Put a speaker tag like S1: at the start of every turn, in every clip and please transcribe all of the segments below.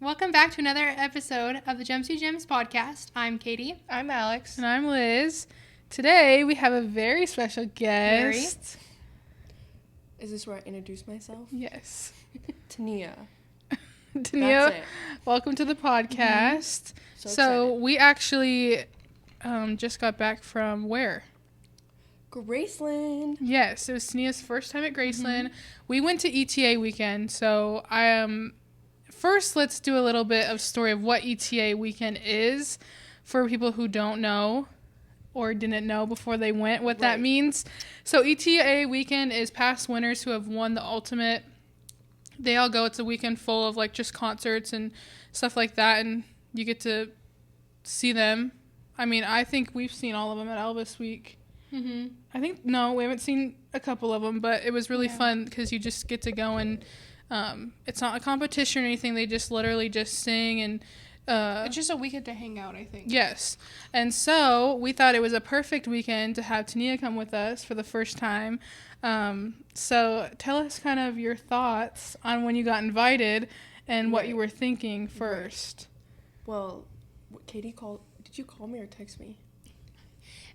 S1: Welcome back to another episode of the Jumpsuit Gems podcast. I'm Katy.
S2: I'm Alex.
S3: And I'm Liz. Today we have a very special guest.
S2: Is this where I introduce myself?
S3: Yes.
S2: Tneea.
S3: Tneea, welcome to the podcast.
S2: Mm-hmm.
S3: So we actually just got back from where?
S2: Graceland.
S3: Yes, it was Tneea's first time at Graceland.
S1: Mm-hmm.
S3: We went to ETA Weekend. So first, let's do a little bit of story of what ETA Weekend is for people who don't know or didn't know before they went what that means. So ETA Weekend is past winners who have won the ultimate. They all go. It's a weekend full of like just concerts and stuff like that, and you get to see them. I mean, I think we've seen all of them at Elvis Week.
S1: Mm-hmm.
S3: I think, no, we haven't seen a couple of them, but it was really fun because you just get to go and it's not a competition or anything. They just literally just sing and
S1: It's just a weekend to hang out, I think.
S3: yes. And so we thought it was a perfect weekend to have Tneea come with us for the first time. So tell us kind of your thoughts on when you got invited and what you were thinking first.
S2: Well, Katy called. Did you call me or text me?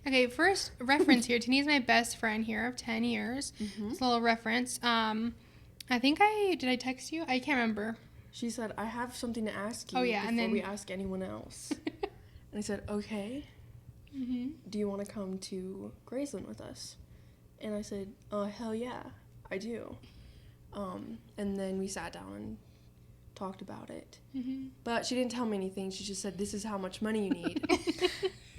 S1: Okay, first reference here. Tneea's my best friend here of 10 years.
S2: Mm-hmm.
S1: It's a little reference. I think did I text you? I can't remember.
S2: She said, I have something to ask you
S1: before
S2: and then we ask anyone else. And I said, okay.
S1: Mm-hmm.
S2: Do you want to come to Graceland with us? And I said, hell yeah, I do. And then we sat down and talked about it.
S1: Mm-hmm.
S2: But she didn't tell me anything. She just said, this is how much money you need.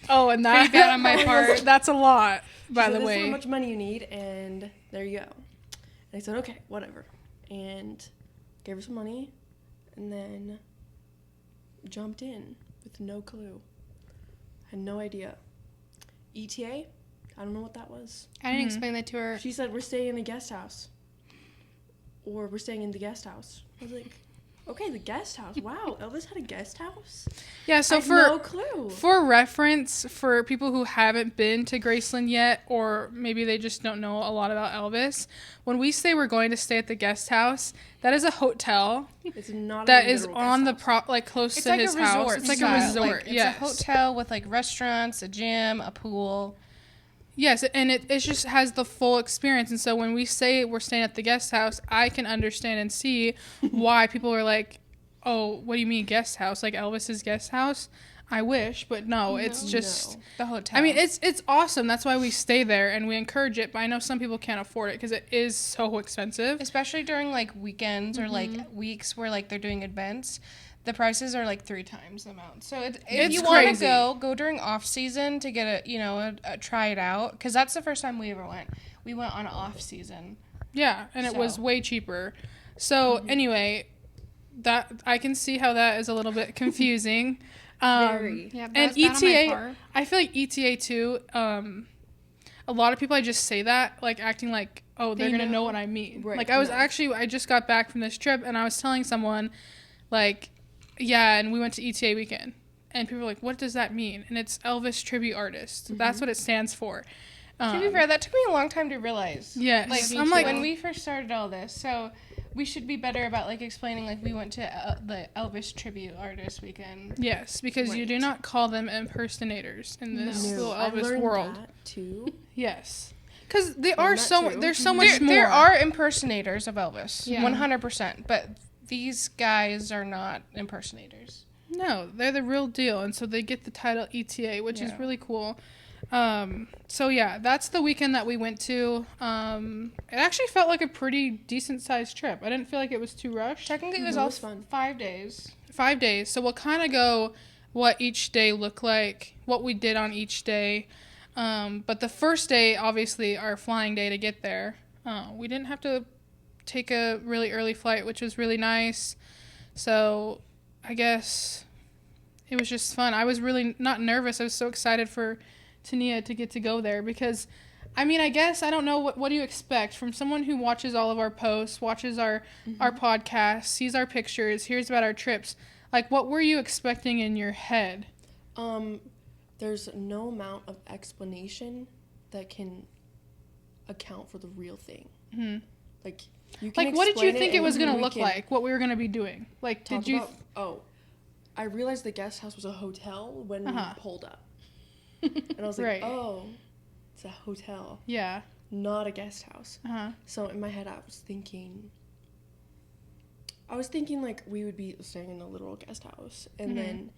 S3: Oh, and that,
S1: Pretty bad on my part.
S3: That's a lot, by the
S2: This
S3: way.
S2: is how much money you need, and there you go. And I said, okay, whatever. And gave her some money, and then jumped in with no clue. Had no idea. ETA? I don't know what that was.
S1: I didn't explain that to her.
S2: She said, we're staying in a guest house. Or we're staying in the guest house. I was like, okay, the guest house. Wow, Elvis had a guest house?
S3: Yeah, so
S2: I had no clue.
S3: For reference, for people who haven't been to Graceland yet, or maybe they just don't know a lot about Elvis, when we say we're going to stay at the guest house, that is a hotel
S2: It's not
S3: that
S2: a
S3: is
S2: literal
S3: on the
S2: guest house.
S3: close
S1: It's
S3: to
S1: like
S3: his
S1: a
S3: house.
S1: resort
S3: It's like
S1: style.
S3: a resort.
S4: It's
S3: Yes.
S4: a hotel with like restaurants, a gym, a pool.
S3: Yes, and it just has the full experience. And so when we say we're staying at the guest house, I can understand and see why people are like, oh, what do you mean guest house? Like Elvis's guest house? I wish, but no, it's just...
S2: No.
S4: The hotel.
S3: I mean, it's awesome. That's why we stay there and we encourage it. But I know some people can't afford it because it is so expensive.
S4: especially during like weekends or like weeks where like they're doing events, the prices are like 3 times the amount. So if
S3: It's
S4: you want to
S3: crazy.
S4: go during off season to get a try it out, because that's the first time we ever went. We went on off season.
S3: Yeah, and it was
S4: So.
S3: way cheaper. So anyway, that I can see how that is a little bit confusing.
S2: Very.
S1: Yeah, that
S3: And
S1: was bad on my
S3: ETA,
S1: part.
S3: I feel like ETA too. A lot of people I just say that like acting like, oh, they're
S1: They
S3: gonna know
S1: know.
S3: what I mean.
S2: Right,
S3: Like I
S2: no.
S3: just got back from this trip and I was telling someone, like, yeah, and we went to ETA Weekend, and people were like, what does that mean? And it's Elvis Tribute Artist. That's what it stands for.
S4: To be fair, that took me a long time to realize.
S3: Yes,
S4: Like,
S3: I'm like,
S4: when we first started all this, so we should be better about like explaining like we went to the Elvis Tribute Artist Weekend.
S3: yes, because you do
S2: Right.
S3: not call them impersonators in this little
S2: I
S3: Elvis
S2: learned
S3: world.
S2: that too.
S3: Yes, because they are
S2: that
S3: so
S2: too.
S3: there's so much
S4: There,
S3: more.
S4: there are impersonators of Elvis,
S1: Yeah.
S4: 100%, but these guys are not impersonators.
S3: No, they're the real deal, and so they get the title ETA, which is
S4: Yeah.
S3: really cool. So yeah, that's the weekend that we went to. It actually felt like a pretty decent sized trip. I didn't feel like it was too rushed.
S4: Technically, it was
S2: No, it
S4: all
S2: was fun.
S4: 5 days.
S3: 5 days, so we'll kind of go what each day looked like, what we did on each day. But the first day, obviously, our flying day to get there, we didn't have to take a really early flight, which was really nice. So I guess it was just fun. I was really not nervous. I was so excited for Tneea to get to go there because, I mean, I guess, I don't know, what do you expect from someone who watches all of our posts, watches our podcasts, sees our pictures, hears about our trips? Like, what were you expecting in your head?
S2: There's no amount of explanation that can account for the real thing.
S3: Mhm.
S2: Like, You can
S3: Like, what did you
S2: explain
S3: think it was
S2: and
S3: going to
S2: we
S3: look
S2: can
S3: like? What we were going to be doing? Like,
S2: talk
S3: did you...
S2: about- oh, I realized the guest house was a hotel when we pulled up. And I was like,
S3: Right.
S2: oh, it's a hotel,
S3: Yeah.
S2: not a guest house.
S3: Uh-huh.
S2: So in my head, I was thinking like we would be staying in a literal guest house, and then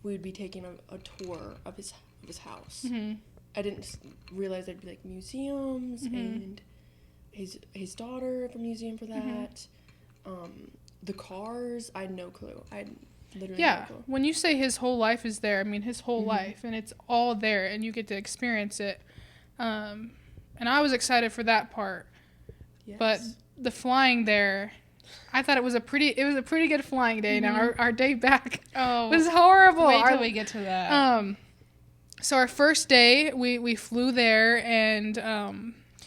S2: we would be taking a tour of his house.
S3: Mm-hmm.
S2: I didn't realize there'd be like museums and his daughter at the museum for that. The cars, I had no clue. I had literally no clue.
S3: When you say his whole life is there, I mean his whole life, and it's all there, and you get to experience it. And I was excited for that part,
S2: Yes.
S3: but the flying there, I thought it was a pretty good flying day. Now our day back was horrible.
S4: Wait till we get to that.
S3: So our first day, we flew there, and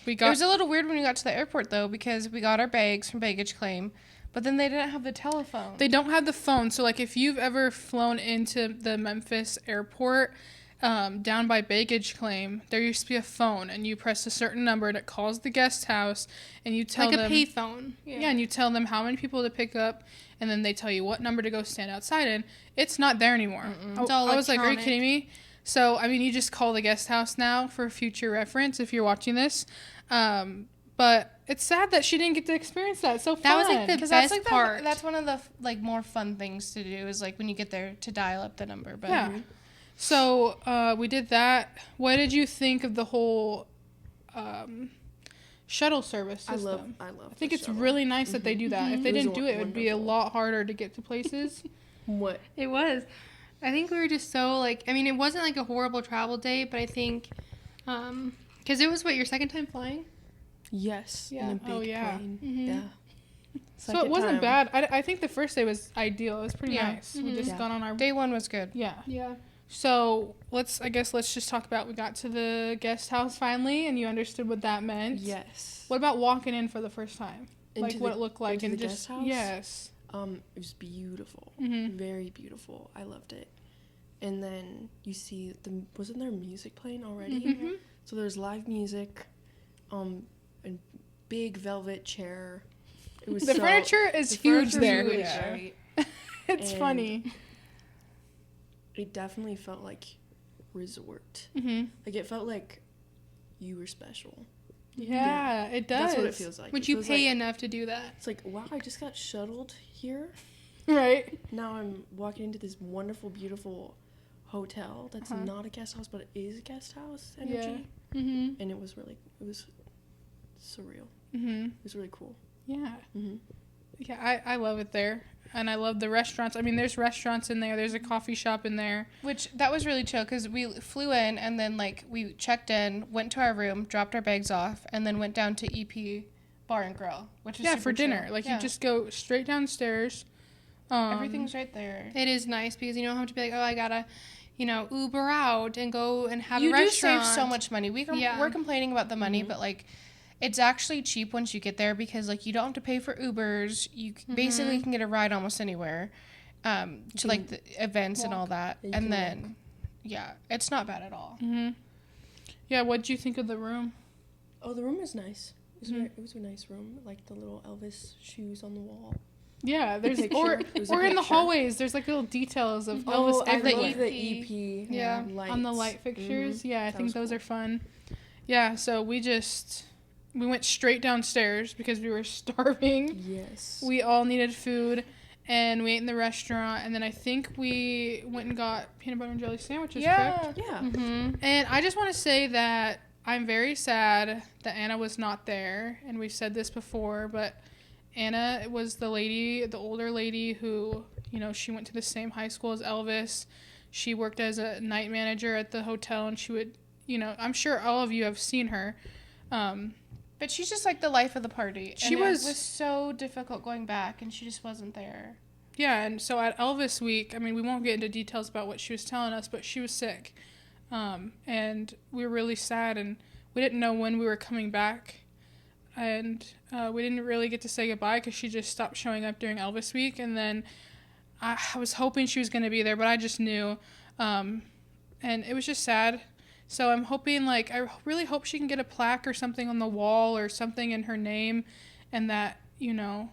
S3: we got.
S4: It was a little weird when we got to the airport, though, because we got our bags from baggage claim, but then they didn't have the telephone.
S3: They don't have the phone. So, like, if you've ever flown into the Memphis airport, down by baggage claim, there used to be a phone, and you press a certain number, and it calls the guest house, and you tell
S1: Like
S3: them...
S1: a payphone.
S3: Yeah, and you tell them how many people to pick up, and then they tell you what number to go stand outside in. It's not there anymore.
S1: It's all
S3: I was like, are you
S1: electronic.
S3: kidding me? So, I mean, you just call the guest house now for future reference if you're watching this. But it's sad that she didn't get to experience that. It's so fun.
S1: That was, like, the
S4: 'Cause that's
S1: best
S4: like
S1: part.
S4: that's one of the like more fun things to do is like when you get there to dial up the number. But
S3: Yeah. So, we did that. What did you think of the whole shuttle service system?
S2: I love
S3: I think
S2: the
S3: it's
S2: shuttle.
S3: really nice that they do that. If they
S2: It was
S3: didn't do it, it would be a
S2: wonderful.
S3: lot harder to get to places.
S2: What?
S1: It was. I think we were just so, like, I mean, it wasn't, like, a horrible travel day, but I think, because it was, what, your second time flying?
S2: Yes.
S1: Yeah.
S2: In a big
S3: Oh, yeah.
S2: plane.
S1: Mhm.
S2: Yeah.
S3: So it
S2: Second
S3: wasn't
S2: time.
S3: bad. I think the first day was ideal. It was pretty
S1: Yeah.
S3: nice. We just
S2: Yeah.
S3: got on our...
S4: day one was good.
S3: Yeah.
S1: Yeah.
S3: So let's just talk about, we got to the guest house finally, and you understood what that meant.
S2: Yes.
S3: What about walking in for the first time? Like
S2: Into
S3: what
S2: the-
S3: it looked like
S2: into
S3: and
S2: the
S3: just
S2: guest house?
S3: yes.
S2: It was beautiful.
S3: Mhm.
S2: Very beautiful. I loved it. And then you see wasn't there music playing already?
S3: Mhm.
S2: So there's live music, and big velvet chair. It was
S3: The furniture is huge
S2: furniture's
S3: there.
S2: really
S4: Yeah.
S2: great.
S3: It's
S2: And-
S3: funny.
S2: It definitely felt like resort.
S3: Hmm.
S2: Like it felt like you were special.
S3: Yeah, it does.
S2: That's what it feels like.
S1: Would
S2: It
S1: you
S2: feels
S1: pay
S2: like,
S1: enough to do that?
S2: It's like, wow, I just got shuttled here.
S3: Right.
S2: Now I'm walking into this wonderful, beautiful hotel that's
S3: Uh-huh.
S2: not a guest house, but it is a guest house energy.
S3: Mhm.
S2: And it was surreal.
S3: Mhm.
S2: It was really cool.
S3: Yeah.
S2: Mm-hmm.
S3: Yeah, I love it there. And I love the restaurants. I mean, there's restaurants in there. There's a coffee shop in there.
S4: Which that was really chill because we flew in and then like we checked in, went to our room, dropped our bags off, and then went down to EP Bar and Grill, which was
S3: Yeah,
S4: super
S3: for dinner.
S4: chill.
S3: Like
S4: Yeah.
S3: you just go straight downstairs.
S4: Everything's right there.
S1: It is nice because you don't have to be like, oh, I gotta, Uber out and go and have
S4: You
S1: a
S4: do
S1: restaurant.
S4: save so much money.
S1: Yeah.
S4: We're complaining about the money, but like it's actually cheap once you get there because like you don't have to pay for Ubers. You basically can get a ride almost anywhere to like the events and all that.
S2: Yeah, you
S4: And
S2: can
S4: then yeah, it's not bad at all.
S3: Mhm. Yeah, what'd you think of the room?
S2: Oh, the room was nice. It was a nice room. Like the little Elvis shoes on the wall.
S3: Yeah, there's
S2: Picture.
S3: or
S2: It was a
S3: or in the
S2: picture.
S3: hallways. There's like little details of Elvis
S2: I
S3: everywhere.
S2: love the EP.
S1: Yeah,
S2: lights.
S3: On the light fixtures.
S2: Mhm.
S3: Yeah, I
S2: That
S3: think
S2: was
S3: those
S2: cool.
S3: are fun. Yeah, so we went straight downstairs because we were starving.
S2: Yes.
S3: We all needed food, and we ate in the restaurant, and then I think we went and got peanut butter and jelly sandwiches, correct?
S2: Yeah.
S1: Mm-hmm.
S3: And I just want to say that I'm very sad that Anna was not there, and we've said this before, but Anna was the older lady who, she went to the same high school as Elvis. She worked as a night manager at the hotel, and she would, I'm sure all of you have seen her.
S4: But she's just like the life of the party.
S3: She
S4: and
S3: was-
S4: it was so difficult going back and she just wasn't there.
S3: Yeah, and so at Elvis week, I mean, we won't get into details about what she was telling us, but she was sick. And we were really sad, and we didn't know when we were coming back. And we didn't really get to say goodbye because she just stopped showing up during Elvis week. And then I was hoping she was going to be there, but I just knew. And it was just sad. So I'm hoping, I really hope she can get a plaque or something on the wall or something in her name, and that, you know,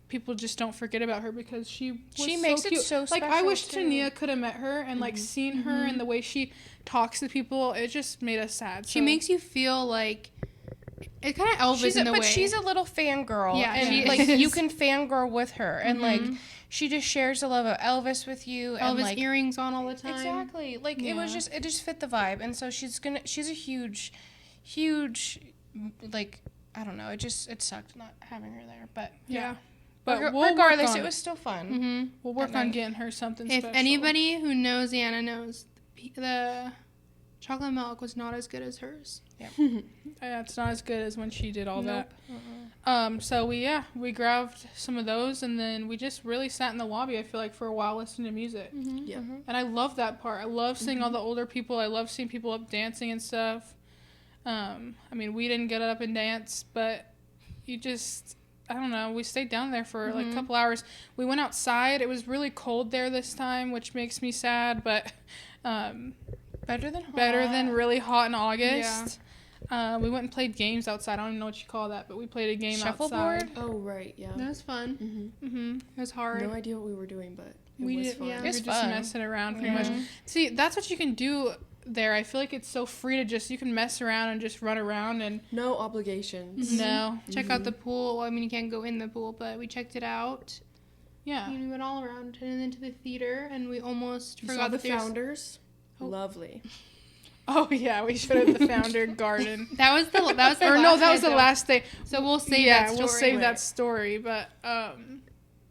S3: people just don't forget about her because she was
S4: makes
S3: so
S4: it
S3: cute.
S4: so
S3: Like, I
S4: special,
S3: wish
S4: too.
S3: Tneea could have met her and, like, seen her and the way she talks to people. It just made us sad.
S1: She
S3: So-
S1: makes you feel like it's kind of Elvis in a way.
S4: But she's a little fangirl.
S1: Yeah,
S4: and
S1: she
S4: like
S1: is.
S4: you can fangirl with her, and like she just shares the love of Elvis with you. And
S1: Elvis
S4: like
S1: earrings on all the time.
S4: exactly, like
S3: Yeah.
S4: it just fit the vibe, and so she's a huge, like I don't know. It sucked not having her there, but
S3: Yeah. But we'll
S4: regardless,
S3: work on
S4: it was still fun.
S1: Mm-hmm.
S3: We'll work
S4: at
S3: on
S4: night.
S3: getting her something
S1: If
S3: special.
S1: anybody who knows Anna knows, the chocolate milk was not as good as hers.
S3: Yeah, it's not as good as when she did all that. So we grabbed some of those, and then we just really sat in the lobby, I feel like, for a while listening to music.
S2: Yeah.
S3: And I love that part. I love seeing all the older people. I love seeing people up dancing and stuff. I mean, we didn't get up and dance, but you just, I don't know, we stayed down there for like a couple hours. We went outside. It was really cold there this time, which makes me sad, but
S4: Better than
S3: really hot in August. We went and played games outside. I don't even know what you call that, but we played a game
S4: Shuffleboard?
S3: outside.
S2: Oh, right, yeah.
S1: That was fun.
S3: Mm-hmm.
S1: It was hard.
S2: No idea what we were doing, but it
S1: We
S2: was
S1: did-
S2: fun.
S1: yeah.
S3: We were
S4: It's
S3: just
S4: fun.
S3: messing around pretty much. See, that's what you can do there. I feel like it's so free to just, you can mess around and just run around and
S2: No obligations.
S3: no.
S1: Check out the pool. Well, I mean, you can't go in the pool, but we checked it out.
S3: Yeah.
S1: And we went all around and then to the theater, and we almost
S2: You saw
S1: forgot
S2: the
S1: that there's...
S2: founders?
S1: Oh.
S2: Lovely.
S3: Oh yeah, we showed the founder garden.
S1: That was the
S3: Or
S1: last
S3: no, that was
S1: night,
S3: the
S1: though.
S3: last day.
S1: So we'll save
S3: Yeah,
S1: that story.
S3: we'll save
S2: Right.
S3: that story. But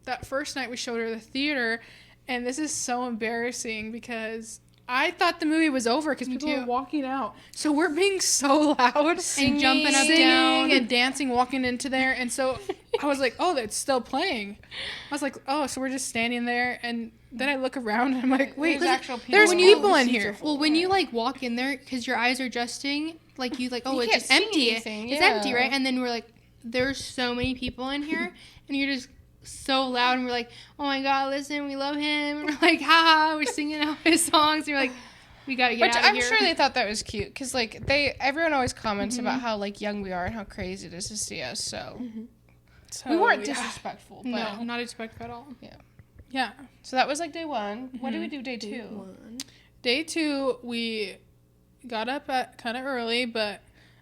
S3: that first night we showed her the theater, and this is so embarrassing because I thought the movie was over because people
S1: too.
S3: were walking out. So we're being so loud
S1: And jumping up,
S3: singing
S1: down.
S3: and dancing, walking into there, and so I was like, "Oh, it's still playing." I was like, "Oh, so we're just standing there," and then I look around and I'm like, "Wait,
S4: There's actual people.
S3: there's
S1: When you-
S3: people in here."
S1: Well, when you like walk in there, because your eyes are adjusting, like you like, oh,
S4: You
S1: it's
S4: can't
S1: just
S4: see
S1: empty.
S4: anything,
S1: It's
S4: yeah.
S1: empty, right? And then we're like, there's so many people in here, and you're just so loud, and we're like, oh my god, listen, we love him. And we're like, haha, we're singing all his songs. And you're like, we gotta get
S4: Which
S1: out of
S4: I'm
S1: here.
S4: sure they thought that was cute because like everyone always comments about how like young we are and how crazy it is to see us. So
S3: So,
S4: we weren't
S3: yeah.
S4: disrespectful, but
S1: No, not expected at all.
S3: Yeah.
S4: so that was like day one. What did we do day
S2: Day
S4: two?
S2: one.
S3: Day 2, we got up at kind of early, but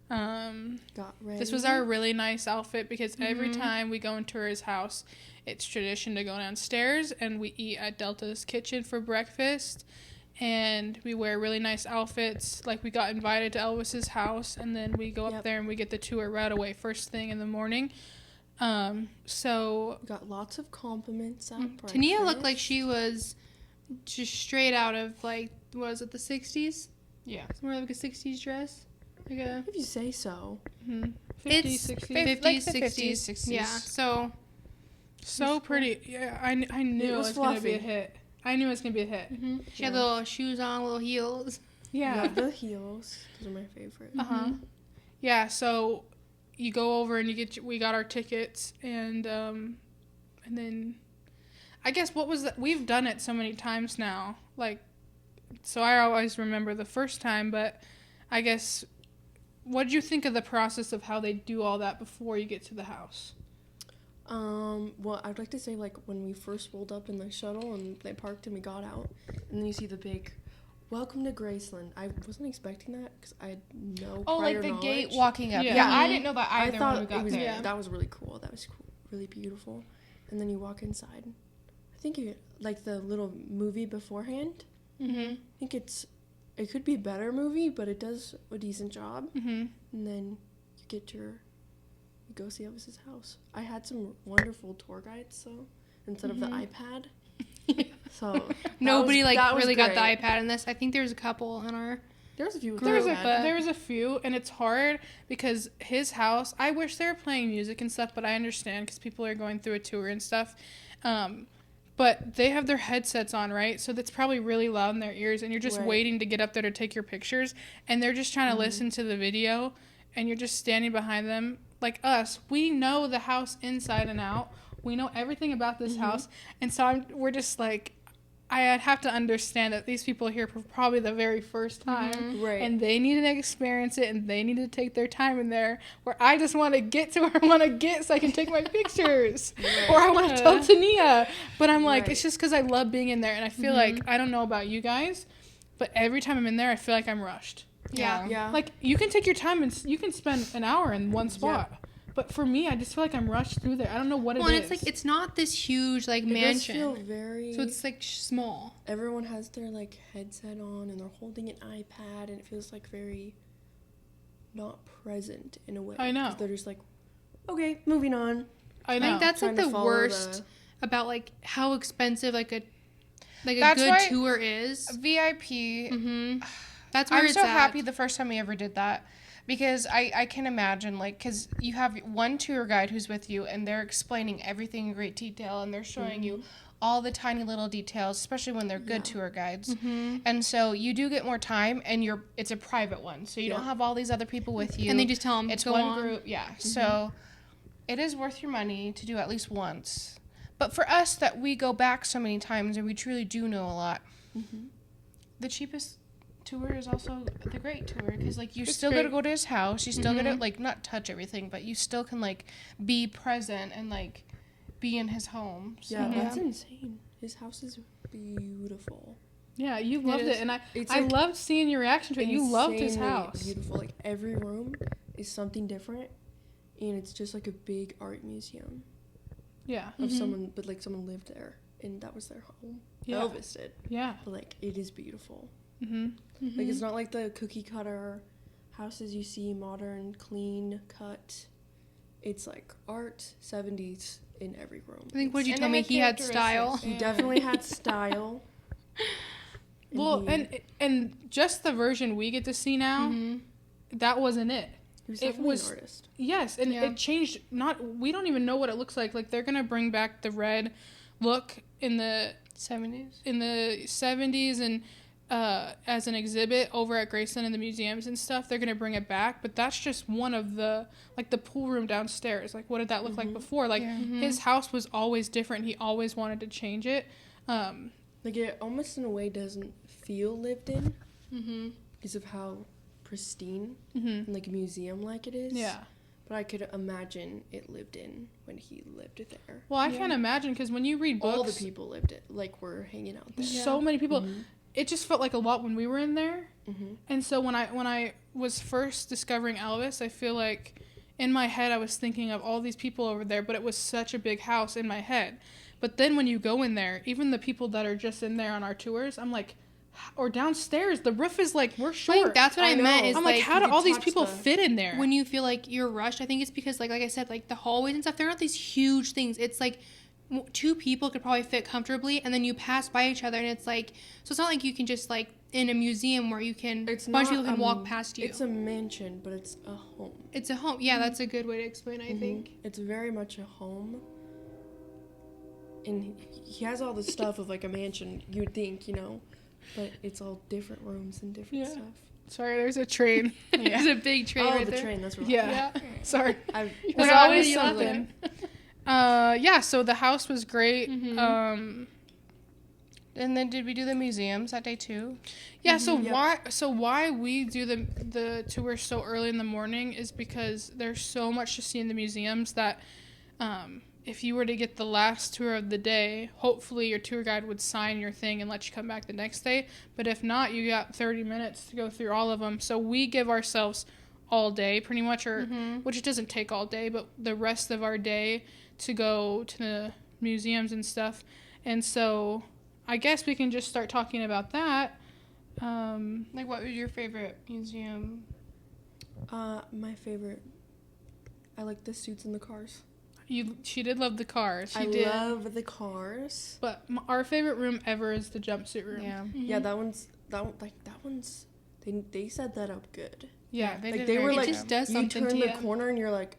S2: Got ready.
S3: this was our really nice outfit because every time we go into his house, it's tradition to go downstairs and we eat at Delta's kitchen for breakfast. And we wear really nice outfits. Like, we got invited to Elvis's house, and then we go up
S2: Yep.
S3: there and we get the tour right away, first thing in the morning. So,
S2: We got lots of compliments at breakfast.
S1: Tneea looked like she was just straight out of like, was it the 60s?
S4: Yeah.
S1: Somewhere like a 60s dress. Like a
S2: If you say so.
S3: 50s,
S1: It's
S3: 60s.
S1: 50s,
S4: like the
S1: 60s.
S4: 50s,
S1: Yeah,
S4: 60s.
S1: so
S3: So pretty. Yeah, I knew it
S2: was
S3: was going to be a
S2: fluffy.
S3: hit. I knew it was going to be a hit.
S1: she had little shoes on, little heels.
S3: Yeah.
S2: Love the heels. Those are my favorite.
S3: Uh-huh. Yeah, so you go over and we got our tickets and then I guess what was that? We've done it so many times now. Like, so I always remember the first time, but I guess what did you think of the process of how they do all that before you get to the house?
S2: Well, I'd like to say, like, when we first rolled up in the shuttle and they parked and we got out, and then you see the big, welcome to Graceland. I wasn't expecting that because I had no
S4: Oh,
S2: prior
S4: like the
S2: knowledge.
S4: gate walking up.
S3: Yeah.
S4: Yeah, I didn't know that
S2: I
S4: either
S2: thought
S4: when we got
S2: it was,
S4: there.
S2: that was really cool. That was cool. Really beautiful. And then you walk inside. I think you, like, the little movie beforehand,
S3: Mm-hmm.
S2: I think it could be a better movie, but it does a decent job.
S3: Mm-hmm.
S2: And then you go see Elvis's house. I had some wonderful tour guides, so instead of the iPad. So
S1: Nobody
S2: that was
S1: really got the
S2: great.
S1: iPad in this. I think there's a couple in our
S2: There's a few with
S3: There's
S2: the
S3: a,
S2: iPad.
S3: there's a few, and it's hard because his house, I wish they were playing music and stuff, but I understand because people are going through a tour and stuff. But they have their headsets on, right? So that's probably really loud in their ears, and you're just
S2: Right.
S3: waiting to get up there to take your pictures, and they're just trying to listen to the video, and you're just standing behind them. Like us, we know the house inside and out. We know everything about this house, and so we're just like, I'd have to understand that these people are here for probably the very first time.
S2: Right.
S3: And they need to experience it, and they need to take their time in there, where I just want to get to where I want to get so I can take my pictures.
S2: Right.
S3: Or I want to tell Tneea. But I'm like,
S2: Right.
S3: it's just because I love being in there. And I feel like, I don't know about you guys, but every time I'm in there, I feel like I'm rushed.
S2: Yeah.
S3: Like, you can take your time and you can spend an hour in one spot. But for me, I just feel like I'm rushed through there. I don't know what it is.
S1: Well, and it's like, it's not this huge, like,
S2: It does
S1: mansion.
S2: feel very...
S1: So it's, like, small.
S2: Everyone has their, like, headset on, and they're holding an iPad, and it feels, like, very not present in a way.
S3: I know.
S2: 'Cause they're just like, okay, moving on.
S3: I know.
S1: I think that's, like,
S2: Trying to
S1: the
S2: follow
S1: worst about, like, how expensive, like, a
S4: That's
S1: good
S4: why
S1: tour is.
S4: VIP.
S1: That's where
S4: I'm
S1: it's
S4: so
S1: at.
S4: happy the first time we ever did that, because I can imagine, like, because you have one tour guide who's with you, and they're explaining everything in great detail, and they're showing you all the tiny little details, especially when they're good tour guides. And so you do get more time, and it's a private one, so you don't have all these other people with you.
S1: And they just tell them,
S4: it's
S1: go
S4: one
S1: on.
S4: group, So it is worth your money to do at least once. But for us that we go back so many times and we truly do know a lot, the cheapest tour is also the great tour, because like you still got to go to his house, you still got to like not touch everything, but you still can like be present and like be in his home. So.
S2: Yeah, that's insane. His house is beautiful.
S3: Yeah, you loved it, and I
S2: It's,
S3: I
S2: like,
S3: loved seeing your reaction to it. You loved his
S2: Insanely
S3: house.
S2: Beautiful. Like, every room is something different, and it's just like a big art museum
S3: Yeah.
S2: of someone, but like someone lived there, and that was their home.
S3: Yeah.
S2: Elvis did.
S3: Yeah.
S2: But like, it is beautiful.
S3: Mhm.
S2: Like, it's not like the cookie cutter houses you see, modern, clean cut. It's like art, 70s in every room.
S1: I think, what did you
S4: And
S1: tell
S4: they
S1: me?
S4: have
S1: He had style.
S2: He definitely had style.
S3: Well,
S2: he
S3: and just the version we get to see now, that wasn't it.
S2: was
S3: it
S2: definitely
S3: was-
S2: an artist.
S3: Yes, and
S1: Yeah.
S3: it changed. We don't even know what it looks like. Like, they're gonna bring back the red look in the
S4: 70s.
S3: 70s, and as an exhibit over at Graceland in the museums and stuff. They're gonna bring it back, but that's just one of the, like, the pool room downstairs. Like, what did that look like before? Like, his house was always different. He always wanted to change it.
S2: Like, it almost in a way doesn't feel lived in because of how pristine and like museum like it is.
S3: Yeah.
S2: But I could imagine it lived in when he lived there.
S3: Well, I can't imagine, because when you read books,
S2: All the people lived it, like, were hanging out there.
S3: so many people. It just felt like a lot when we were in there. And so when I was first discovering Elvis, I feel like in my head I was thinking of all these people over there, but it was such a big house in my head. But then when you go in there, even the people that are just in there on our tours, I'm like, or downstairs, the roof is like, we're
S1: I
S3: short.
S1: think that's what I
S2: I know.
S1: meant. Is
S3: I'm
S1: like,
S3: like, how do
S2: you
S3: all these
S2: touch
S3: people
S2: the-
S3: fit in there?
S1: when you feel like you're rushed, I think it's because, like I said, like the hallways and stuff, they're not these huge things. It's like two people could probably fit comfortably, and then you pass by each other, and it's like, so it's not like you can just, like, in a museum where you can,
S2: It's
S1: a bunch of
S2: not,
S1: people can walk past you.
S2: It's a mansion, but it's a home.
S1: It's a home. Yeah, that's a good way to explain it, I think.
S2: It's very much a home. And he has all the stuff of, like, a mansion, you'd think, you know. But it's all different rooms and different
S3: Yeah.
S2: stuff.
S3: Sorry, there's a train.
S1: There's a big train
S2: Oh,
S1: right
S2: the
S1: there.
S2: train, that's right.
S3: Yeah. Sorry.
S2: I've,
S3: There's
S1: Why
S3: always
S1: are you laughing?
S3: something. Yeah, so the house was great.
S4: And then did we do the museums that day too?
S3: Yeah, so
S2: Yep.
S3: why we do the tour so early in the morning is because there's so much to see in the museums that if you were to get the last tour of the day, hopefully your tour guide would sign your thing and let you come back the next day. But if not, you got 30 minutes to go through all of them. So we give ourselves all day pretty much, or which it doesn't take all day, but the rest of our day to go to the museums and stuff. And so I guess we can just start talking about that.
S4: Like, what was your favorite museum?
S2: my favorite. I like the suits and the cars.
S3: She did love the cars.
S2: I love the cars.
S3: But our favorite room ever is the jumpsuit room.
S4: Yeah.
S2: Yeah, that one's. They set that up good.
S3: Yeah.
S4: They
S2: Like,
S4: did
S2: they
S4: very
S2: were
S4: good
S2: like,
S1: It just does
S2: you
S1: something
S2: turn
S1: to
S2: the
S1: you.
S2: corner and you're like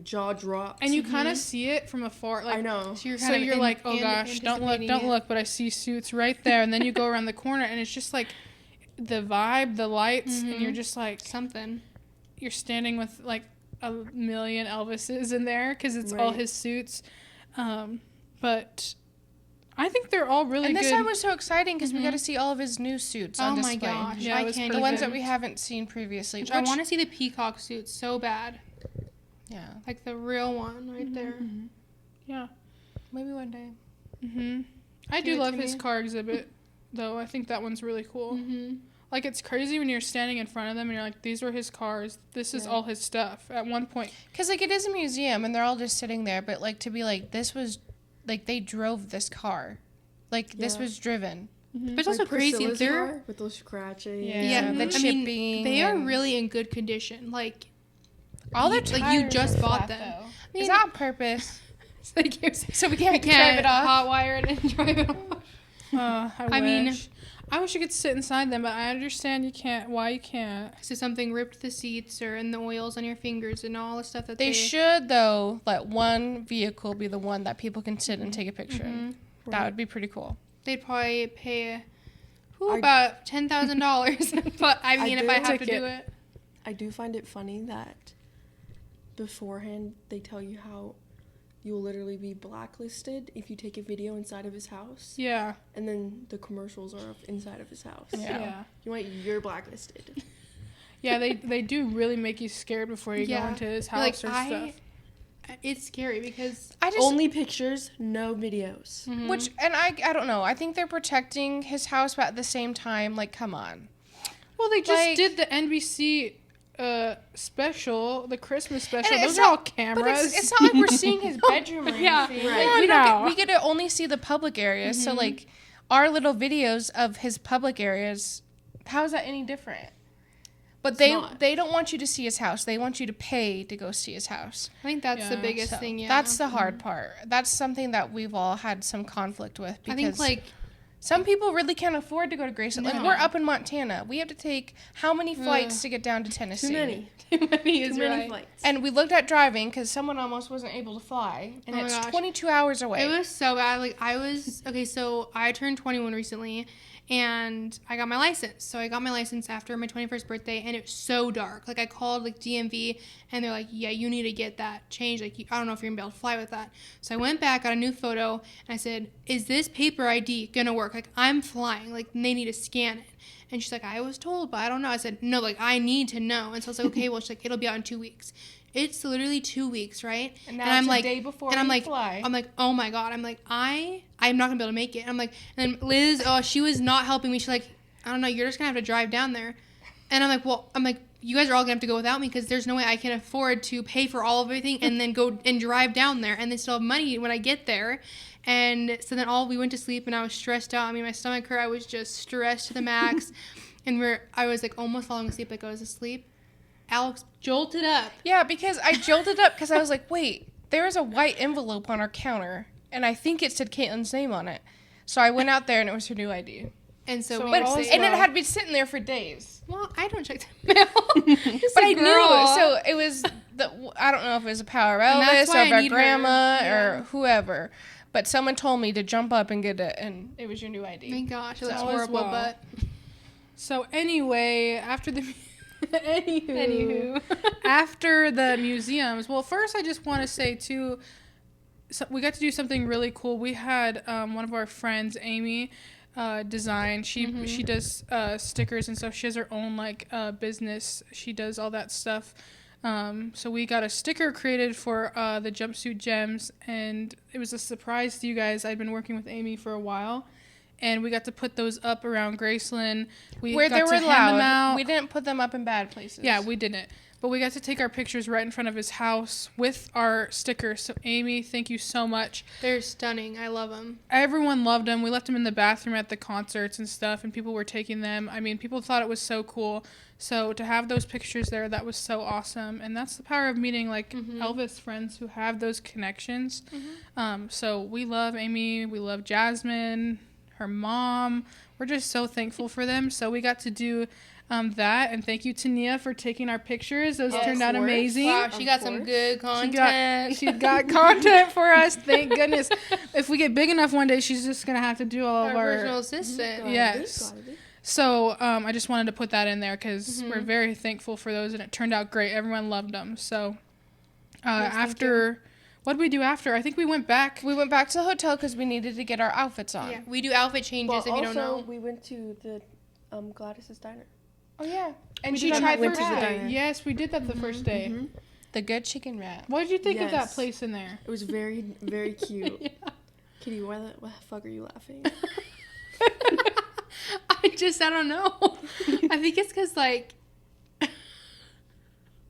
S2: jaw dropped.
S3: And you kind of see it from afar. Like,
S2: I know.
S1: So you're,
S3: So
S1: kind of
S3: you're like, oh gosh, don't
S1: anticipating
S3: look, but I see suits right there. And then you go around the corner and it's just like the vibe, the lights, and you're just like,
S1: something.
S3: you're standing with like a million Elvises in there because it's all
S2: Right.
S3: his suits. But I think they're all really
S4: And
S3: good.
S4: this time was so exciting because we got to see all of his new suits on
S1: Oh my
S4: display.
S1: gosh,
S3: Yeah,
S1: I
S3: it was
S1: can't
S3: pretty
S4: The ones
S1: even.
S4: that we haven't seen previously.
S1: I want to see the peacock suits so bad.
S4: Yeah.
S1: Like the real one right there.
S3: Yeah.
S4: Maybe one day.
S3: I do
S4: Give it
S3: love
S4: to
S3: his
S4: me.
S3: car exhibit, though. I think that one's really cool. Like, it's crazy when you're standing in front of them and you're like, these were his cars. This is all his stuff. At one point.
S4: Because, like, it is a museum and they're all just sitting there. But, like, to be like, this was, like, they drove this car. Like, this was driven.
S1: But it's also crazy.
S2: Priscilla's
S1: They're
S2: car with those scratches.
S4: Yeah, the
S1: I mean,
S4: chipping.
S1: they are
S4: and-
S1: really in good condition. Like,
S4: All their
S1: like, you
S4: tires
S1: just
S4: are
S1: bought
S4: flat,
S1: them.
S4: though.
S1: mean-
S4: Is that on purpose?
S1: like
S4: So we can't drive it off?
S1: hot wire it and drive it off.
S3: I
S1: mean-
S3: wish. I wish you could sit inside them, but I understand you can't. Why you can't?
S1: So something ripped the seats or in the oils on your fingers and all the stuff that
S4: They should, though, let one vehicle be the one that people can sit and take a picture in. That would be pretty cool.
S1: They'd probably pay
S2: I-
S1: about $10,000. But I mean, if I have to
S3: ticket.
S1: do it.
S2: I do find it funny that beforehand they tell you how you'll literally be blacklisted if you take a video inside of his house.
S3: Yeah.
S2: And then the commercials are of inside of his house.
S3: Yeah.
S2: You're blacklisted.
S3: Yeah, they do really make you scared before you go into his
S1: You're like,
S3: house or stuff.
S1: It's scary because
S4: I just...
S2: Only pictures, no videos.
S4: Which, and I don't know. I think they're protecting his house, but at the same time, like, come on.
S3: Well, they just
S4: like-
S3: did the NBC special, the Christmas special.
S4: And it's
S3: Those are all
S4: not-
S3: cameras.
S4: But it's not like we're seeing his bedroom or
S1: Yeah,
S4: anything.
S2: right.
S4: Like,
S3: No.
S4: we get to only see the public areas. So, like, our little videos of his public areas, how is that any different? But
S2: not.
S4: they don't want you to see his house. They want you to pay to go see his house.
S1: I think that's the
S3: Yeah.
S1: biggest
S4: So
S1: thing. Yeah,
S4: that's the hard part. That's something that we've all had some conflict with because
S1: I think like
S4: some people really can't afford to go to Graceland. Like,
S1: No.
S4: we're up in Montana. We have to take how many flights to get down to Tennessee?
S2: Too many.
S1: too many is
S2: Too many
S1: right.
S2: flights.
S4: And we looked at driving because someone almost wasn't able to fly, and
S1: Oh my
S4: it's
S1: gosh.
S4: 22 hours away.
S1: It was so bad. Like I was okay. So I turned 21 recently, and I got my license. So I got my license after my 21st birthday, and it was so dark. Like I called like DMV, and they're like, "Yeah, you need to get that changed. Like I don't know if you're gonna be able to fly with that." So I went back, got a new photo, and I said, "Is this paper ID gonna work? Like I'm flying. Like they need to scan it." And she's like, "I was told, but I don't know." I said, "No, like I need to know." And so I was like, "Okay, well," she's like, "It'll be out in 2 weeks." It's literally 2 weeks, right?
S4: And now
S1: I'm
S4: it's a
S1: like,
S4: day before
S1: and I'm
S4: you
S1: like,
S4: fly.
S1: I'm like, oh my god. I'm like, I'm not gonna be able to make it. I'm like, and then Liz, she was not helping me. She's like, I don't know, you're just gonna have to drive down there. And I'm like, well, you guys are all gonna have to go without me because there's no way I can afford to pay for all of everything and then go and drive down there and then still have money when I get there. And so then we went to sleep and I was stressed out. I mean, my stomach hurt. I was just stressed to the max. And I was like almost falling asleep. Like I was asleep. Alex jolted up.
S4: Yeah, because I jolted up because I was like, wait, there is a white envelope on our counter, and I think it said Caitlin's name on it. So I went out there, and it was her new ID.
S1: And so,
S3: So
S1: we
S3: But-
S1: were
S3: all
S1: saying-
S3: is
S4: And it
S3: well.
S4: had been sitting there for days.
S1: well, I don't check the mail.
S4: But I knew. So it was, I don't know if it was a power of
S1: And that's
S4: Elvis
S1: why
S4: or
S1: I
S4: about
S1: need her.
S4: grandma
S1: Yeah.
S4: or whoever. But someone told me to jump up and get it, and it was your new ID.
S1: My gosh, it looks
S3: all is
S1: horrible,
S3: well.
S1: but
S3: So anyway, after the
S1: anywho.
S3: after the museums, well, first I just want to say too, we got to do something really cool. We had one of our friends, Amy, design. She does stickers and stuff. She has her own business. She does all that stuff. So we got a sticker created for the jumpsuit gems, and it was a surprise to you guys. I'd been working with Amy for a while, and we got to put those up around Graceland.
S4: Where
S3: got
S4: they
S3: to
S4: were
S3: hand them
S4: loud.
S3: out.
S4: We didn't put them up in bad places.
S3: Yeah, we didn't. But we got to take our pictures right in front of his house with our stickers. So Amy, thank you so much.
S1: They're stunning. I love them.
S3: Everyone loved them. We left them in the bathroom at the concerts and stuff, and people were taking them. I mean, people thought it was so cool. So to have those pictures there, that was so awesome. And that's the power of meeting Elvis friends who have those connections. So we love Amy. We love Jasmine, her mom. We're just so thankful for them. So we got to do that, and thank you Tneea for taking our pictures. Those turned out
S2: course.
S3: amazing.
S1: Wow, she
S2: Of
S1: got some
S2: course.
S1: good content.
S3: She got content for us. Thank goodness. If we get big enough one day, she's just gonna have to do all of
S1: our
S3: our.
S1: personal assistant.
S3: Yes. So I just wanted to put that in there because we're very thankful for those, and it turned out great. Everyone loved them. So after What did we do after? I think we went back.
S4: We went back to the hotel because we needed to get our outfits on.
S1: Yeah, we do outfit changes if you don't know.
S2: we went to the Gladys's Diner.
S4: Oh, yeah. And
S3: We
S4: she
S3: did that
S4: tried
S3: the
S4: the
S3: first
S2: Rat.
S3: day. Yes, we did that the first day.
S2: Mm-hmm.
S4: The good chicken wrap.
S3: What did you think of that
S2: Yes.
S3: place in there?
S2: It was very, very cute.
S3: Yeah.
S2: Kitty, why the fuck are you laughing?
S1: I don't know. I think it's because, like...
S2: I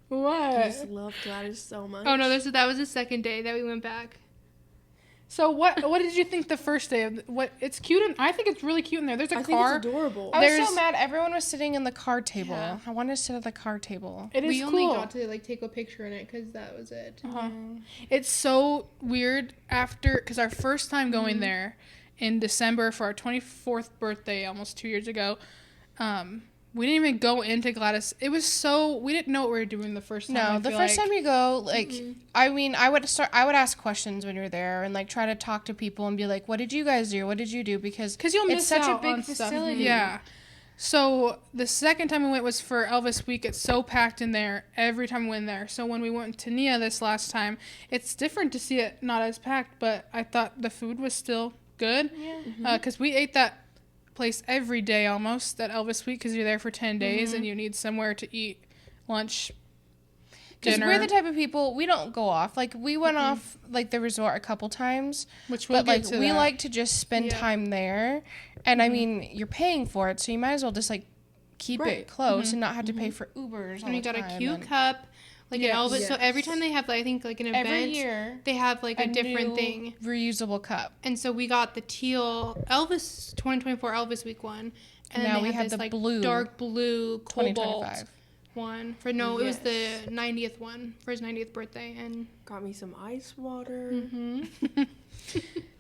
S3: What?
S2: just love Gladys so much.
S1: Oh, no, that was the second day that we went back.
S3: So what did you think the first day of what? It's cute and I think it's really cute in there. There's a
S2: I think
S3: car.
S2: it's adorable.
S4: I was
S3: There's-
S4: so mad. Everyone was sitting in the card table.
S1: Yeah.
S4: I wanted to sit at the card table.
S3: It is
S1: We
S3: cool.
S1: only got to, like, take a picture in it because that was it.
S3: Uh-huh. It's so weird because our first time going there in December for our 24th birthday, almost 2 years ago, we didn't even go into Gladys. It was we didn't know what we were doing the first time.
S4: No,
S3: I
S4: the
S3: feel
S4: first
S3: like.
S4: time you go, like, I mean, I would ask questions when you're there and, like, try to talk to people and be like, what did you guys do? What did you do? Because
S3: Because you'll miss
S4: it's such a
S3: out
S4: big
S3: on stuff.
S4: facility.
S3: Yeah. So the second time we went was for Elvis Week. It's so packed in there every time we went there. So when we went to Tneea this last time, it's different to see it not as packed, but I thought the food was still good.
S4: Yeah.
S3: Because we ate that place every day almost at Elvis Week because you're there for 10 days and you need somewhere to eat lunch,
S4: Because
S3: dinner,
S4: we're the type of people, we don't go off. Like, we went off, like, the resort a couple times.
S3: which we'll
S4: But,
S3: get
S4: like,
S3: to
S4: we
S3: that.
S4: like to just spend
S1: Yeah.
S4: time there. And, I mean, you're paying for it, so you might as well just, like, keep
S2: Right.
S4: it close and not have to pay for Ubers all
S1: And we
S4: the
S1: got
S4: time.
S1: a cute
S4: and
S1: cup, like
S3: Yes.
S1: an Elvis. So every
S2: Yes.
S1: time they have, like, I think, like an event,
S4: Every year,
S1: they have like a different
S4: new
S1: thing.
S4: reusable cup.
S1: And so we got the teal Elvis 2024 Elvis Week one, and then
S4: Now
S1: they
S4: we
S1: had
S4: have
S1: this
S4: the
S1: like
S4: blue
S1: dark blue cobalt
S4: 2025.
S1: one for it was the
S2: Yes.
S1: 90th one for his 90th birthday, and
S2: Got me some ice water.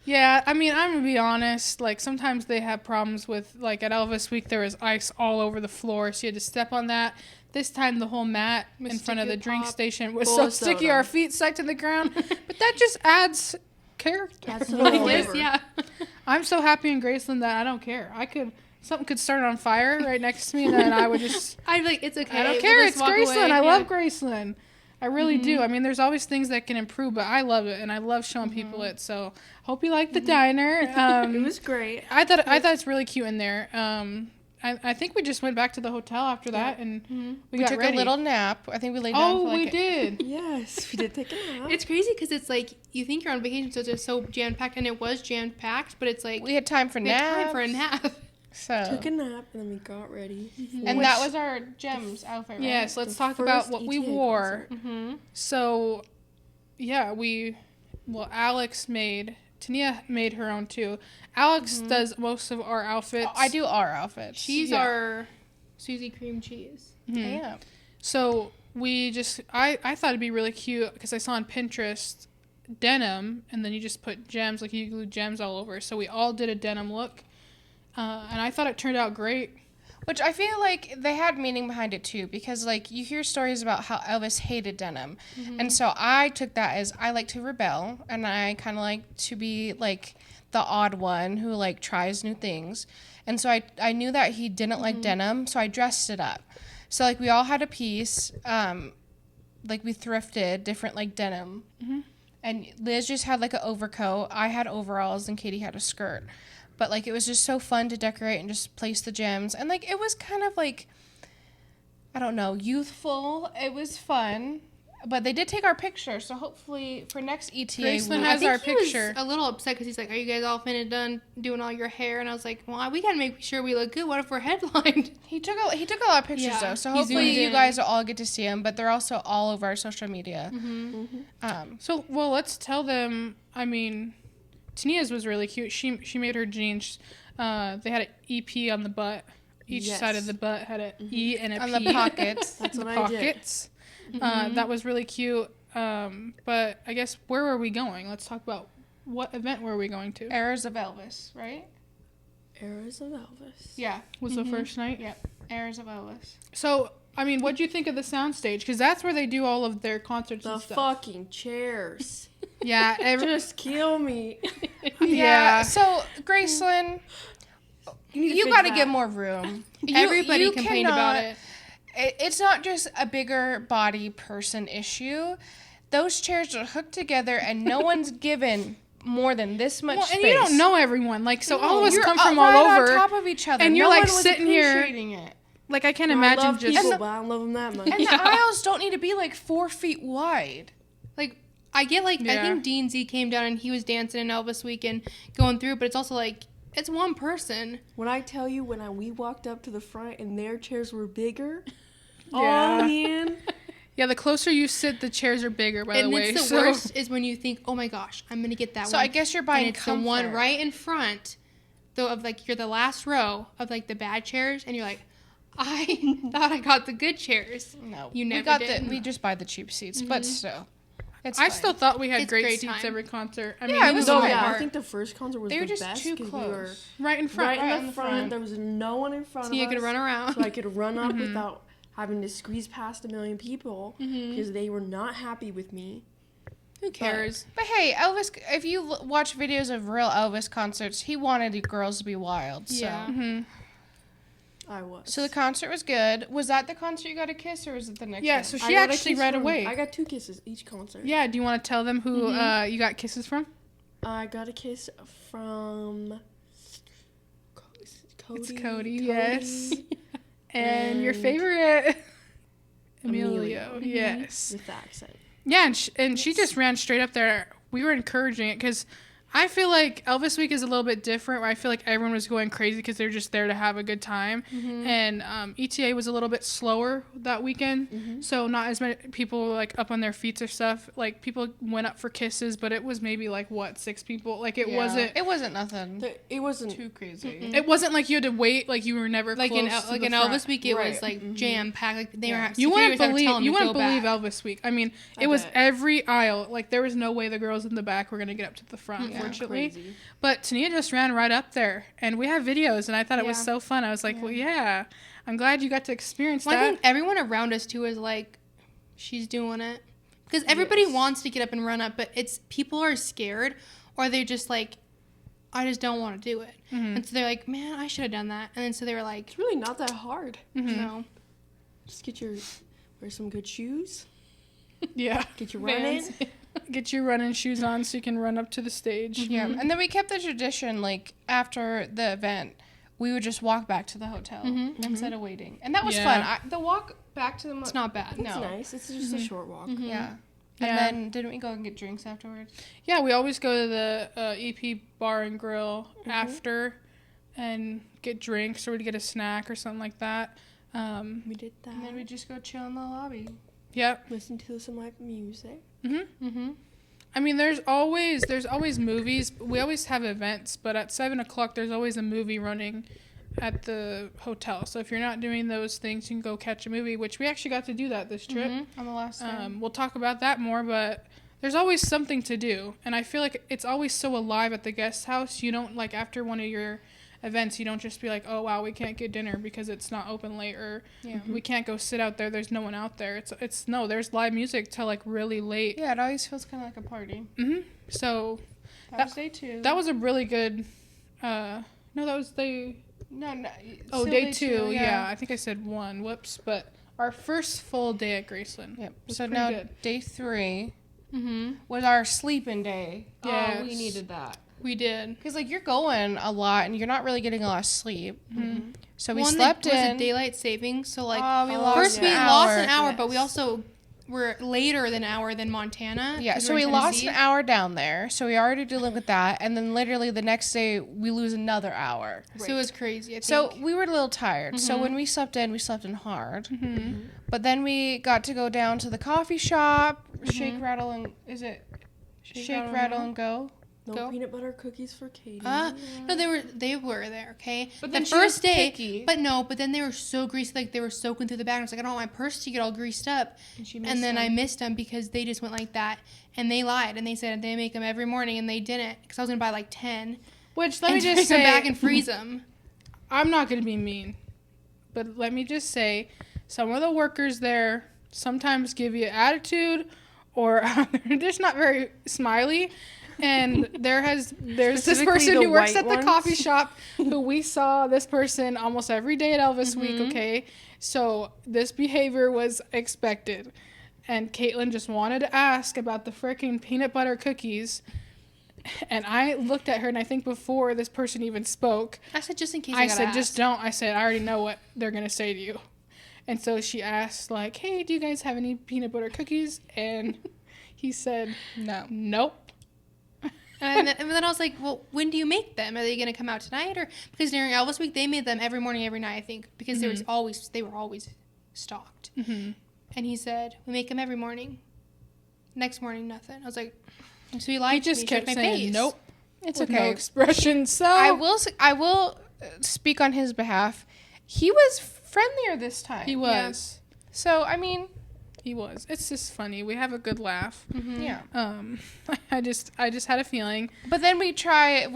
S3: Yeah, I mean, I'm gonna be honest. Like, sometimes they have problems with, like, at Elvis Week, there was ice all over the floor, so you had to step on that. This time, the whole mat in front of the
S1: Sticky
S3: drink
S1: pop,
S3: station was
S2: full
S3: so
S2: of
S3: sticky,
S2: soda.
S3: our feet stuck to the ground. But that just adds character.
S2: Adds to the
S1: I
S2: flavor.
S1: guess yeah.
S3: I'm so happy in Graceland that I don't care. Something could start on fire right next to me, and then I would just.
S1: I'd be like, it's okay.
S3: I don't
S1: we'll
S3: care.
S1: just
S3: It's
S1: walk
S3: Graceland.
S1: away.
S3: I
S1: Yeah.
S3: love Graceland. I really do. I mean, there's always things that can improve, but I love it, and I love showing people it. So, hope you like the diner.
S2: It was great.
S3: I thought it's really cute in there. I think we just went back to the hotel after that, and we
S4: We
S3: got
S4: took
S3: ready.
S4: a little nap. I think we laid down
S3: Oh,
S4: for like
S3: we did.
S2: Yes, we did take a nap.
S1: It's crazy because it's like you think you're on vacation, so it's just so jam packed, and it was jam packed, but it's like
S4: we had time for
S1: we had
S4: naps.
S1: time for a nap.
S4: So
S2: Took a nap and then we got ready.
S4: and
S2: Which-
S4: that was our gems outfit, right?
S3: Yes, let's
S2: The
S3: talk about
S2: first
S3: what we
S2: ETA
S3: wore.
S2: concert.
S3: So, yeah, Tneea made her own too. Alex does most of our outfits.
S4: I do our outfits.
S1: She's
S3: Yeah.
S1: our Susie cream cheese.
S4: Yeah.
S3: So I thought it'd be really cute because I saw on Pinterest denim, and then you just put gems, like you glue gems all over. So we all did a denim look, and I thought it turned out great.
S4: Which I feel like they had meaning behind it too, because like you hear stories about how Elvis hated denim, and so I took that as I like to rebel, and I kind of like to be like the odd one who like tries new things, and so I knew that he didn't like denim, so I dressed it up. So like we all had a piece, like we thrifted different like denim, and Liz just had like an overcoat. I had overalls, and Katie had a skirt. But, like, it was just so fun to decorate and just place the gems. And, like, it was kind of, like, I don't know, youthful. It was fun. But they did take our picture. So, hopefully, for next ETA
S3: Graceland
S4: week...
S3: has
S1: I
S3: our
S1: think he
S3: picture.
S1: was a little upset because he's like, "Are you guys all finished done doing all your hair?" And I was like, "Well, we gotta make sure we look good. What if we're headlined?"
S4: He took a lot of pictures,
S1: Yeah,
S4: though. So,
S1: he
S4: hopefully,
S1: zoomed
S4: you
S1: in.
S4: guys will all get to see them. But they're also all over our social media.
S3: So, well, let's tell them. I mean, Tnea's was really cute. She made her jeans. They had an EP on the butt. Each
S2: Yes.
S3: side of the butt had an E and a
S4: On
S3: P.
S4: the pockets.
S2: That's
S3: the
S2: what I did.
S3: pockets. That was really cute. But I guess where were we going? Let's talk about what event were we going to?
S4: Eras of Elvis, right?
S2: Eras of Elvis.
S4: Yeah.
S3: Was the first night?
S4: Yep. Eras of Elvis.
S3: So, I mean, what do you think of the soundstage? Because that's where they do all of their concerts
S2: The
S3: and stuff.
S2: fucking chairs.
S3: Yeah.
S2: Just kill me.
S3: Yeah.
S4: So, Graceland,
S2: need to
S4: you
S2: fix
S4: got to
S2: that.
S4: give more room.
S1: Everybody
S4: you
S1: complained about
S4: cannot-
S1: it.
S4: It's not just a bigger body person issue. those chairs are hooked together and no one's given more than this much
S3: Well,
S4: space.
S3: and you don't know everyone. Like, so all of us
S4: You're
S3: come from
S4: right
S3: all over.
S4: on top of each other.
S3: and you're,
S4: no
S3: like,
S4: one was
S3: sitting here-
S4: appreciating it.
S3: Like, I can't
S2: I
S3: imagine
S2: love
S3: just...
S2: people, but I don't love them that much.
S4: And the aisles don't need to be like 4 feet wide.
S1: Like, I get, like, I
S3: Yeah.
S1: think Dean Z came down and he was dancing in Elvis Weekend going through, but it's also, like, it's one person.
S2: When I tell you, we walked up to the front and their chairs were bigger,
S3: Yeah.
S2: oh man.
S3: Yeah, the closer you sit, the chairs are bigger, by
S1: And
S3: the way.
S1: it's the worst is when you think, oh my gosh, I'm going to get that
S4: So
S1: one.
S4: I guess you're buying
S1: and it's
S4: comfort.
S1: the one right in front, though, of, like, you're the last row of, like, the bad chairs, and you're like, I thought I got the good chairs.
S4: No,
S1: You never
S4: we got
S1: did.
S4: we just buy the cheap seats, but still, it's
S3: I
S4: fine.
S3: still thought we had
S1: It's
S3: great
S1: great
S3: seats
S1: time.
S3: every concert. I
S4: Yeah,
S3: mean,
S4: it
S3: even
S4: was
S3: though
S2: Oh
S4: fine.
S3: we
S2: yeah, I
S3: weren't
S2: think the first concert was
S4: They were
S2: the
S4: just
S2: best
S4: too
S2: 'cause
S4: close.
S3: right in front.
S2: right
S4: in
S2: in
S4: the
S2: the front.
S4: front.
S2: There was no one in front
S1: So
S2: of
S1: you
S2: us,
S1: could run around.
S2: so I could run up without having to squeeze past a million people
S1: Mm-hmm.
S2: because they were not happy with me.
S1: Who cares?
S4: But hey, Elvis, if you watch videos of real Elvis concerts, he wanted the girls to be wild. So.
S1: Yeah.
S3: Mm-hmm.
S2: I was.
S4: So the concert was good. Was that the concert you got a kiss, or was it the next
S3: Yeah,
S4: one?
S3: so
S2: I
S3: she
S2: got a
S3: actually
S2: kiss
S3: right
S2: from-
S3: away.
S2: I got 2 kisses each concert.
S3: Yeah, do you want to tell them who you got kisses from?
S2: I got a kiss from Cody.
S3: It's Cody, yes. And your favorite? Emilio, yes.
S2: With the accent.
S3: Yeah, and she just ran straight up there. We were encouraging it because I feel like Elvis Week is a little bit different, where I feel like everyone was going crazy because they're just there to have a good time. And ETA was a little bit slower that weekend, so not as many people like up on their feet or stuff. Like people went up for kisses, but it was maybe like 6 people. Like it
S4: Yeah.
S3: wasn't.
S4: It wasn't nothing
S2: It wasn't.
S4: too crazy.
S3: It wasn't like you had to wait. Like you were never
S1: Like
S3: close
S1: in
S3: to
S1: like
S3: the
S1: in
S3: front.
S1: Elvis Week, it was
S2: Right.
S1: like jam packed. Like they were.
S3: You wouldn't
S1: security was having to tell
S3: believe
S1: them
S3: you
S1: to
S3: wouldn't
S1: go
S3: believe
S1: back.
S3: Elvis Week. I mean,
S2: I
S3: it was
S2: bet.
S3: every aisle. Like there was no way the girls in the back were gonna get up to the front,
S4: Yeah.
S3: unfortunately.
S2: Crazy.
S3: But Tneea just ran right up there, and we have videos, and I thought it was
S1: Yeah.
S3: so fun. I was like, well, yeah, I'm glad you got to experience
S1: Well, I
S3: that.
S1: think everyone around us too is like, she's doing it, because everybody
S2: Yes.
S1: wants to get up and run up, but it's people are scared, or they're just like, I just don't want to do it, and so they're like, man, I should have done that, and then so they were like,
S2: It's really not that hard.
S1: no,
S2: Just wear some good shoes.
S3: Yeah,
S2: Get your running.
S1: Vans.
S3: get your running shoes on so you can run up to the stage.
S4: Yeah, and then we kept the tradition, like, after the event, we would just walk back to the hotel instead of waiting. And that was
S3: Yeah.
S4: fun. The walk back to the...
S1: it's not bad.
S2: It's
S4: No.
S2: nice. It's just a short walk.
S4: Yeah. And
S3: Yeah.
S4: then, didn't we go and get drinks afterwards?
S3: Yeah, we always go to the EP Bar and Grill after and get drinks, or we'd get a snack or something like that.
S2: We did that.
S4: And then we just go chill in the lobby.
S3: Yep.
S2: Listen to some live music.
S3: I mean, there's always movies. We always have events, but at 7:00 there's always a movie running at the hotel. So if you're not doing those things, you can go catch a movie, which we actually got to do that this trip.
S4: On the last day.
S3: We'll talk about that more, but there's always something to do, and I feel like it's always so alive at the guest house. You don't, like, after one of your events, you don't just be like, oh wow, we can't get dinner because it's not open late, or we can't go sit out there, there's no one out there. It's no, there's live music till like really late.
S4: Yeah, it always feels kind of like a party.
S3: So
S4: That was day 2.
S3: that was a really good no, that was day
S4: No.
S3: oh
S4: still
S3: day 2. Yeah, I think I said 1. Whoops. But our first full day at Graceland.
S4: Yep.
S3: was
S4: So
S3: pretty
S4: now
S3: good.
S4: day 3 was our sleeping day. Oh, we
S3: Yes.
S4: needed that.
S1: We did.
S4: Because, like, you're going a lot and you're not really getting a lot of sleep. So we
S1: One
S4: slept
S1: that was
S4: in.
S1: a daylight savings, so like
S4: Oh, we lost
S1: first
S4: an
S1: we
S4: hour.
S1: lost an hour, but we
S4: Yes.
S1: also were later than hour than Montana.
S4: Yeah,
S1: 'cause
S4: so
S1: we're
S4: we
S1: in
S4: lost
S1: Tennessee.
S4: an hour down there. So we already dealing with that. And then literally the next day, we lose another hour.
S1: So it was crazy. I think.
S4: So we were a little tired. So when we slept in hard. But then we got to go down to the coffee shop, shake, rattle, and... Is it... Shake, rattle, and go?
S2: No
S1: Go.
S2: peanut butter cookies for Katy.
S1: no, they were there. Okay,
S4: But
S1: the
S4: then she was
S1: first day,
S4: picky.
S1: but then they were so greasy, like they were soaking through the bag. I was like, I don't want my purse to get all greased up. And then I missed them because they just went like that, and they lied and they said they make them every morning, and they didn't because I was gonna buy like 10.
S3: Which let
S1: and
S3: me just
S1: bring them
S3: say,
S1: back and freeze them.
S3: I'm not going to be mean, but let me just say, some of the workers there sometimes give you attitude, or they're just not very smiley. And there's this
S2: Specifically
S3: person
S2: the
S3: who works
S2: white
S3: at the
S2: ones?
S3: coffee shop who we saw this person almost every day at Elvis Week, okay? So this behavior was expected. and Caitlin just wanted to ask about the freaking peanut butter cookies. And I looked at her, and I think before this person even spoke,
S1: I said, just in case
S3: I said, just don't. I said, I already know what they're going to say to you. And so she asked, like, hey, do you guys have any peanut butter cookies? And he said, nope.
S1: And then I was like, well, when do you make them? Are they going to come out tonight? Or because during Elvis week, they made them every morning, every night, I think, because they were always stocked.
S3: Mm-hmm.
S1: And he said, we make them every morning. Next morning, nothing. I was like, so he lied to me.
S3: Just kept saying, nope.
S4: It's
S3: with
S4: okay.
S3: no expression. So
S4: I will speak on his behalf. He was friendlier this time.
S3: he was.
S4: So, I mean,
S3: He was. It's just funny. We have a good laugh.
S1: Mm-hmm.
S4: yeah.
S3: I just had a feeling.
S4: But then we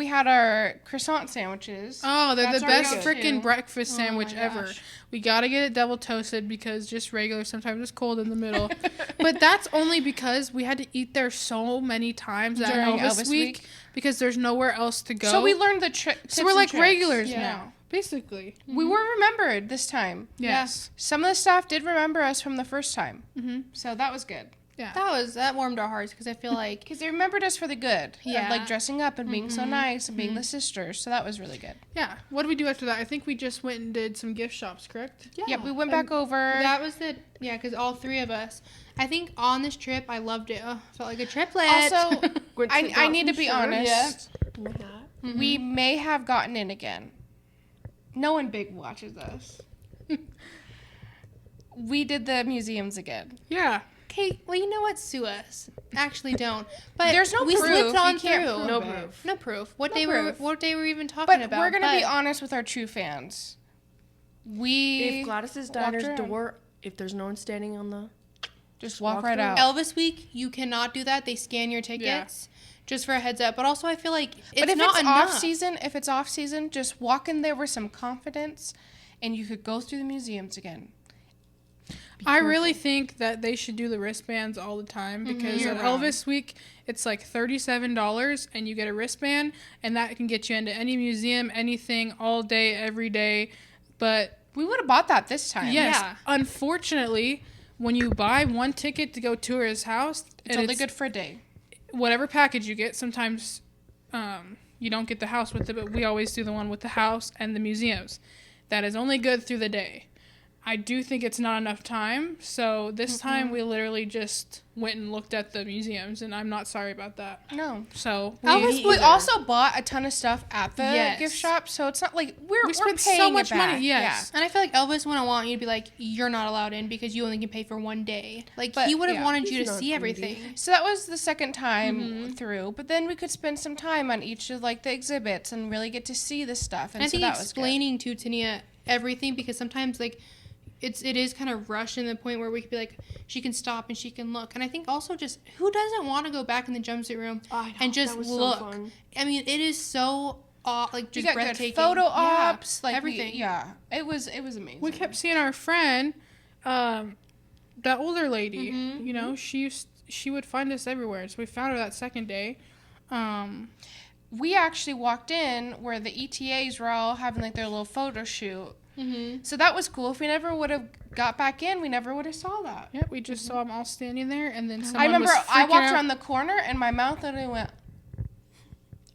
S4: had our croissant sandwiches.
S3: Oh, they're
S4: That's
S3: the
S4: our
S3: best
S4: go-to.
S3: freaking breakfast
S1: Oh
S3: sandwich
S1: my
S3: ever.
S1: gosh.
S3: We gotta get it double toasted because just regular sometimes it's cold in the middle. But that's only because we had to eat there so many times at
S4: During
S3: Elvis
S4: Elvis
S3: week
S4: week.
S3: because there's nowhere else to go.
S4: So we learned the trick.
S3: So we're like regulars
S4: Yeah.
S3: now, basically.
S4: We were remembered this time.
S3: Yes.
S4: Some of the staff did remember us from the first time.
S3: Mm-hmm.
S4: So that was good.
S3: Yeah.
S1: That warmed our hearts because I feel like
S4: Because they remembered us for the good.
S1: Yeah.
S4: Of, like dressing up and being so nice and being the sisters. So that was really good.
S3: Yeah. What did we do after that? I think we just went and did some gift shops, correct?
S4: Yeah, we went back over.
S1: that was because all three of us. I think on this trip, I loved it. Oh, felt like a triplet.
S4: Also,
S2: Went
S4: I
S2: got
S4: need to
S2: some
S4: be
S2: shirts.
S4: honest.
S2: Like that.
S4: We may have gotten in again. No one big watches us. We did the museums again.
S3: Yeah.
S1: Okay, well, you know what? Sue us. Actually, don't. But
S4: There's no
S1: we
S4: proof.
S1: slipped on
S4: You can't
S1: through.
S4: prove
S2: No
S4: it.
S2: proof.
S1: No proof. What
S4: No
S1: day
S4: proof.
S1: were we even talking
S4: But
S1: about?
S4: we're gonna be honest with our true fans.
S2: If Gladys's Diner's
S4: around.
S2: door, if there's no one standing on the,
S4: Just walk
S2: walk
S4: right
S2: through.
S4: out.
S1: Elvis week, you cannot do that. They scan your tickets. Just for a heads up. But also, I feel like it's
S4: But if
S1: not
S4: it's
S1: enough.
S4: off season, just walk in there with some confidence, and you could go through the museums again.
S3: I really think that they should do the wristbands all the time because
S1: You're
S3: at
S1: wrong.
S3: Elvis week, it's like $37 and you get a wristband and that can get you into any museum, anything, all day, every day. But
S4: We would have bought that this time.
S3: yes,
S1: Yeah.
S3: unfortunately, when you buy one ticket to go tour his house,
S4: It's
S3: and
S4: only good for a day.
S3: whatever package you get, sometimes you don't get the house with it, but we always do the one with the house and the museums. That is only good through the day. I do think it's not enough time, so this time we literally just went and looked at the museums, and I'm not sorry about that.
S4: No.
S3: So
S4: Elvis, we
S2: either.
S4: also bought a ton of stuff at the
S1: Yes.
S4: gift shop, so it's not like we're
S3: spent
S4: paying
S3: so
S4: it
S3: much
S4: back.
S3: money, yes.
S1: And I feel like Elvis wouldn't want you to be like, you're not allowed in because you only can pay for one day. Like,
S4: But,
S1: he would have
S4: yeah.
S1: wanted you
S2: He's
S1: to
S2: not
S1: see
S2: greedy.
S1: everything.
S4: So that was the second time through, but then we could spend some time on each of like the exhibits and really get to see the stuff. And
S1: And I
S4: so
S1: think
S4: that was good.
S1: explaining to Tneea everything, because sometimes, like, it is kind of rushed in the point where we could be like, she can stop and she can look. And I think also just, who doesn't want to go back in the jumpsuit room
S2: I know,
S1: and just
S2: that was
S1: look?
S2: So fun.
S1: I mean, it is so, like,
S4: We
S1: just
S4: got
S1: breathtaking.
S4: good photo
S1: Yeah,
S4: ops, like
S1: everything.
S4: it was amazing.
S3: we kept seeing our friend, that older lady.
S1: Mhm.
S3: You know, she would find us everywhere. So we found her that second day.
S4: We actually walked in where the ETAs were all having like their little photo shoot.
S1: Mm-hmm.
S4: So that was cool. If we never would have got back in, we never would have saw that.
S3: Yeah, we just saw them all standing there, and then someone
S4: I remember
S3: was
S4: I
S3: freaking
S4: walked
S3: out.
S4: around the corner and my mouth literally went.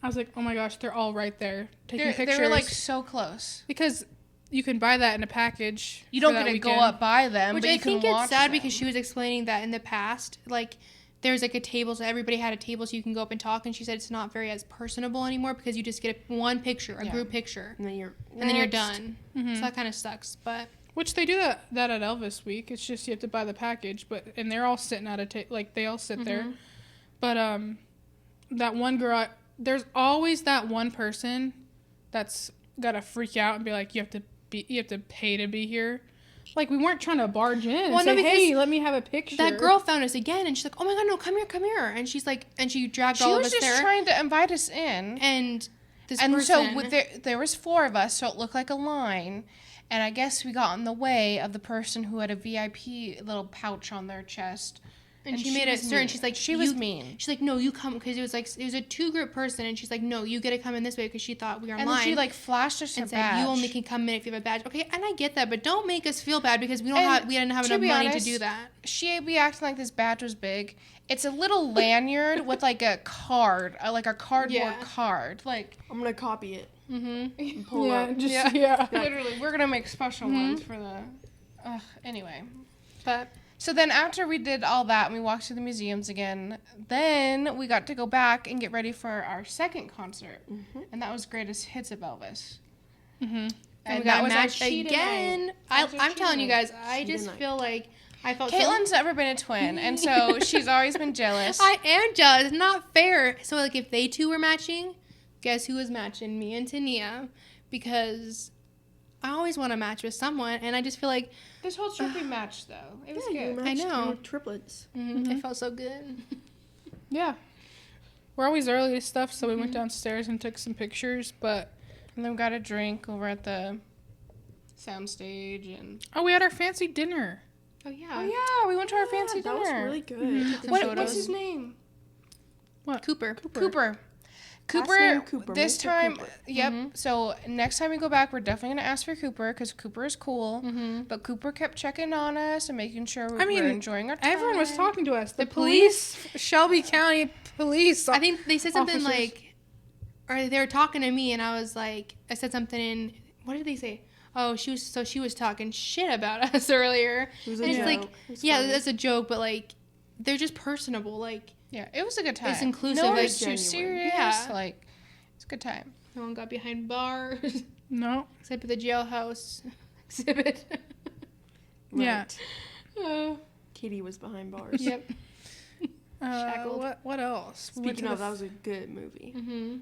S3: I was like, oh my gosh, they're all right there taking pictures.
S4: They were like so close.
S3: because you can buy that in a package.
S4: You
S3: for
S4: don't
S3: that
S4: get to go
S3: weekend.
S4: up by them,
S1: Which
S4: but
S1: I
S4: you can
S1: think
S4: walk
S1: it's sad
S4: to
S1: because
S4: them.
S1: she was explaining that in the past, like, there's like a table, so everybody had a table so you can go up and talk, and she said it's not very as personable anymore because you just get one picture, a
S4: Yeah.
S1: group picture,
S2: And then you're
S1: you're
S2: next.
S1: done.
S3: Mhm.
S1: So that kind of sucks, but
S3: Which they do that at Elvis week. It's just you have to buy the package, and they're all sitting at a like they all sit there. But that one girl, there's always that one person that's gotta freak out and be like, you have to pay to be here. Like, we weren't trying to barge in and
S1: Well, no,
S3: say, hey,
S1: because
S3: let me have a picture.
S1: that girl found us again, and she's like, "Oh my god, no, come here!" And she's like, and she dragged
S4: She
S1: all of
S4: was
S1: us
S4: just
S1: there,
S4: trying to invite us in.
S1: and this
S4: And
S1: person,
S4: so there was 4 of us, so it looked like a line. And I guess we got in the way of the person who had a VIP little pouch on their chest.
S1: And she made it
S4: was
S1: certain.
S4: mean.
S1: She's like,
S4: she was mean.
S1: She's like, no, you come, because it was like, it was a 2-group person, and she's like, no, you get to come in this way, because she thought we were
S4: And
S1: online.
S4: then she like flashed us
S1: and
S4: her
S1: said,
S4: badge.
S1: you only can come in if you have a badge. Okay, and I get that, but don't make us feel bad because we
S4: And
S1: didn't have
S4: to
S1: enough
S4: be
S1: money
S4: honest,
S1: to do that.
S4: She be acting like this badge was big. It's a little lanyard with like a card, like a cardboard card. Like
S2: I'm gonna copy it.
S1: Mm-hmm.
S2: Pull up.
S4: literally, we're gonna make special ones for the. Anyway,
S1: But
S4: so then after we did all that and we walked to the museums again, then we got to go back and get ready for our second concert, and that was Greatest Hits of Elvis.
S1: and we
S4: that
S1: got
S4: was our
S1: matched
S4: cheetah
S1: again.
S4: night. That was our
S1: I'm
S4: cheetah
S1: telling you
S4: night.
S1: guys, I
S2: Cheetah
S1: just
S2: night.
S1: feel like I felt
S4: Caitlin's never been a twin, and so she's always been jealous.
S1: I am jealous. It's not fair. So like, if they two were matching, guess who was matching? Me and Tneea, because I always want to match with someone, and I just feel like
S4: This whole trip we matched though. It was
S2: Yeah, you
S4: good.
S2: matched.
S1: know.
S2: You were triplets.
S1: it felt so good.
S3: Yeah. We're always early to stuff, so we went downstairs and took some pictures, but...
S4: And then we got a drink over at the sound stage and...
S3: Oh, we had our fancy dinner.
S1: Oh yeah.
S4: Oh yeah, we went to our fancy
S2: That
S4: dinner.
S2: was really good.
S1: Some
S4: What's
S1: photos.
S4: his name?
S1: Cooper.
S4: Cooper.
S2: name Cooper,
S4: This
S2: Mr.
S4: time,
S2: Cooper.
S4: yep. So next time we go back, we're definitely gonna ask for Cooper because Cooper is cool. But Cooper kept checking on us and making sure we were enjoying our time.
S3: Everyone was talking to us. The
S1: police?
S3: Shelby County Police.
S1: I think they said something
S3: officers.
S1: like, or they were talking to me, and I was like, I said something in, what did they say? Oh, she was talking shit about us earlier.
S2: It was a
S1: And it's
S2: joke.
S1: like,
S2: It was
S1: yeah,
S2: funny.
S1: that's a joke, but like, they're just personable. Like,
S4: Yeah, it was a good time.
S1: It's inclusive,
S4: No one
S1: like,
S4: was too
S2: genuine.
S4: serious.
S1: Yeah.
S4: Like, it's a good time.
S1: no one got behind bars
S3: No.
S1: except for the jailhouse exhibit.
S3: Yeah.
S2: Right.
S1: Oh,
S2: Katy was behind bars.
S1: yep. Shackled.
S3: What else? We went
S2: Speaking
S3: to
S2: of,
S3: the
S2: that was a good movie.
S1: Mm-hmm.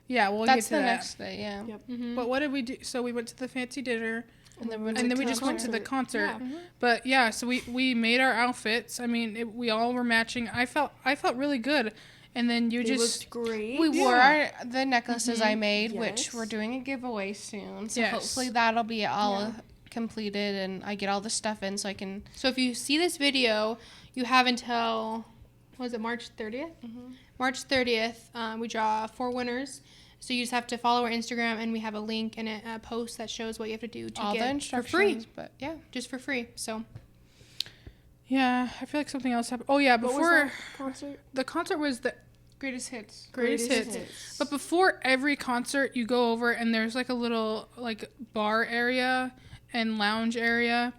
S3: Yeah, we'll
S4: That's
S3: get to
S4: the
S3: that.
S4: next day, yeah.
S2: Yep.
S1: Mm-hmm.
S3: But what did we do? So we went to the fancy dinner,
S4: And then we
S3: and then we just went to the concert.
S1: Yeah.
S3: But yeah, so we made our outfits. I mean, we all were matching. I felt really good. And then you
S2: They
S3: just
S2: looked great.
S4: We wore
S3: Yeah.
S4: the necklaces I made,
S2: Yes.
S4: which we're doing a giveaway soon. So
S3: Yes.
S4: hopefully that'll be all completed and I get all the stuff in so I can.
S1: So if you see this video, you have until, what was it, March 30th? March 30th, we draw 4 winners. So you just have to follow our Instagram, and we have a link and a post that shows what you have to do to
S4: All the
S1: get for
S4: instructions,
S1: free,
S4: but yeah.
S1: just for free. So
S3: yeah. I feel like something else happened. Oh yeah,
S2: What was
S3: before
S2: that concert?
S3: the concert was the
S4: Greatest hits.
S3: greatest hits. But before every concert, you go over and there's like a little like bar area and lounge area,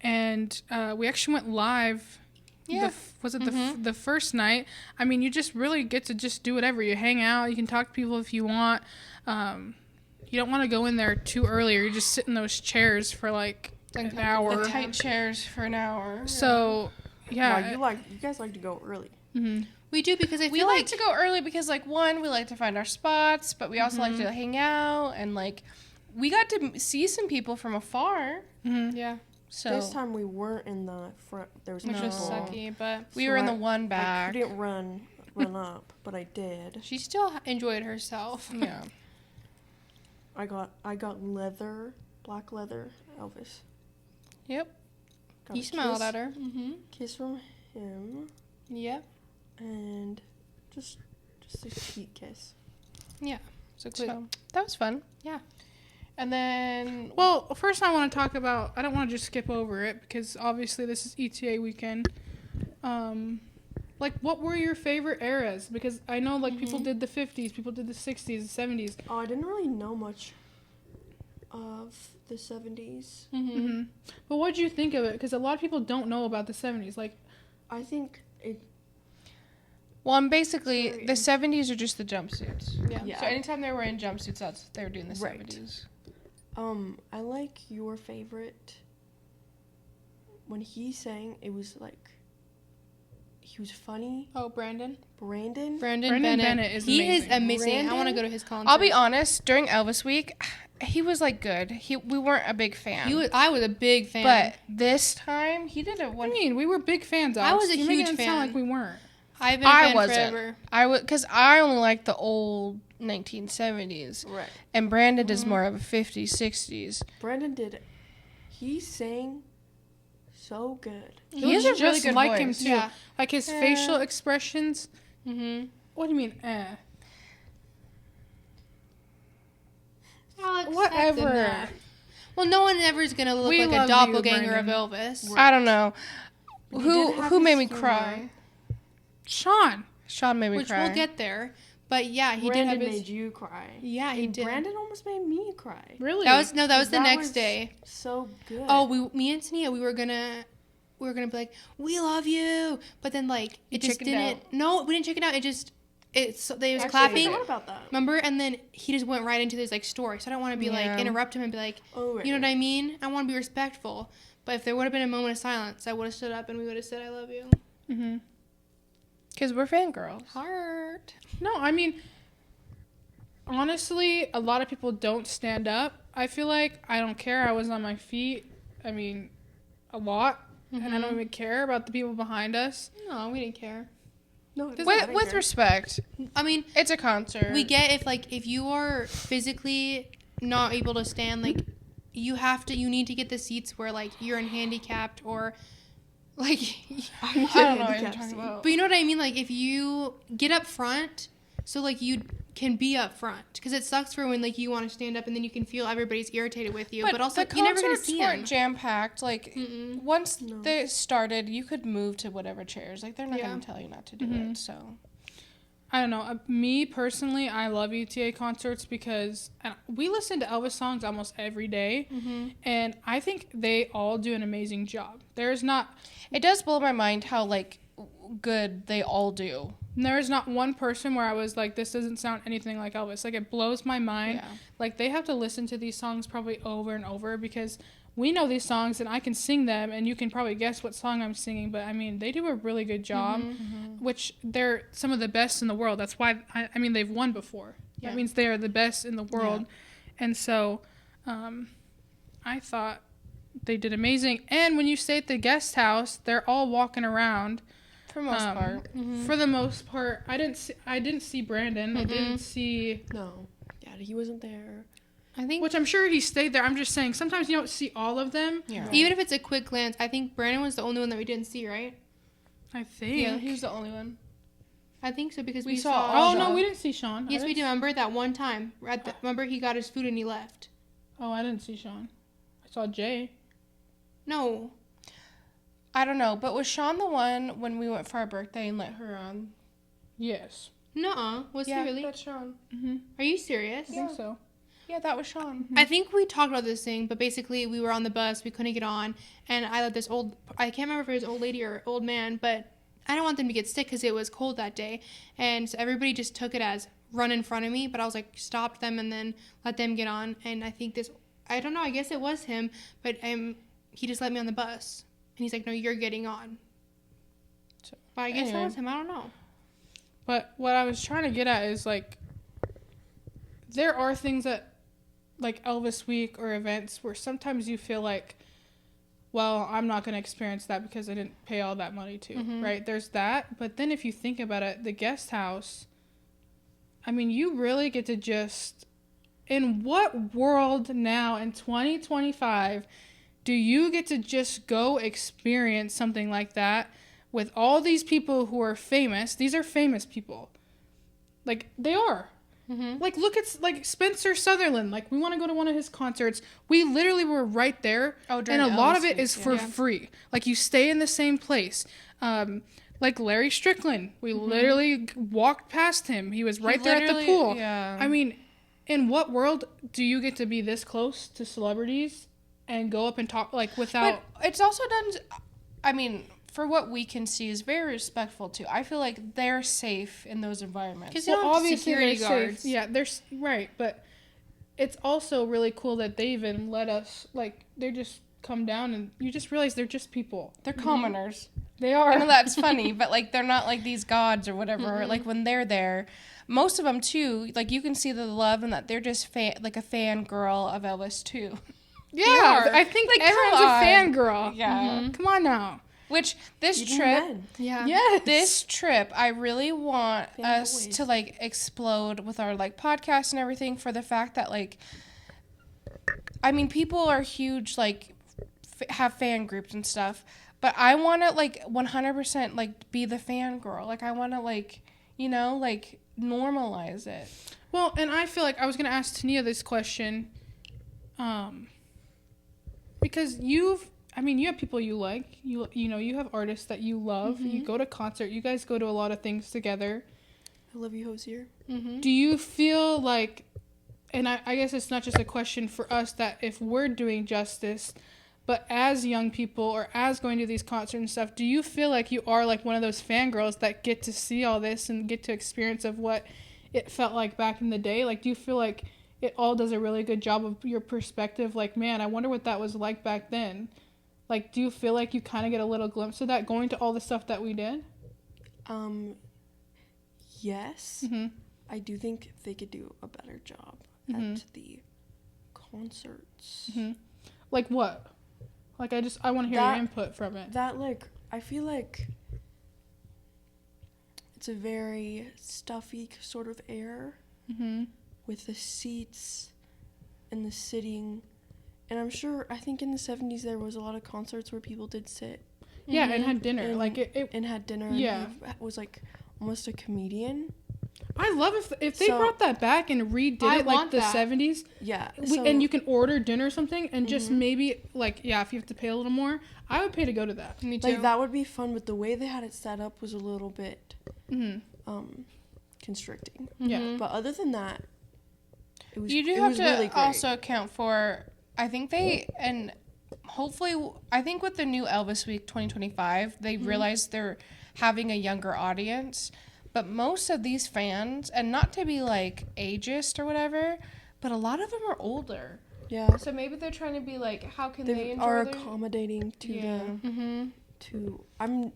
S3: and we actually went live.
S4: Yeah.
S3: Was it the first night? I mean, you just really get to just do whatever. You hang out. You can talk to people if you want. You don't want to go in there too early, or you just sit in those chairs for like an hour.
S4: The tight chairs for an hour.
S3: So yeah.
S2: Wow, you guys like to go early.
S1: we do, because I
S4: We
S1: feel
S4: like to go early because, like, one, we like to find our spots, but we also like to hang out, and, like, we got to see some people from afar.
S1: yeah,
S4: So
S2: This time we weren't in the front. There was
S1: which was
S2: people.
S1: sucky, but
S4: we were in the
S2: I-
S4: one
S2: I
S4: back.
S2: couldn't run up, but I did.
S1: she still enjoyed herself.
S4: Yeah.
S2: I got black leather Elvis.
S4: Yep.
S2: Got
S1: You
S2: a
S1: smiled
S2: kiss-
S1: at her. Mm-hmm.
S2: Kiss from him,
S1: Yep.
S2: and just a cute kiss.
S1: So quick.
S4: So that was fun.
S1: Yeah.
S4: And then
S3: Well, first I want to talk about, I don't want to just skip over it because obviously this is ETA weekend. Like, what were your favorite eras? Because I know, like, people did the 50s, people did the 60s, the 70s.
S2: Oh, I didn't really know much of the 70s.
S1: Mm-hmm.
S3: But what did you think of it? Because a lot of people don't know about the 70s. Like,
S2: I think it.
S4: well, and basically
S2: Sorry.
S4: the 70s are just the jumpsuits.
S1: Yeah.
S2: Yeah.
S4: So anytime they were in jumpsuits, they were doing the
S2: Right.
S4: 70s.
S2: I like your favorite. When he sang, it was like. He was funny.
S1: Oh, Brandon
S2: Brandon.
S1: Bennett.
S3: Bennett is
S1: he
S3: amazing.
S1: is amazing. I want to
S2: Brandon?
S1: go to his concert.
S4: I'll be honest, during Elvis week, he was like good. We weren't a big fan.
S1: I was a big fan.
S4: But this time he did a
S3: what
S4: one.
S3: do you mean? We were big fans.
S1: I
S3: Alex.
S1: was a
S3: You're making
S1: huge
S3: it sound
S1: fan.
S3: like we weren't.
S1: I've been a
S4: I
S1: fan
S4: wasn't.
S1: forever.
S4: I would, because I only like the old 1970s,
S2: Right.
S4: and Brandon is more of a 50s, 60s.
S2: Brandon did. He sang so good.
S3: He has a really
S4: just
S3: good like voice. Him too.
S1: Yeah.
S3: Like his facial expressions.
S1: Mm-hmm.
S3: What do you mean?
S1: I'll accept
S3: Whatever.
S1: that. Well, no one ever is gonna look
S3: We
S1: like
S3: love
S1: a
S3: you,
S1: doppelganger of
S3: Brandon.
S1: Elvis.
S4: I don't know.
S2: But he did have
S4: Who
S2: his
S4: made me
S2: story.
S4: cry?
S3: Sean.
S4: Sean made me
S1: Which
S4: cry.
S1: we'll get there. But yeah, he
S2: Brandon
S1: did have his.
S2: made you cry.
S1: Yeah, he
S2: And
S1: did.
S2: Brandon almost made me cry.
S3: Really?
S1: That was the
S2: That
S1: next
S2: was
S1: day.
S2: So good.
S1: Oh, me and Tneea, we were gonna be like, we love you, but then like
S4: You
S1: it just
S4: chickened
S1: didn't.
S4: out.
S1: No, we didn't chicken out. They was
S2: Actually,
S1: clapping.
S2: I forgot about that.
S1: Remember? And then he just went right into this like story. So I don't want to be
S4: Yeah.
S1: like interrupt him and be like,
S2: Oh, right,
S1: you know what
S2: right.
S1: I mean? I want to be respectful. But if there would have been a moment of silence, I would have stood up and we would have said, I love you.
S3: Mm-hmm.
S4: Because we're fangirls.
S1: Heart.
S3: No, I mean, honestly, a lot of people don't stand up. I feel like I don't care. I was on my feet. I mean, a lot. And I don't even care about the people behind us.
S1: No, we didn't care.
S2: No, it doesn't
S4: With,
S2: matter.
S4: with respect.
S1: I mean,
S4: It's a concert.
S1: we get if you are physically not able to stand, like you need to get the seats where like you're in handicapped or like
S4: I don't know what you're talking about.
S1: but you know what I mean, like if you get up front so like you can be up front, because it sucks for when like you want to stand up and then you can feel everybody's irritated with you, but also
S4: the
S1: you're never gonna
S4: concerts
S1: see
S4: weren't
S1: them.
S4: jam packed. Like
S1: Mm-mm.
S4: once
S2: No.
S4: they started, you could move to whatever chairs. Like they're not
S1: Yeah.
S4: going to tell you not to do
S3: Mhm.
S4: it. So
S3: I don't know. Me personally, I love ETA concerts because we listen to Elvis songs almost every day, and I think they all do an amazing job. There's not
S4: it does blow my mind how like good they all do.
S3: not one person where I was like, this doesn't sound anything like Elvis. Like it blows my mind.
S4: Yeah.
S3: Like they have to listen to these songs probably over and over because we know these songs and I can sing them and you can probably guess what song I'm singing. But I mean, they do a really good job, which they're some of the best in the world. That's why I mean they've won before.
S4: Yeah.
S3: That means they are the best in the world, and so I thought they did amazing. And when you stay at the guest house, they're all walking around.
S4: For the most part.
S3: For the most part, I didn't see Brandon. I didn't see,
S2: No. Yeah, he wasn't there.
S1: I think
S3: which I'm sure he stayed there. I'm just saying sometimes you don't see all of them.
S4: Yeah.
S1: even if it's a quick glance, I think Brandon was the only one that we didn't see, right?
S3: I think.
S4: Yeah, he was the only one.
S1: I think so because
S4: We
S1: we
S4: saw
S1: saw.
S4: all
S3: Oh no,
S4: Sean.
S3: we didn't see Sean.
S1: Yes, we do. Remember that one time? Remember he got his food and he left.
S3: Oh, I didn't see Sean. I saw Jay.
S1: No.
S4: I don't know, but was Sean the one when we went for our birthday and let her on?
S3: Yes,
S1: Nuh-uh. Was he really?
S4: That's Sean.
S1: Are you serious?
S3: I think so.
S4: Yeah, that was Sean.
S1: I think we talked about this thing, but basically we were on the bus, we couldn't get on, and I let this I can't remember if it was old lady or old man, but I don't want them to get sick because it was cold that day, and so everybody just took it as run in front of me, but I was like, stopped them and then let them get on, and I think I don't know, I guess it was him, but he just let me on the bus, and he's like, no, you're getting on.
S4: So,
S1: But I guess
S4: anyway.
S1: that was him, I don't know.
S3: But what I was trying to get at is like, there are things that, like Elvis Week or events, where sometimes you feel like, well, I'm not going to experience that because I didn't pay all that money to, right? There's that. But then if you think about it, the guest house, I mean, you really get to just, in what world now in 2025 do you get to just go experience something like that with all these people who are famous? These are famous people. Like, they are. Like, look at, like, Spencer Sutherland. Like, we want to go to one of his concerts. We literally were right there.
S4: Oh,
S3: and
S4: during
S3: a lot of
S4: Elvis
S3: it is
S4: Week,
S3: for
S1: yeah.
S3: free. Like, you stay in the same place. Like Larry Strickland. We literally walked past him. He was right there at the
S4: literally-
S3: pool.
S4: yeah.
S3: I mean, in what world do you get to be this close to celebrities and go up and talk, like, without...
S4: But it's also done, I mean, for what we can see, is very respectful too. I feel like they're safe in those environments.
S1: Because you don't have security
S3: they're
S1: guards.
S3: safe. Yeah, they're right, but it's also really cool that they even let us, like, they just come down and you just realize they're just people.
S4: They're commoners.
S3: They are.
S4: I know that's funny, but like they're not like these gods or whatever. Like when they're there, most of them too, like you can see the love and that they're just like a fangirl of Elvis too.
S3: Yeah,
S4: are.
S3: I think
S4: Like,
S3: everyone's
S4: come
S3: a
S4: on.
S3: fangirl.
S4: Yeah.
S3: Come on now.
S4: Which this
S2: Even
S4: trip,
S2: men.
S1: Yeah.
S3: Yes.
S4: this trip, I really want
S2: Yeah,
S4: us
S2: always.
S4: to like explode with our like podcast and everything for the fact that like, I mean, people are huge like have fan groups and stuff. But I want to, like, 100%, like, be the fangirl. Like, I want to, like, you know, like, normalize it.
S3: Well, and I feel like I was going to ask Tneea this question. Because you have people you like. You know, you have artists that you love. You go to concert. You guys go to a lot of things together.
S2: I love you, Hosier.
S3: Do you feel like, and I guess it's not just a question for us, that if we're doing justice, but as young people or as going to these concerts and stuff, do you feel like you are like one of those fangirls that get to see all this and get to experience of what it felt like back in the day? Like, do you feel like it all does a really good job of your perspective? Like, man, I wonder what that was like back then. Like, do you feel like you kind of get a little glimpse of that going to all the stuff that we did?
S2: Yes. I do think they could do a better job at the concerts.
S3: Like what? Like, I want to hear your input from it.
S2: That, like, I feel like it's a very stuffy sort of air with the seats and the sitting. And I think in the 70s there was a lot of concerts where people did sit.
S3: Yeah, and had dinner.
S2: And had dinner.
S3: Yeah.
S2: And he was, like, almost a comedian.
S3: I love if they brought that back and redid it like the 70s.
S2: Yeah.
S3: And you can order dinner or something and just maybe, like, yeah, if you have to pay a little more, I would pay to go to that.
S1: Me too.
S2: Like, that would be fun, but the way they had it set up was a little bit constricting.
S3: Yeah.
S2: But other than that, it was
S4: You do
S2: it
S4: have
S2: was
S4: to
S2: really great.
S4: also account for, I think and hopefully, I think with the new Elvis Week 2025, they realized they're having a younger audience. But most of these fans, and not to be like ageist or whatever, but a lot of them are older.
S2: Yeah.
S4: So maybe they're trying to be like, how can
S2: They
S4: they enjoy
S2: are
S4: their...
S2: accommodating to
S4: Yeah.
S2: I'm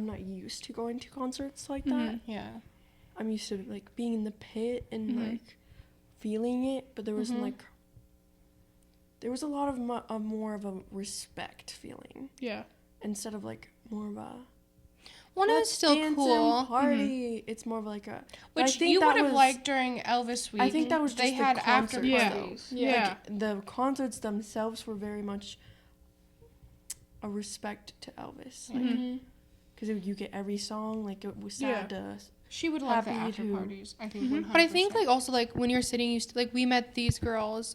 S2: not used to going to concerts like that.
S4: Yeah.
S2: I'm used to, like, being in the pit and like feeling it, but there wasn't like there was a lot of more of a respect feeling
S3: Yeah.
S2: instead of like more of a
S1: One of it's still
S2: dance
S1: cool.
S2: and party. It's more of like a
S4: Which you would have liked during Elvis Week.
S2: I think that was
S4: they
S2: just the
S4: had after
S2: concerts,
S3: Yeah.
S4: parties.
S3: Yeah.
S2: Like, the concerts themselves were very much a respect to Elvis, like because you get every song. Like, it was sad to.
S4: She would like the
S2: Happy
S4: after
S2: to-
S4: parties. I think. 100%.
S1: But I think, like, also, like, when you're sitting, like, we met these girls,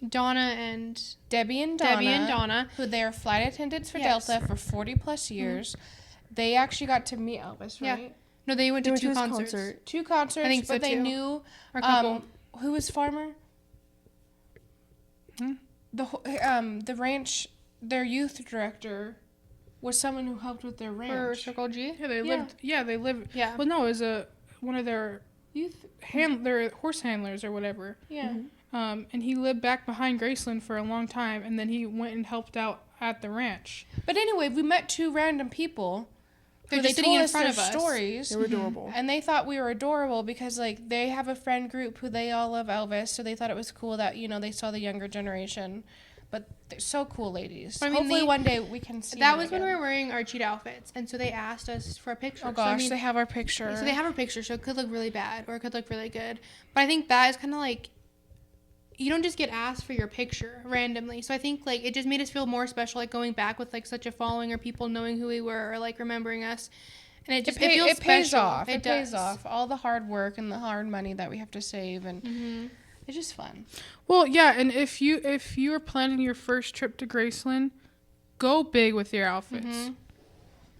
S1: Donna and
S4: Debbie and Donna, who they are flight attendants for
S1: Yes.
S4: Delta for 40 plus years. They actually got to meet Elvis,
S1: Yeah. No, they went
S2: They
S1: to
S2: went to
S1: two
S2: his
S1: concerts.
S2: concert.
S4: 2 concerts,
S1: I think so,
S4: but they
S1: too.
S4: knew
S1: Or a couple.
S4: who was Farmer. The ranch, their youth director was someone who helped with their
S1: For
S4: ranch.
S1: Circle G.
S3: Yeah, they lived. Yeah, they lived.
S1: Yeah.
S3: Well, no, it was one of their
S4: Youth,
S3: their horse handlers or whatever.
S4: yeah.
S3: And he lived back behind Graceland for a long time, and then he went and helped out at the ranch.
S4: But anyway, we met 2 random people.
S1: They're
S4: They
S1: just sitting
S4: told
S1: in
S4: us
S1: front
S4: their
S1: of us.
S4: stories.
S2: They were adorable.
S4: And they thought we were adorable because, like, they have a friend group who they all love Elvis, so they thought it was cool that, you know, they saw the younger generation. But they're so cool ladies.
S1: I mean,
S4: Hopefully one day we can see
S1: That
S4: them
S1: was when we
S4: again.
S1: were wearing our cheat outfits, and so they asked us for a picture.
S4: Oh
S1: So, I
S4: gosh,
S1: mean,
S4: they have our picture.
S1: So they have a picture, so it could look really bad or it could look really good. But I think that is kind of like, you don't just get asked for your picture randomly. So I think, like, it just made us feel more special, like, going back with, like, such a following or people knowing who we were or, like, remembering us. And it just it feels
S4: pays
S1: special.
S4: off. It pays
S1: does.
S4: off. All the hard work and the hard money that we have to save, and it's just fun.
S3: Well, yeah, and if you are planning your first trip to Graceland, go big with your outfits.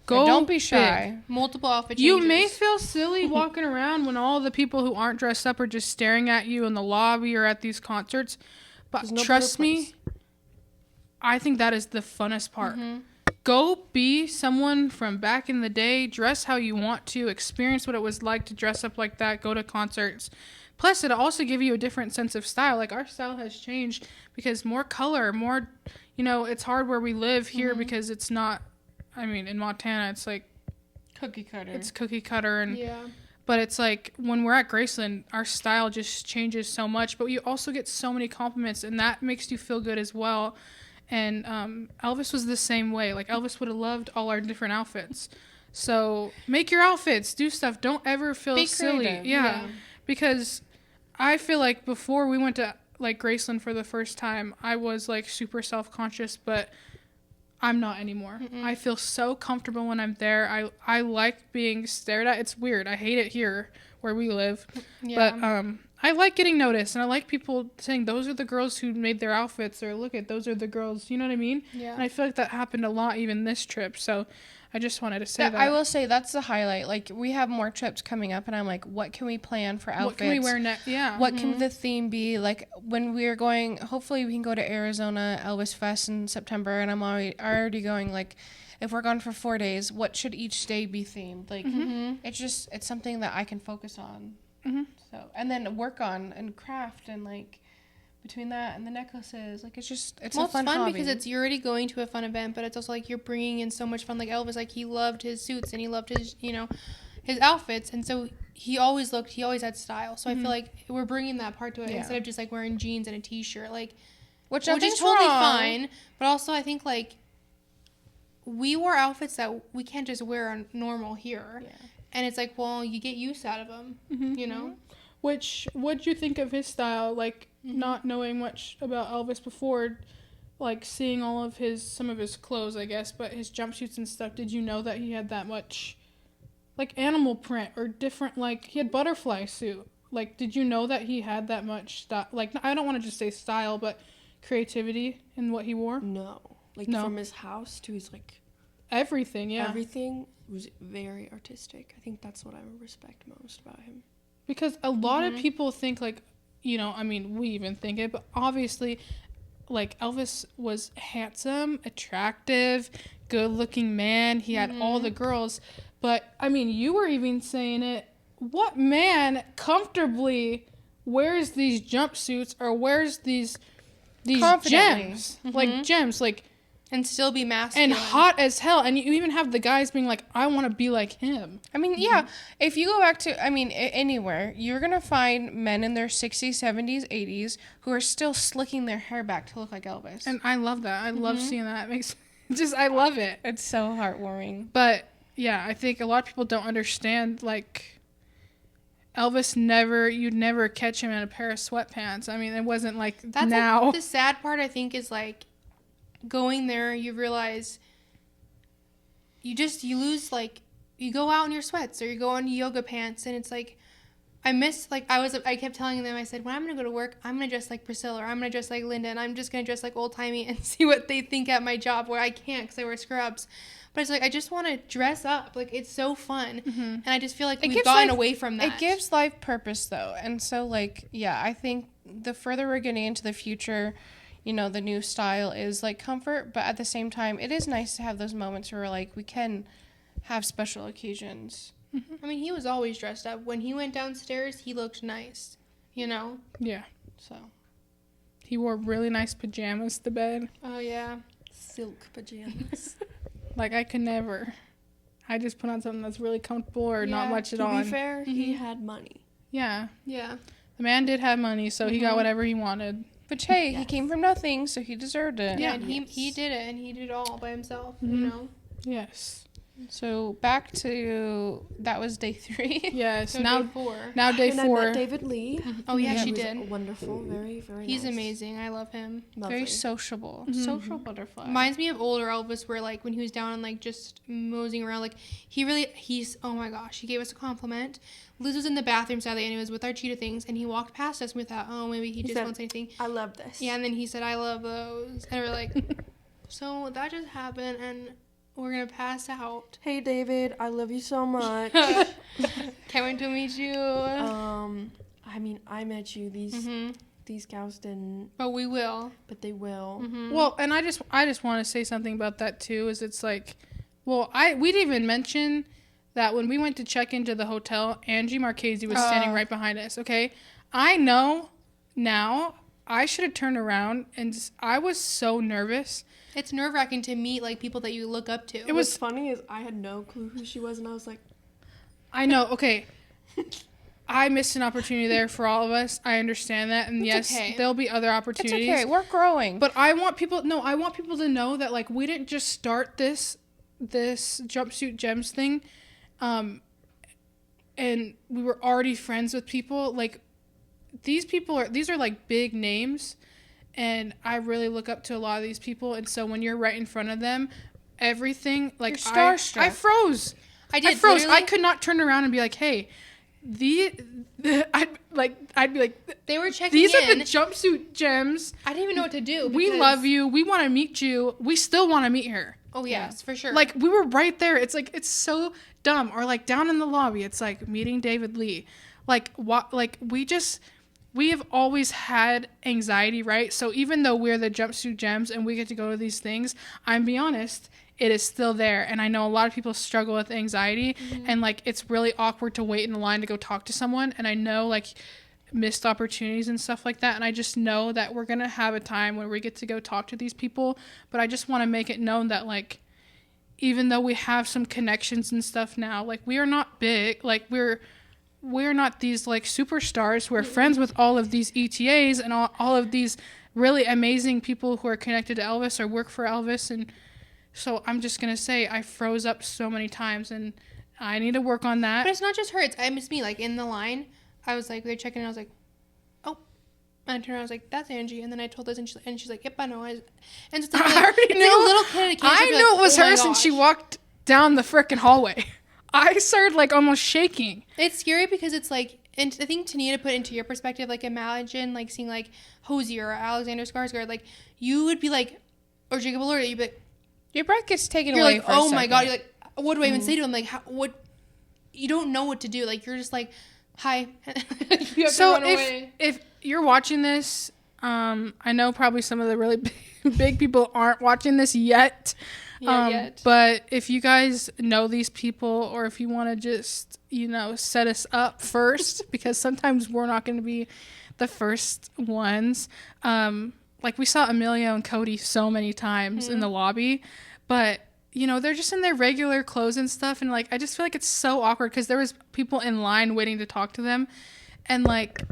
S3: Go.
S4: Yeah, don't be
S3: big.
S4: shy.
S1: Multiple outfit changes.
S3: You may feel silly walking around when all the people who aren't dressed up are just staring at you in the lobby or at these concerts, but
S2: There's no
S3: trust
S2: better
S3: me,
S2: place.
S3: I think that is the funnest part. Go be someone from back in the day, dress how you want to, experience what it was like to dress up like that, go to concerts. Plus, it'll also give you a different sense of style. Like, our style has changed because more color, more, it's hard where we live here because it's not, in Montana, it's like,
S4: Cookie cutter.
S3: it's cookie cutter. And
S1: Yeah.
S3: but it's like, when we're at Graceland, our style just changes so much. But you also get so many compliments, and that makes you feel good as well. And Elvis was the same way. Like, Elvis would have loved all our different outfits. So make your outfits, do stuff. Don't ever feel
S4: Be
S3: silly.
S4: creative,
S3: Yeah. Because I feel like before we went to like Graceland for the first time, I was like super self-conscious, but I'm not anymore. I feel so comfortable when I'm there. I like being stared at. It's weird. I hate it here where we live.
S1: Yeah.
S3: But I like getting noticed, and I like people saying those are the girls who made their outfits, or look at those are the girls. You know what I mean?
S1: Yeah.
S3: And I feel like that happened a lot even this trip. So I just wanted to say that.
S4: I will say that's the highlight. Like, we have more trips coming up, and I'm like, what can we plan for outfits?
S3: What can we wear next? Yeah.
S4: What can the theme be? Like, when we're going, hopefully we can go to Arizona Elvis Fest in September, and I'm already going, like, if we're gone for 4 days, what should each day be themed? Like, it's something that I can focus on. So, and then work on and craft, and like between that and the necklaces, like it's a fun hobby.
S1: Because you're already going to a fun event, but it's also like you're bringing in so much fun. Like Elvis, like he loved his suits and he loved his, his outfits, and so he always had style. So I feel like we're bringing that part to it instead of just like wearing jeans and a t-shirt, like which is totally fine. But also I think like we wore outfits that we can't just wear on normal here. Yeah. And it's like, well, you get use out of them, you know?
S3: Which, what'd you think of his style? Like, not knowing much about Elvis before, like, seeing some of his clothes, I guess, but his jumpsuits and stuff, did you know that he had that much, like, animal print or different, like, he had butterfly suit. Like, did you know that he had that much style? Like, I don't want to just say style, but creativity in what he wore?
S2: No. Like, from his house to his, like...
S3: Everything, yeah.
S2: Everything was very artistic. I think that's what I respect most about him.
S3: Because a lot of people think, like, I mean, we even think it, but obviously, like, Elvis was handsome, attractive, good-looking man. He had all the girls. But, I mean, you were even saying it. What man comfortably wears these jumpsuits or wears these gems? Like, gems, like...
S1: And still be masculine.
S3: And hot as hell. And you even have the guys being like, I want to be like him.
S4: I mean, yeah. If you go back to, anywhere, you're going to find men in their 60s, 70s, 80s who are still slicking their hair back to look like Elvis.
S3: And I love that. I love seeing that. It makes I love it.
S4: It's so heartwarming.
S3: But, yeah, I think a lot of people don't understand, like, Elvis you'd never catch him in a pair of sweatpants. I mean, it wasn't like now.
S1: Like, the sad part, I think, is, like, going there, you realize you lose, like, you go out in your sweats or you go in yoga pants, and it's like I kept telling them, I said, when I'm gonna go to work, I'm gonna dress like Priscilla, or I'm gonna dress like Linda, and I'm just gonna dress like old timey and see what they think at my job where I can't because I wear scrubs. But it's like I just want to dress up, like it's so fun, and I just feel like we've gotten away from that.
S4: It gives life purpose though, and so like I think the further we're getting into the future, the new style is, like, comfort, but at the same time, it is nice to have those moments where, like, we can have special occasions.
S1: I mean, he was always dressed up. When he went downstairs, he looked nice,
S3: Yeah.
S4: So.
S3: He wore really nice pajamas to bed.
S1: Oh, yeah.
S2: Silk pajamas.
S3: Like, I could never. I just put on something that's really comfortable or not much at all.
S2: To be fair, he had money.
S3: Yeah.
S1: Yeah.
S3: The man did have money, so he got whatever he wanted.
S4: But hey, he came from nothing, so he deserved it.
S1: Yeah, and he did it, and he did it all by himself,
S3: Yes.
S4: So back to, that was day 3.
S3: Yes.
S1: So
S3: now
S1: day 4.
S3: Now day
S2: and
S3: 4.
S2: I met David Lee.
S1: Oh yeah, she
S2: He was
S1: did.
S2: Wonderful, very, very
S1: He's
S2: nice.
S1: amazing. I love him.
S2: Lovely.
S4: Very sociable. Social butterfly.
S1: Reminds me of older Elvis, where like when he was down and like just moseying around, like he's oh my gosh, he gave us a compliment. Liz was in the bathroom sadly, and it was with our cheetah things, and he walked past us and we thought, oh, maybe he just
S2: said,
S1: won't say anything.
S2: I love this.
S1: Yeah, and then he said, I love those, and we're like, so that just happened, and we're gonna pass out.
S2: Hey David, I love you so much.
S1: Can't wait to meet you.
S2: I mean, I met you. These cows didn't,
S1: But we will.
S2: but they will.
S3: Well, and I just want to say something about that too. Is it's like, well, we didn't even mention that when we went to check into the hotel, Angie Marchese was standing right behind us. Okay, I know now. I should have turned around, and I was so nervous.
S1: It's nerve-wracking to meet like people that you look up to.
S2: What's funny is I had no clue who she was, and I was like,
S3: I know. Okay. I missed an opportunity there for all of us. I understand that, and yes, there'll be other opportunities.
S4: It's okay. We're growing.
S3: But I want people to know that like we didn't just start this jumpsuit gems thing, and we were already friends with people. Like these are like big names, and I really look up to a lot of these people. And so when you're right in front of them, everything, like,
S4: You're starstruck.
S3: I froze. I froze.
S1: Literally.
S3: I could not turn around and be like, hey, I'd be like,
S1: They were checking
S3: these
S1: in.
S3: are the jumpsuit gems.
S1: I didn't even know what to do.
S3: We
S1: because-
S3: love you. We want to meet you. We still want to meet her.
S1: Oh, yes, for sure.
S3: Like, we were right there. It's like, it's so dumb. Or like down in the lobby, it's like meeting David Lee. Like, what? Like, we have always had anxiety, right? So even though we're the jumpsuit gems and we get to go to these things, I'm be honest, it is still there. And I know a lot of people struggle with anxiety, and like, it's really awkward to wait in the line to go talk to someone. And I know, like, missed opportunities and stuff like that, and I just know that we're gonna have a time where we get to go talk to these people. But I just want to make it known that, like, even though we have some connections and stuff now, like, we are not big, like, we're not these like superstars. We're friends with all of these ETAs and all of these really amazing people who are connected to Elvis or work for Elvis. And so I'm just gonna say I froze up so many times, and I need to work on that.
S1: But it's not just her. It's me. Like, in the line, I was like, we were checking in. I was like, oh. And I turned around. I was like, that's Angie. And then I told this, and she's like, yep, I know. And so it's like,
S3: I already
S1: it's like
S3: knew.
S1: a little kid at a cancer.
S3: I
S1: be
S3: knew
S1: like,
S3: it was
S1: oh my
S3: her since she
S1: gosh.
S3: walked down the frickin' hallway. I started like almost shaking.
S1: It's scary because it's like, and I think Tneea, to put into your perspective, like, imagine like seeing like Hosier or Alexander Skarsgård, like, you would be like, or Jacob Elordi, you'd be like,
S4: Your breath gets taken
S1: you're
S4: away.
S1: like,
S4: for a
S1: oh my
S4: second.
S1: god, you're like, what do I even say to him? Like, what? You don't know what to do. Like, you're just like, hi. You have
S3: So
S1: to run away.
S3: if you're watching this, I know probably some of the really big people aren't watching this yet.
S1: Yet.
S3: But if you guys know these people, or if you want to just, set us up first, because sometimes we're not going to be the first ones. Like, we saw Emilio and Cody so many times in the lobby, but they're just in their regular clothes and stuff. And like, I just feel like it's so awkward because there was people in line waiting to talk to them. And like,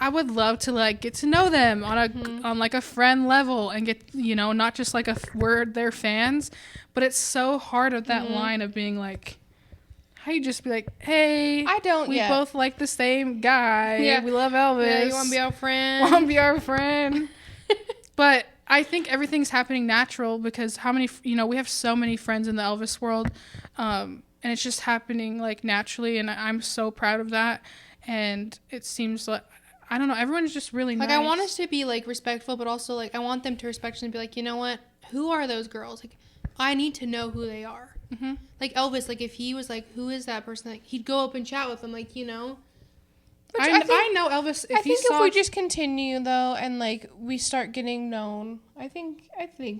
S3: I would love to like get to know them on like a friend level and get, not just like we're their fans, but it's so hard with that line of being like, how you just be like, hey,
S4: I don't
S3: we
S4: yet.
S3: both like the same guy.
S1: Yeah.
S3: We love Elvis.
S1: Yeah, you want to be our friend?
S3: Want to be our friend. But I think everything's happening natural because how many, we have so many friends in the Elvis world. And it's just happening like naturally. And I'm so proud of that. And it seems like, I don't know, everyone's just really
S1: Like,
S3: nice.
S1: I want us to be like respectful, but also like I want them to respect us and be like, you know what? Who are those girls? Like, I need to know who they are.
S3: Mm-hmm.
S1: Like Elvis, like if he was like, who is that person? Like, he'd go up and chat with them, like,
S4: Which
S3: I know Elvis.
S4: I think if we just continue though, and like we start getting known, I think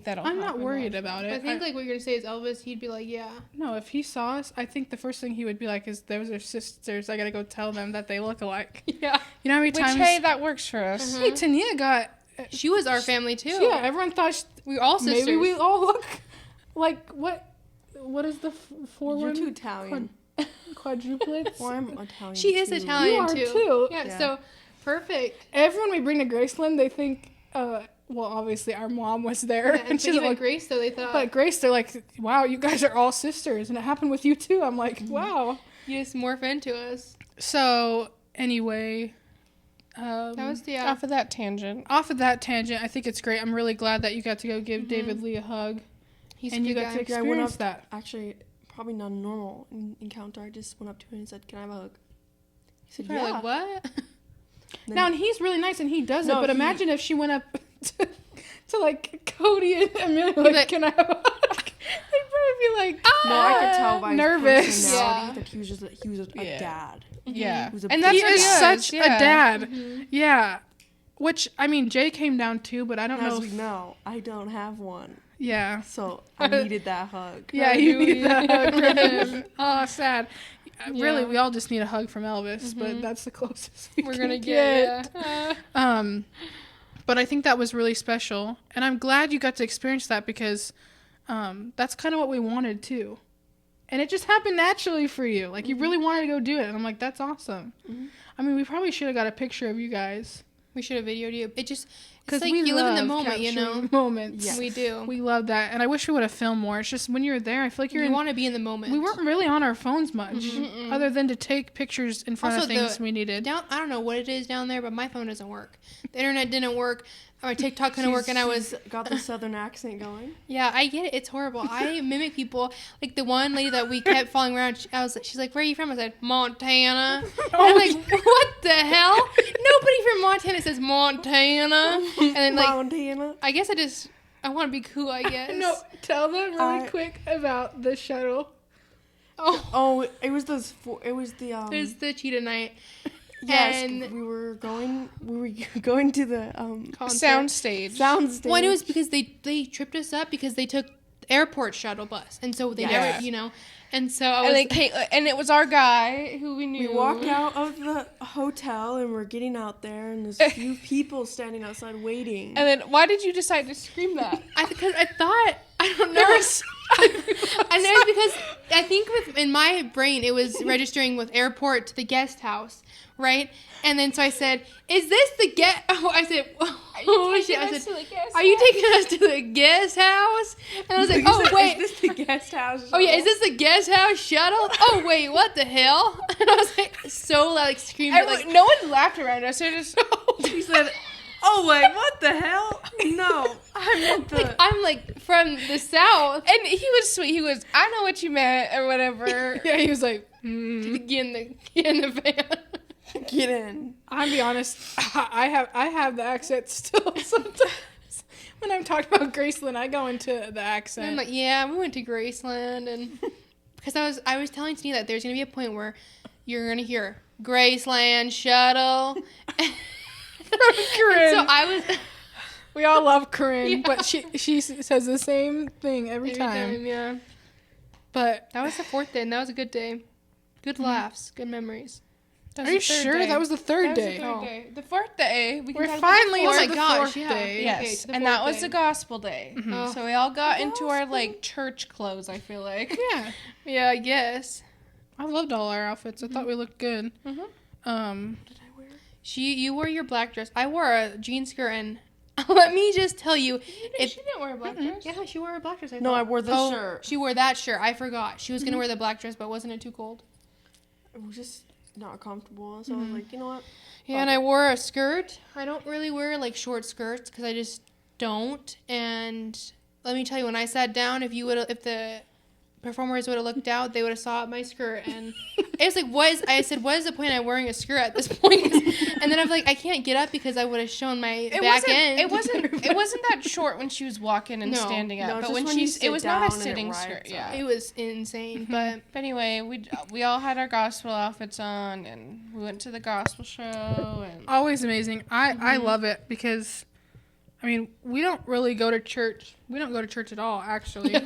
S4: that'll.
S3: I'm not
S4: happen
S3: worried
S4: naturally.
S3: about it.
S1: I think like what you're gonna say is Elvis. He'd be like, yeah.
S3: No, if he saw us, I think the first thing he would be like is, those are sisters. I gotta go tell them that they look alike.
S1: Yeah.
S3: You know how many
S4: Which,
S3: times?
S4: hey, that works for us.
S3: Hey, Tneea got.
S1: She was our family too.
S3: Yeah, everyone thought
S1: we were all sisters.
S3: maybe we all look like what? What is the four
S2: You're
S3: one?
S2: too Italian.
S3: Quadruplets.
S2: Well, I'm Italian.
S1: She is
S2: too.
S1: Italian
S3: You are
S1: too.
S3: too.
S1: Yeah,
S2: Yeah.
S1: so perfect.
S3: Everyone we bring to Graceland, they think. Well, obviously our mom was there,
S1: Yeah, and
S3: she's
S1: even
S3: like.
S1: Grace, though, they thought
S3: But Grace, they're like, wow, you guys are all sisters, and it happened with you too. I'm like, wow.
S1: you just morph into us.
S3: So anyway,
S1: That was the
S4: Off of that tangent.
S3: off of that tangent, I think it's great. I'm really glad that you got to go give David Lee a hug,
S1: He's
S3: and
S1: a
S3: you
S1: good
S3: got
S1: guy.
S3: to
S2: Yeah, I went
S3: experience
S2: up.
S3: that.
S2: Actually, probably not a normal encounter. I just went up to him and said, "Can I have a hug?" He said,
S1: Probably
S2: "Yeah."
S1: like, what?
S2: Then-
S3: Now, and he's really nice, and he does it.
S2: No,
S3: But
S2: he-
S3: imagine if she went up to like Cody and Amelia,
S1: He'd
S3: like,
S1: be like,
S3: can I have a hug? They'd probably be like,
S2: No, I could tell by
S3: nervous.
S2: his personality
S1: Yeah.
S2: that he was a
S4: Yeah.
S2: dad.
S4: Yeah,
S2: He was a
S4: and
S2: big
S4: that's
S3: he
S4: what
S3: is
S4: he is.
S3: such
S4: Yeah.
S3: a dad. Yeah. Which, I mean, Jay came down too, but I don't
S2: As
S3: know.
S2: we know, I don't have one,
S3: Yeah.
S2: so I needed that hug.
S3: Yeah, you
S1: Really?
S3: need that hug from him. Oh, sad. Really,
S1: Yeah.
S3: we all just need a hug from Elvis, but that's the closest
S1: We're
S3: can
S1: gonna get.
S3: But I think that was really special, and I'm glad you got to experience that because that's kind of what we wanted too, and it just happened naturally for you. Like you really wanted to go do it, and I'm like, that's awesome. I mean, we probably should have got a picture of you guys.
S1: We should have videoed you. It's
S3: because
S1: like
S3: we
S1: you live in the
S3: love
S1: moment, you know?
S3: capturing moments.
S2: Yes.
S1: We do.
S3: We love that, and I wish we would have filmed more. It's just when you're there, I feel like
S1: You
S3: in.
S1: want to be in the moment.
S3: We weren't really on our phones much, other than to take pictures in front
S1: Also,
S3: of things
S1: the-
S3: we needed.
S1: I don't know what it is down there, but my phone doesn't work. The internet didn't work. My TikTok couldn't work, and I was
S2: She's got the southern accent going.
S1: yeah, I get it. It's horrible. I mimic people. Like the one lady that we kept following around. She's like, "Where are you from?" I said, "Montana." And I'm like, "What the hell?" Nobody from Montana says Montana. And then like,
S2: Montana.
S1: I guess I want to be cool. I guess.
S3: No, tell them really
S2: I-
S3: quick about the shuttle.
S2: Oh, it was those four. It was the
S1: It's the cheetah night.
S2: Yes,
S1: and
S2: we were going to the
S1: concert.
S4: Soundstage.
S2: soundstage.
S1: Well, it was because they tripped us up because they took the airport shuttle bus, and so they
S4: Yeah.
S1: never, and so I
S4: And
S1: was.
S4: then and it was our guy who we knew.
S2: We walked out of the hotel and we're getting out there, and there's a few people standing outside waiting.
S4: And then why did you decide to scream that?
S1: Because I thought I don't know.
S4: There was-
S1: I know it's because I think in my brain it was registering with airport to the guest house, right? And then so I said, "Is this the guest?" Oh, I said, "Oh shit!" I said, "Are you taking us to the guest house?" And I was like,
S2: You
S1: "Oh
S2: said,
S1: wait."
S2: is this the guest house?
S1: Oh yeah, is this the guest house shuttle? Oh wait, what the hell? And I was like so like screaming like
S4: no one laughed around us. They're just
S2: She said, "Oh wait, what the hell? No, I meant the."
S1: like I'm like from the south.
S4: and he was sweet. He was, I know what you meant or whatever.
S3: Yeah, he was like,
S1: Get in the van.
S2: Get in.
S3: I'll be honest, I have the accent still sometimes. When I'm talking about Graceland, I go into the
S1: And
S3: accent.
S1: I'm like, yeah, we went to Graceland, and because I was telling Tneea that there's gonna be a point where you're gonna hear Graceland shuttle.
S3: Corinne.
S1: So I was
S3: We all love Corinne,
S1: Yeah.
S3: but she says the same thing every time.
S1: yeah.
S3: But
S1: That was the fourth day, and that was a good day. Good laughs, good memories.
S3: are you sure that was the third day?
S4: The third day. The fourth day. We can
S3: We're
S4: talk about
S3: finally
S4: the
S3: to
S4: fourth.
S3: the
S1: gosh,
S3: fourth
S1: yeah.
S3: day.
S1: Yeah. Okay,
S4: Yes,
S1: to the
S4: and that
S1: fourth
S4: was
S1: day.
S4: the gospel day.
S1: Oh.
S4: So we all got into our like church clothes. I feel like.
S3: Yeah,
S1: Yeah, I guess.
S3: I loved all our outfits. I thought we looked good.
S2: Did I wear?
S1: You wore your black dress. I wore a jean skirt, and let me just tell you, if
S4: She didn't wear a black dress.
S1: yeah, she wore a black dress.
S2: No, I wore the
S1: Oh,
S2: shirt.
S1: She wore that shirt. I forgot. She was gonna wear the black dress, but wasn't it too cold?
S2: It was just not comfortable, so I was like, you know what?
S1: Yeah, and I wore a skirt. I don't really wear like short skirts because I just don't. And let me tell you, when I sat down, if the performers would have looked out, they would have saw my skirt, and it was like, I said, what is the point of wearing a skirt at this point? And then I'm like, I can't get up because I would have shown my back end.
S4: It wasn't that short when she was walking and
S1: No.
S4: standing up.
S2: No,
S4: but
S2: just
S4: when
S2: when you
S4: she's, it
S2: sit
S4: was not a
S2: down and it
S4: sitting
S2: rides
S4: skirt.
S2: up.
S4: Yeah.
S1: It was insane, but
S4: But anyway, we all had our gospel outfits on, and we went to the gospel show. And
S3: Always amazing. I love it because, I mean, we don't really go to church. We don't go to church at all, actually.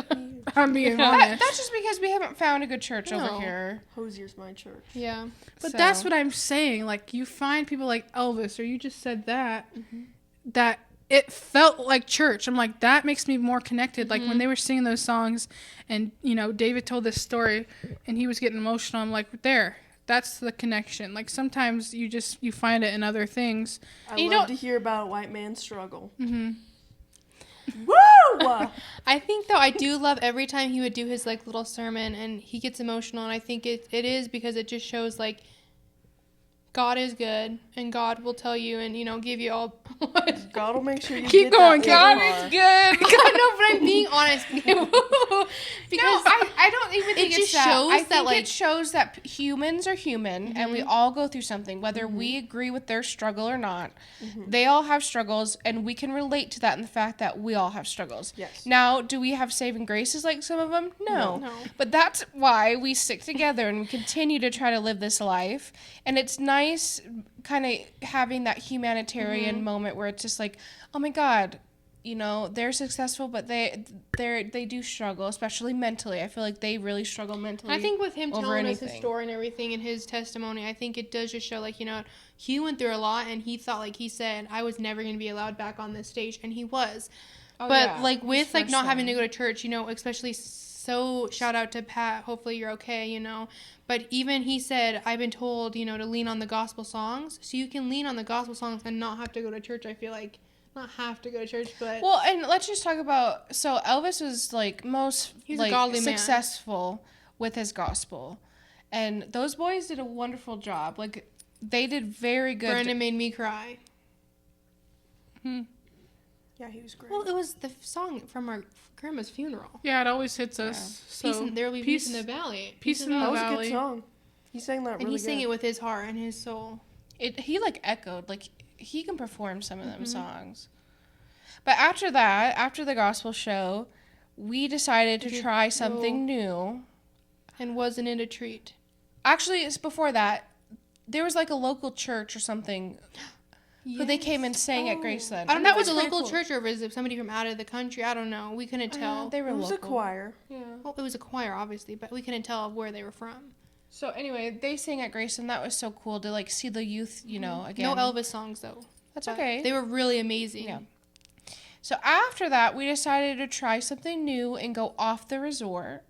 S3: I'm being honest.
S4: that's just because we haven't found a good church
S1: No.
S4: over here.
S2: Hosier's my church.
S1: yeah.
S3: But
S4: So-
S3: that's what I'm saying. Like, you find people like Elvis, or you just said that, that it felt like church. I'm like, that makes me more connected. Like, when they were singing those songs, and, David told this story, and he was getting emotional, I'm like, there. That's the connection. Like, sometimes you find it in other things.
S2: I
S4: You
S2: love
S4: know-
S2: to hear about a white man's struggle.
S3: Mm-hmm.
S2: Woo!
S1: I think though I do love every time he would do his like little sermon and he gets emotional, and I think it is because it just shows like God is good and God will tell you and give you all what.
S2: God will make sure you
S3: Keep
S2: get
S3: going,
S2: that
S3: God
S2: one
S3: is
S2: bar.
S1: God,
S4: Good.
S1: no, but I'm being honest because
S4: I don't even think
S1: it
S4: it's
S1: just
S4: that.
S1: shows
S4: I
S1: that,
S4: think
S1: like-
S4: it shows that humans are human, and we all go through something, whether we agree with their struggle or not. They all have struggles, and we can relate to that in the fact that we all have struggles.
S2: Yes.
S4: Now, do we have saving graces like some of them? No.
S1: No.
S4: But that's why we stick together and we continue to try to live this life. And it's nice kind of having that humanitarian moment where it's just like, oh my God, they're successful, but they do struggle, especially mentally. I feel like they really struggle mentally.
S1: I think with him
S4: over
S1: telling us his
S4: anything.
S1: story and everything and his testimony, I think it does just show like he went through a lot, and he thought, like he said, I was never going to be allowed back on this stage, and he was.
S4: Oh,
S1: But
S4: yeah.
S1: like with
S4: His
S1: like
S4: first
S1: not having to
S4: one.
S1: go to church, especially so shout out to Pat. Hopefully you're okay, But even he said, I've been told, to lean on the gospel songs, so you can lean on the gospel songs and not have to go to church. I feel like not have to go to church, but
S4: Well, and let's just talk about, so Elvis was like most
S1: He's a
S4: like
S1: godly man.
S4: successful with his gospel. And those boys did a wonderful job. Like they did very good.
S1: Brandon made me cry.
S2: Yeah, he was great.
S1: Well, it was the song from our grandma's funeral.
S3: Yeah, it always hits us. So
S1: There will be peace in the valley.
S3: Peace in
S2: that
S3: the
S2: was a
S3: valley.
S2: good song. He sang that
S1: And
S2: really
S1: he sang
S2: good.
S1: it with his heart and his soul.
S4: He like echoed, like he can perform some of them songs. But after that, after the gospel show, we decided to try something new.
S1: And wasn't it a treat?
S4: Actually, it's before that. There was like a local church or something who they came and sang at Graceland.
S1: I don't know if it was a
S2: pretty
S1: local
S2: cool.
S1: church or was it somebody from out of the country. I don't know. We couldn't tell.
S4: They were
S2: It was
S4: local.
S2: a choir.
S4: Yeah.
S1: Well, it was a choir, obviously, but we couldn't tell where they were from.
S4: So anyway, they sang at Graceland. That was so cool to like see the youth, you know, again.
S1: No Elvis songs, though.
S4: That's
S1: but
S4: okay.
S1: They were really amazing.
S4: Yeah. So after that, we decided to try something new and go off the resort.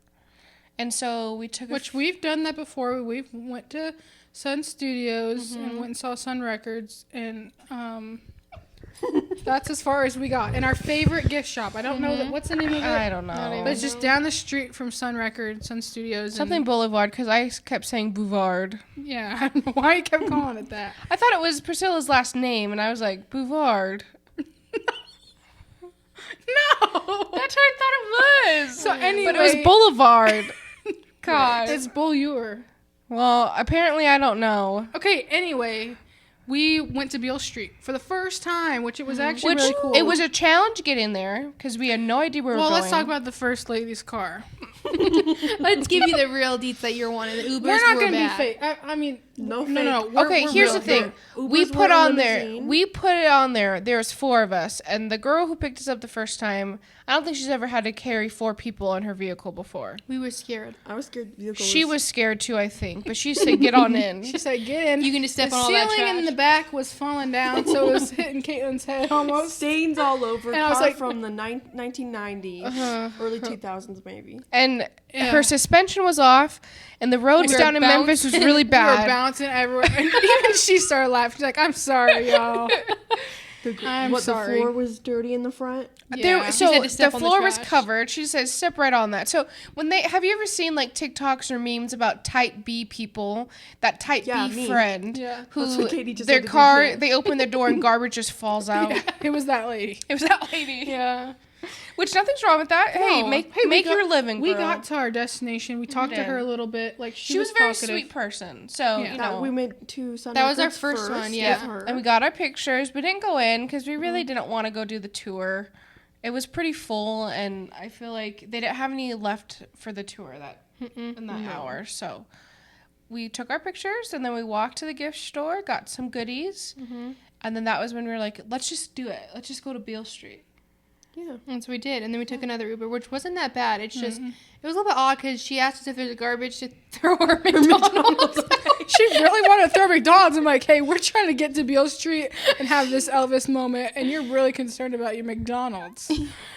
S4: And so we took
S3: Which we've done that before. We went to Sun Studios
S1: Mm-hmm.
S3: and went and saw Sun Records, and that's as far as we got. And our favorite gift shop. I don't know
S1: Mm-hmm.
S3: what's the name of it.
S4: I don't know.
S3: But it's just down the street from Sun Records, Sun Studios.
S4: Something
S3: And,
S4: Boulevard, because I kept saying Bouvard.
S3: yeah, I don't know why you kept calling it that.
S4: I thought it was Priscilla's last name, and I was like, Bouvard.
S3: No!
S4: That's what I thought it was.
S3: So anyway,
S4: But it was Boulevard. God.
S3: it's Beaulieu.
S4: Well, apparently I don't know.
S3: Okay, anyway, we went to Beale Street for the first time, which it was actually
S4: Which
S3: really cool.
S4: it was a challenge to get in there because we had no idea where we were
S3: Well,
S4: going.
S3: let's talk about the first lady's car.
S1: Let's give you the real deets that you're wanting. The Ubers
S3: We're not
S1: were
S3: going to be
S1: bad.
S3: fake. I mean,
S2: No
S3: no.
S2: fake.
S3: We're
S4: Okay, here's
S3: real
S4: the thing.
S3: here.
S4: We
S2: Ubers
S4: put
S2: were a
S4: on there.
S2: limousine.
S4: We put it on there. There's 4 of us, and the girl who picked us up the first time, I don't think she's ever had to carry 4 people in her vehicle before.
S1: We were scared.
S2: I was scared the vehicle
S4: She was scared too, I think, but she said, "Get on in."
S3: She said, "Get in."
S1: You can just step
S3: the
S1: on all that
S3: ceiling
S1: trash.
S3: in the back was falling down, so it was hitting Caitlin's head almost.
S2: stains all over.
S3: And I was
S2: car
S3: like-
S2: from the 1990s, early 2000s maybe.
S4: And
S3: Yeah.
S4: her suspension was off, and the roads
S3: We were
S4: down in Memphis was really
S3: We were
S4: bad.
S3: bouncing everywhere, and even she started laughing. She's like, "I'm sorry, y'all." I'm
S2: The
S3: sorry.
S2: floor was dirty in the front.
S3: Yeah.
S1: She
S4: So
S1: said to
S4: the
S1: step on the
S4: floor was
S1: trash.
S4: covered. She said, "Step right on that." So have you ever seen like TikToks or memes about type B people? That type
S2: Yeah,
S4: B
S2: me.
S4: friend
S3: Yeah.
S4: who
S2: That's what Katy just
S4: their
S2: said to
S4: car
S2: BJ.
S4: they open their door and garbage just falls out.
S3: It was that lady.
S4: It was that lady.
S3: Yeah.
S4: Which nothing's wrong with that. Hey,
S3: No.
S4: make
S3: we
S4: make
S3: got-
S4: your living.
S3: We
S4: girl.
S3: got to our destination. We talked to
S4: did.
S3: her a little bit. Like
S4: She was a very
S3: talkative.
S4: sweet person. So
S3: Yeah.
S4: you
S2: That
S4: know.
S2: we went to Sun
S1: That was our
S2: Records
S1: first one,
S2: with
S1: yeah.
S2: her.
S4: And we got our pictures. We didn't go in because we really didn't want to go do the tour. It was pretty full, and I feel like they didn't have any left for the tour in that hour. So we took our pictures, and then we walked to the gift store, got some goodies, and then that was when we were like, let's just do it. Let's just go to Beale Street.
S2: Yeah.
S1: And so we did, and then we took another Uber, which wasn't that bad. It's just, it was a little bit odd because she asked us if there's a garbage to throw her McDonald's.
S3: She really wanted to throw McDonald's. I'm like, hey, we're trying to get to Beale Street and have this Elvis moment, and you're really concerned about your McDonald's.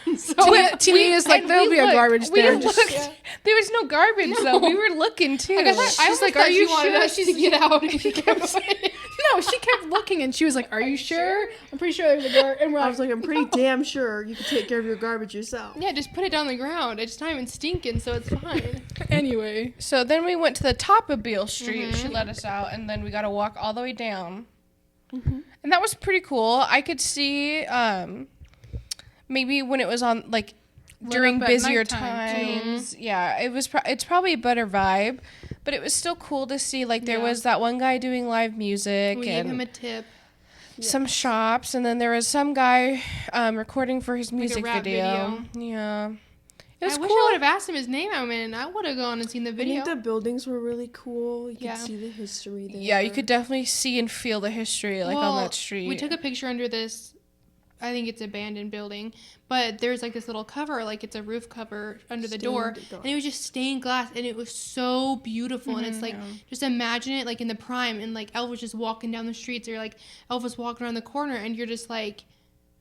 S3: Tnea's like,
S4: and
S3: there'll
S4: we
S3: be a
S4: looked-
S3: garbage
S4: we
S3: there.
S4: looked-
S3: Just-
S4: There was no garbage, though. We were looking, too.
S1: She's like, are you sure? Us to get out. And she kept saying,
S3: No, she kept looking, and she was like, are you sure? I'm pretty sure there's a garbage. And we're
S2: I
S3: like,
S2: was like, I'm pretty damn sure you can take care of your garbage yourself.
S1: yeah, just put it on the ground. It's not even stinking, so it's fine.
S3: anyway.
S4: So then we went to the top of Beale Street. She let us out, and then we got to walk all the way down. And that was pretty cool. I could see maybe when it was on, like, during
S3: up at
S4: busier
S3: nighttime,
S4: times. Yeah, it was. It's probably a better vibe, but it was still cool to see. Like, there
S1: Yeah.
S4: was that one guy doing live music
S1: We gave
S4: and
S1: him a tip.
S4: some shops, and then there was some guy recording for his
S1: a
S4: music
S1: rap
S4: video. Yeah. It was
S1: I
S4: cool.
S1: wish I would have asked him his name. I mean, I would have gone and seen the
S2: I
S1: video.
S2: think the buildings were really cool. You
S1: Yeah.
S2: could see the history there.
S4: Yeah, you could definitely see and feel the history, like, on that street.
S1: We took a picture under this, I think it's abandoned building, but there's like this little cover, like it's a roof cover under the door,
S2: Stained glass.
S1: and it was just stained glass, and it was so beautiful. And it's like, just imagine it like in the prime, and like Elvis just walking down the streets, or like Elvis walking around the corner, and you're just like,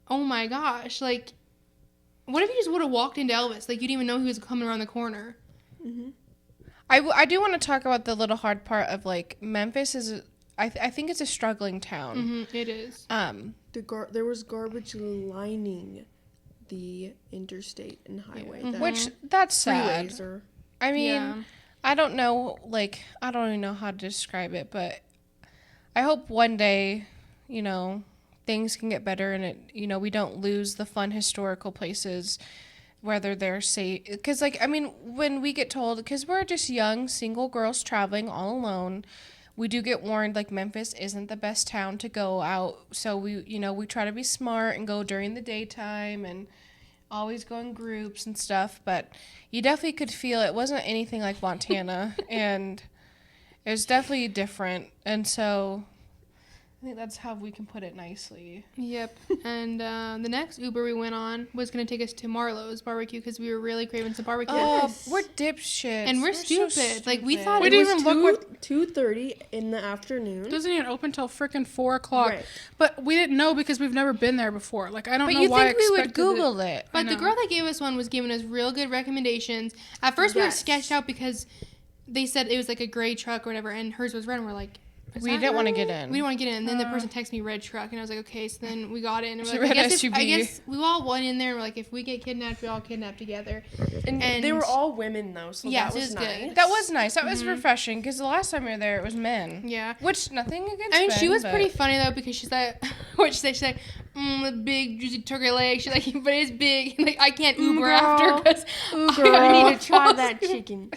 S1: oh my gosh, like, what if you just would have walked into Elvis? Like, you didn't even know he was coming around the corner.
S4: I do want to talk about the little hard part of, like, Memphis is, I think it's a struggling town.
S1: It is.
S2: there was garbage lining the interstate and highway.
S3: Yeah.
S2: That
S4: Which, that's sad.
S2: freeways or
S4: I mean,
S1: Yeah.
S4: I don't know, like, I don't even know how to describe it, but I hope one day, you know, things can get better and it, you know, we don't lose the fun historical places, whether they're safe. Because, like, I mean, when we get told, because we're just young, single girls traveling all alone, we do get warned, like, Memphis isn't the best town to go out. So we, you know, we try to be smart and go during the daytime and always go in groups and stuff. But you definitely could feel it wasn't anything like Montana. And it was definitely different. And so I think that's how we can put it nicely.
S1: Yep. And the next Uber we went on was going to take us to Marlowe's barbecue because we were really craving some barbecue.
S2: Yes.
S4: We're dipshits.
S1: And we're
S4: so
S1: stupid. Like, we thought
S3: We
S1: it
S3: didn't
S1: was
S3: even look what
S2: 2:30 in the afternoon.
S3: it doesn't even open till freaking 4 o'clock.
S2: Right.
S3: But we didn't know because we've never been there before. Like, I don't
S4: But
S3: know
S4: you
S3: why
S4: think
S3: I
S4: we would
S3: expected
S4: Google it.
S1: But
S3: I
S1: the
S3: know.
S1: girl that gave us one was giving us real good recommendations. At first, we were
S2: Yes.
S1: sketched out because they said it was like a gray truck or whatever, and hers was red. And we're like, is
S4: We
S1: that
S4: didn't want to
S1: her?
S4: get in.
S1: We didn't want to get in. And then the person texted me red truck, and I was like, okay. So then we got in. And
S4: She
S1: we're like,
S4: read
S1: I
S4: SUV.
S1: guess we all went in there, and we're like, if we get kidnapped, we all kidnapped together.
S2: And they
S1: And-
S2: were all women though, so
S1: Yes,
S2: that
S1: it
S2: was
S1: was
S2: nice.
S1: good.
S4: That was nice. That was refreshing because the last time we were there, it was men.
S1: Yeah.
S4: Which, nothing against
S1: I mean, she
S4: men,
S1: was
S4: but-
S1: pretty funny though because she's like, what she said, she's like, the big juicy turkey leg. She's like, but it's big. Like I can't Uber
S2: girl.
S1: after because
S2: Girl, I need to try that chicken.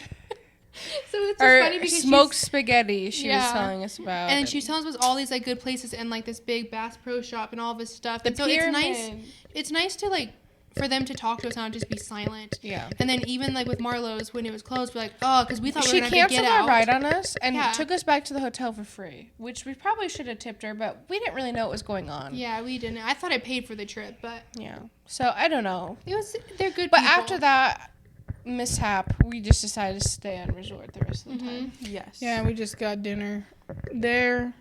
S1: So it's just
S4: Or
S1: funny because
S4: smoked
S1: she's,
S4: spaghetti she was
S1: Yeah.
S4: telling us about.
S1: and then she was telling us about all these like good places and like this big Bass Pro Shop and all this stuff.
S4: The
S1: And so it's nice.
S4: pyramid.
S1: It's nice to like for them to talk to us, not just be silent.
S4: Yeah.
S1: And then even like with Marlowe's when it was closed, we're like, oh, because we thought we
S4: She
S1: were gonna have to
S4: canceled
S1: get
S4: our
S1: out.
S4: ride on us and
S1: Yeah.
S4: took us back to the hotel for free, which we probably should have tipped her, but we didn't really know what was going on.
S1: Yeah, we didn't. I thought I paid for the trip, but
S4: Yeah. So I don't know.
S1: it was. They're good.
S4: But
S1: people.
S4: after that mishap, we just decided to stay on resort the rest of the time.
S2: Yes.
S3: Yeah, we just got dinner there.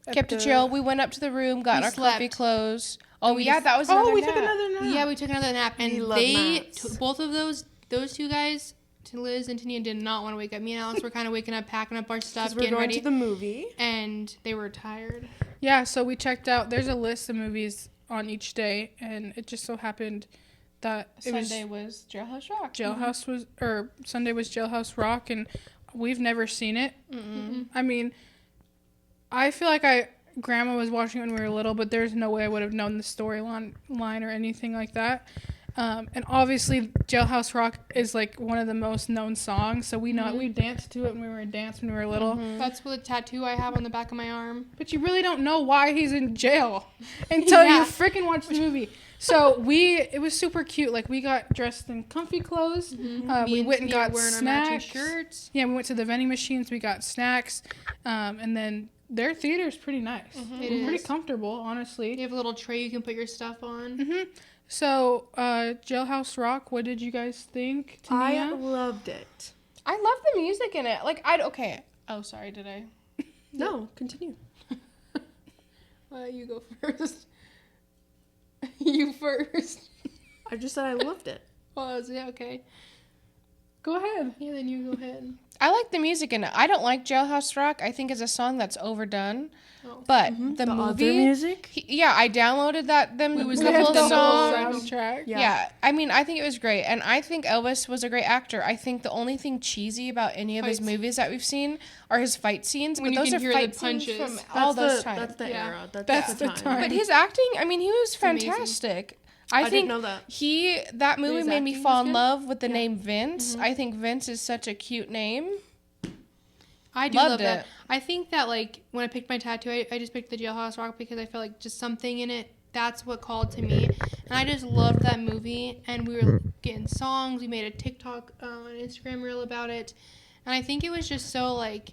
S3: At
S4: Kept it
S3: the-
S4: chill. We went up to the room, got
S1: We
S4: our comfy
S1: slept.
S4: clothes. Oh,
S1: we
S4: yeah,
S1: just-
S4: that was
S3: Oh,
S4: another
S3: we
S4: nap.
S3: took another nap.
S1: Yeah, we took another nap, and
S2: We love
S1: they,
S2: naps.
S1: both of those two guys, Liz and Tneea, did not want to wake up. Me and Alex were kind of waking up, packing up our stuff,
S2: Because we're
S1: getting
S2: going
S1: ready,
S2: to the movie.
S1: and they were tired.
S3: Yeah, so we checked out. There's a list of movies on each day, and it just so happened that it
S4: Sunday was Jailhouse Rock.
S3: Jailhouse was, or Sunday was Jailhouse Rock, and we've never seen it. I mean, I feel like Grandma was watching it when we were little, but there's no way I would have known the storyline or anything like that. And obviously, Jailhouse Rock is like one of the most known songs, so we know it. We danced to it when we were in dance when we were little.
S1: That's what the tattoo I have on the back of my arm.
S3: But you really don't know why he's in jail until you
S1: Yeah.
S3: freaking watch the movie. So it was super cute. Like we got dressed in comfy clothes. We went and got
S1: wearing
S3: snacks.
S1: our matching shirts.
S3: Yeah, we went to the vending machines. We got snacks, and then their theater is pretty nice.
S1: It
S3: Pretty
S1: is.
S3: comfortable, honestly.
S1: You have a little tray you can put your stuff on.
S3: So, Jailhouse Rock. What did you guys think?
S2: I
S3: Tneea?
S2: loved it.
S4: I love the music in it. Like, okay. Oh, sorry, did I?
S2: No, continue.
S1: You go first. You first.
S2: I just said I loved it.
S1: Oh, yeah, okay.
S3: Go ahead.
S1: Yeah, then you go ahead.
S4: I like the music in it. I don't like Jailhouse Rock. I think it's a song that's overdone.
S1: Oh.
S4: But the
S2: The
S4: movie,
S2: other music?
S4: yeah, I downloaded them.
S1: was
S3: We
S1: the
S3: had
S1: whole
S3: the whole
S1: song.
S3: soundtrack.
S4: Yeah. I mean, I think it was great, and I think Elvis was a great actor. I think the only thing cheesy about any of his
S1: Fights.
S4: movies that we've seen are his fight scenes.
S1: When
S4: but
S1: you
S4: those
S1: can
S4: are
S1: hear
S4: fight
S1: the
S4: scenes
S1: punches.
S4: from all those
S2: That's
S4: times.
S2: the
S1: Yeah.
S2: era.
S3: That's
S2: the
S3: the time.
S4: But his acting, I mean, he was
S1: amazing.
S4: fantastic.
S2: I
S4: I think
S2: didn't know that.
S4: that movie
S1: His
S4: made me
S1: acting
S4: fall
S1: was
S4: in
S1: good?
S4: love with the name Vince. I think Vince is such a cute name.
S1: I do
S4: Loved
S1: love that.
S4: it.
S1: I think that, like, when I picked my tattoo, I just picked the Jailhouse Rock because I feel like just something in it, that's what called to me. And I just loved that movie. And we were getting songs. We made a TikTok, an Instagram reel about it. And I think it was just so, like,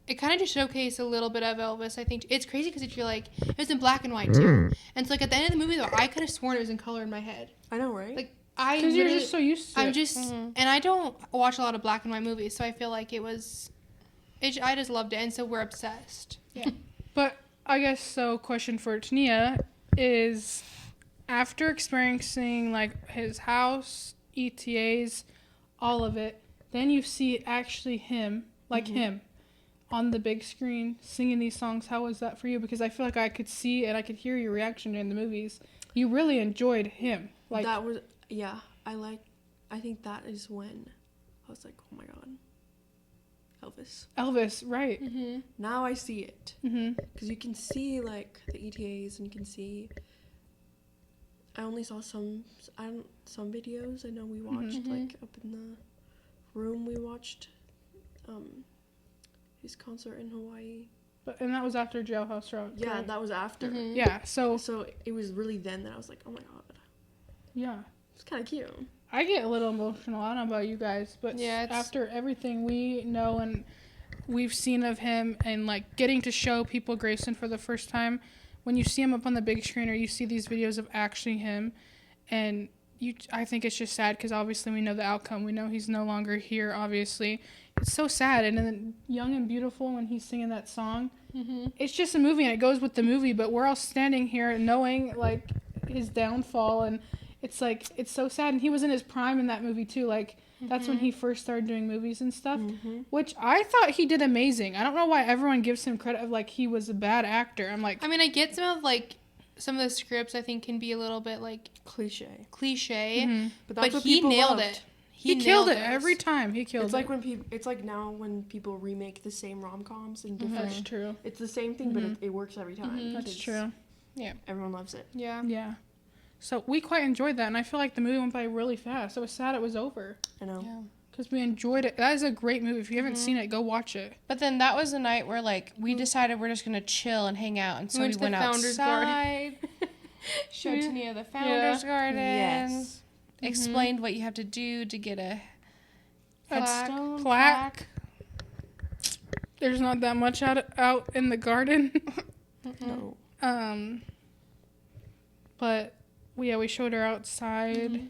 S1: it kind of just showcased a little bit of Elvis. I think it's crazy because you're like, it was in black and white, too. And so, like, at the end of the movie, though, I could have sworn it was in color in my head.
S2: I know, right?
S1: Like, I
S3: Because you're
S1: literally-
S3: just so used to
S1: I'm
S3: it.
S1: just, and I don't watch a lot of black and white movies, so I feel like I just loved it, and so we're obsessed.
S3: But I guess so. Question for Tneea is, after experiencing like his house, ETAs, all of it, then you see actually him, like him. on the big screen singing these songs. How was that for you? Because I feel like I could see and I could hear your reaction in the movies. You really enjoyed him. Like
S2: that was, yeah, I think that is when I was like, oh my god,
S3: Elvis, right.
S1: Mm-hmm.
S2: now I see it. Because you can see like the ETAs, and you can see, I only saw some videos. I know we watched like up in the room, we watched his concert in Hawaii.
S3: And that was after Jailhouse Rock.
S2: Yeah,
S3: right?
S2: that was after.
S3: Yeah, so
S2: it was really then that I was like, oh my god,
S3: yeah.
S2: it's kind of cute.
S3: I get a little emotional. I don't know about you guys, but
S1: Yeah,
S3: after everything we know and we've seen of him, and like getting to show people Graceland for the first time, when you see him up on the big screen or you see these videos of actually him, and I think it's just sad because obviously we know the outcome. We know he's no longer here, obviously. It's so sad. And then Young and Beautiful, when he's singing that song, it's just a movie and it goes with the movie, but we're all standing here knowing like his downfall, and it's like, it's so sad. And he was in his prime in that movie too. Like that's when he first started doing movies and stuff, which I thought he did amazing. I don't know why everyone gives him credit of like he was a bad actor. I'm like,
S1: I mean, I get some of the scripts I think can be a little bit like
S2: Cliche.
S1: but
S2: that's what
S1: he
S2: people
S1: nailed
S2: loved.
S1: it.
S3: he killed it
S1: nailed
S3: every time. He killed
S2: It's
S3: it.
S2: like when it's like now when people remake the same rom-coms in different.
S3: That's true.
S2: It's the same thing, but it works every time.
S3: That's
S2: because
S3: true.
S2: Everyone loves it.
S1: Yeah.
S3: Yeah. So we quite enjoyed that, and I feel like the movie went by really fast. I was sad it was over
S2: I know.
S1: Yeah.
S3: because we enjoyed it. That is a great movie. If you haven't seen it, go watch it.
S4: But then that was the night where like we decided we're just gonna chill and hang out, and so
S1: went
S4: we
S1: to the
S4: went
S1: Founders
S4: outside, showed Tneea the Founders Garden,
S2: Yes.
S4: explained what you have to do to get a headstone
S3: Plaque. There's not that much out in the garden.
S2: No.
S3: But we showed her outside.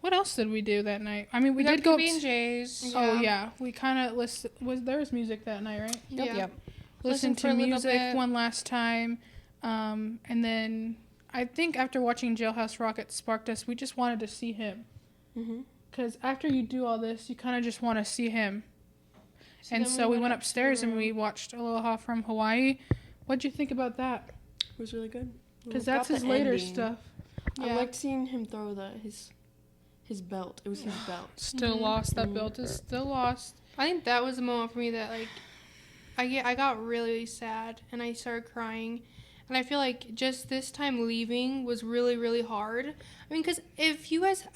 S3: What else did we do that night? I mean, we did
S4: got
S3: go.
S4: PB&J's.
S3: Oh yeah, we kind of listened. There was music that night, right?
S1: Yeah.
S3: Listened
S4: for
S3: to
S4: a little
S3: music
S4: bit.
S3: one last time, and then I think after watching Jailhouse Rock, it sparked us. We just wanted to see him, because after you do all this, you kind of just want to see him. And so we went upstairs and we watched Aloha from Hawaii. What'd you think about that?
S2: It was really good.
S3: Because
S2: Got
S3: that's
S2: the
S3: his later
S2: ending.
S3: stuff.
S2: I liked seeing him throw his belt. It was his belt.
S3: Still lost. That belt is still lost.
S1: I think that was the moment for me that like I got really sad and I started crying, and I feel like just this time leaving was really, really hard. I mean, because if you guys,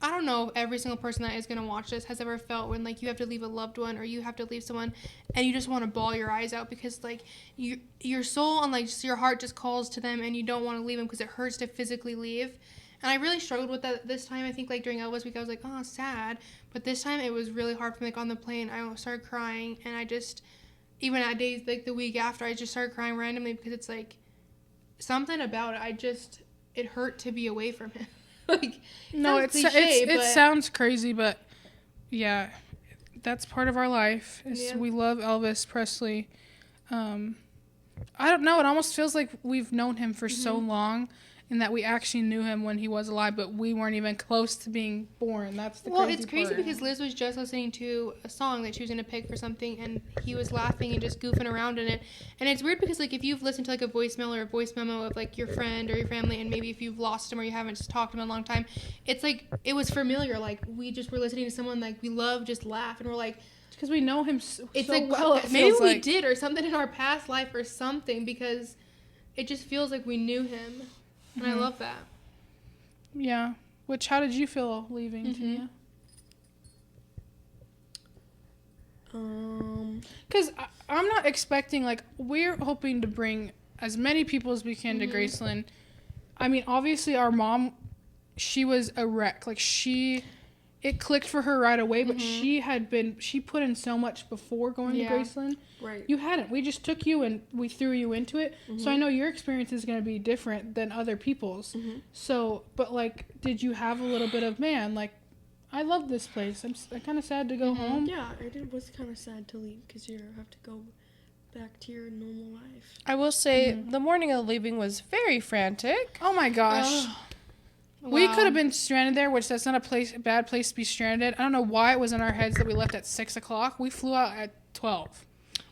S1: I don't know if every single person that is going to watch this has ever felt when like you have to leave a loved one or you have to leave someone and you just want to bawl your eyes out because like your soul and like just your heart just calls to them and you don't want to leave them because it hurts to physically leave. And I really struggled with that this time. I think like during Elvis week I was like, oh, sad. But this time it was really hard for me. Like on the plane I started crying, and I just, even at days like the week after, I just started crying randomly because it's like something about it. It hurt to be away from him. Like,
S3: No, it sounds crazy, but yeah, that's part of our life. We love Elvis Presley. I don't know. It almost feels like we've known him for so long, and that we actually knew him when he was alive, but we weren't even close to being born. That's the crazy
S1: it's crazy
S3: part.
S1: because Liz was just listening to a song that she was going to pick for something, and he was laughing and just goofing around in it. And it's weird because, like, if you've listened to, like, a voicemail or a voice memo of, like, your friend or your family, and maybe if you've lost him or you haven't talked to him in a long time, it's, like, it was familiar. Like, we just were listening to someone, like, we love, just laugh, and we're like...
S3: Because we know him so
S1: like,
S3: well, it
S1: maybe
S3: feels
S1: we
S3: like.
S1: did, or something in our past life or something, because it just feels like we knew him. And I love that.
S3: Yeah. How did you feel leaving, Tneea? Because I'm not expecting, like, we're hoping to bring as many people as we can to Graceland. I mean, obviously our mom, she was a wreck. Like, it clicked for her right away, but she put in so much before going to Graceland.
S2: Right.
S3: You hadn't. We just took you and we threw you into it. So I know your experience is going to be different than other people's. So, but like, did you have a little bit of, man, like, I love this place. I'm kind of sad to go home.
S2: Yeah, it was kind of sad to leave because you have to go back to your normal life.
S4: I will say the morning of leaving was very frantic.
S3: Oh my gosh. We could have been stranded there, which that's not a bad place to be stranded. I don't know why it was in our heads that we left at 6 o'clock. We flew out at 12.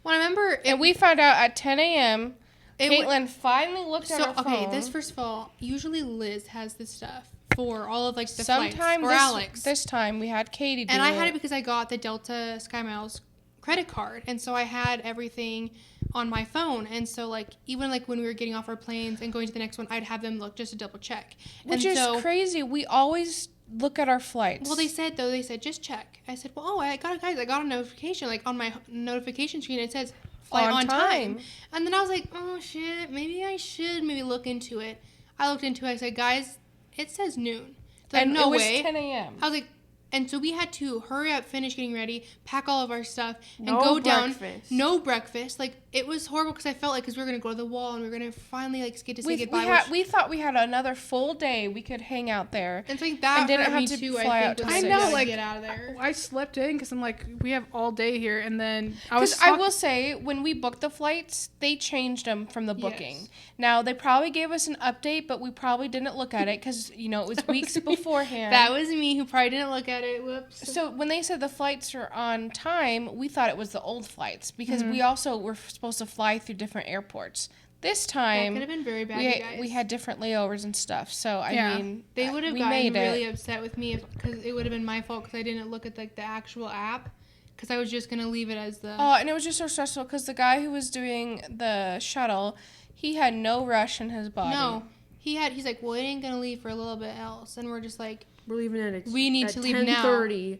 S1: Well, I remember...
S4: And we found out at 10 a.m.,
S1: It
S4: Caitlin finally looked at her phone.
S1: Okay, this first of all, usually Liz has this stuff for all of like the
S4: Sometime
S1: flights. Or Alex.
S4: This time we had Katy do
S1: and I
S4: it.
S1: had it because I got the Delta Sky Miles credit card, and so I had everything on my phone. And so like even like when we were getting off our planes and going to the next one, I'd have them look just to double check.
S4: Which is crazy. We always look at our flights.
S1: Well, they said just check. I said, well, I got a notification like on my notification screen. It says flight on time. And then I was like, oh shit, maybe I should look into it. I looked into it. I said, guys, it says noon. Like,
S4: and
S1: no
S4: it was
S1: way.
S4: 10 a.m.
S1: I was like, and so we had to hurry up, finish getting ready, pack all of our stuff, and
S2: No
S1: go
S2: breakfast.
S1: down. No breakfast. Like, it was horrible because I felt like, because we were going to go to the wall and we were going to finally, like, get to say goodbye.
S4: We thought we had another full day we could hang out there.
S1: And so I think that
S4: didn't
S1: hurt
S4: have
S1: me
S4: to
S1: too,
S4: fly out
S1: I
S4: to
S1: think.
S3: I know, like,
S1: get out of there.
S3: I slept in because I'm like, we have all day here, and then
S4: Because I will say, when we booked the flights, they changed them from the booking.
S1: Yes.
S4: Now, they probably gave us an update, but we probably didn't look at it because, it was weeks beforehand.
S1: That was me who probably didn't look at it. Whoops.
S4: So when they said the flights are on time, we thought it was the old flights because we also were supposed to fly through different airports. This
S1: That
S4: time,
S1: could have been very bad, you guys.
S4: we had different layovers and stuff. So, I mean,
S1: They would have
S4: we
S1: gotten
S4: made
S1: really
S4: it.
S1: upset with me because it would have been my fault because I didn't look at like the actual app because I was just gonna leave it as the.
S4: Oh, and it was just so stressful because the guy who was doing the shuttle, he had no rush in his body.
S1: No, he's like, well, it ain't gonna leave for a little bit else, and we're just like,
S2: We're leaving it.
S1: We need to leave now.
S2: 10:30.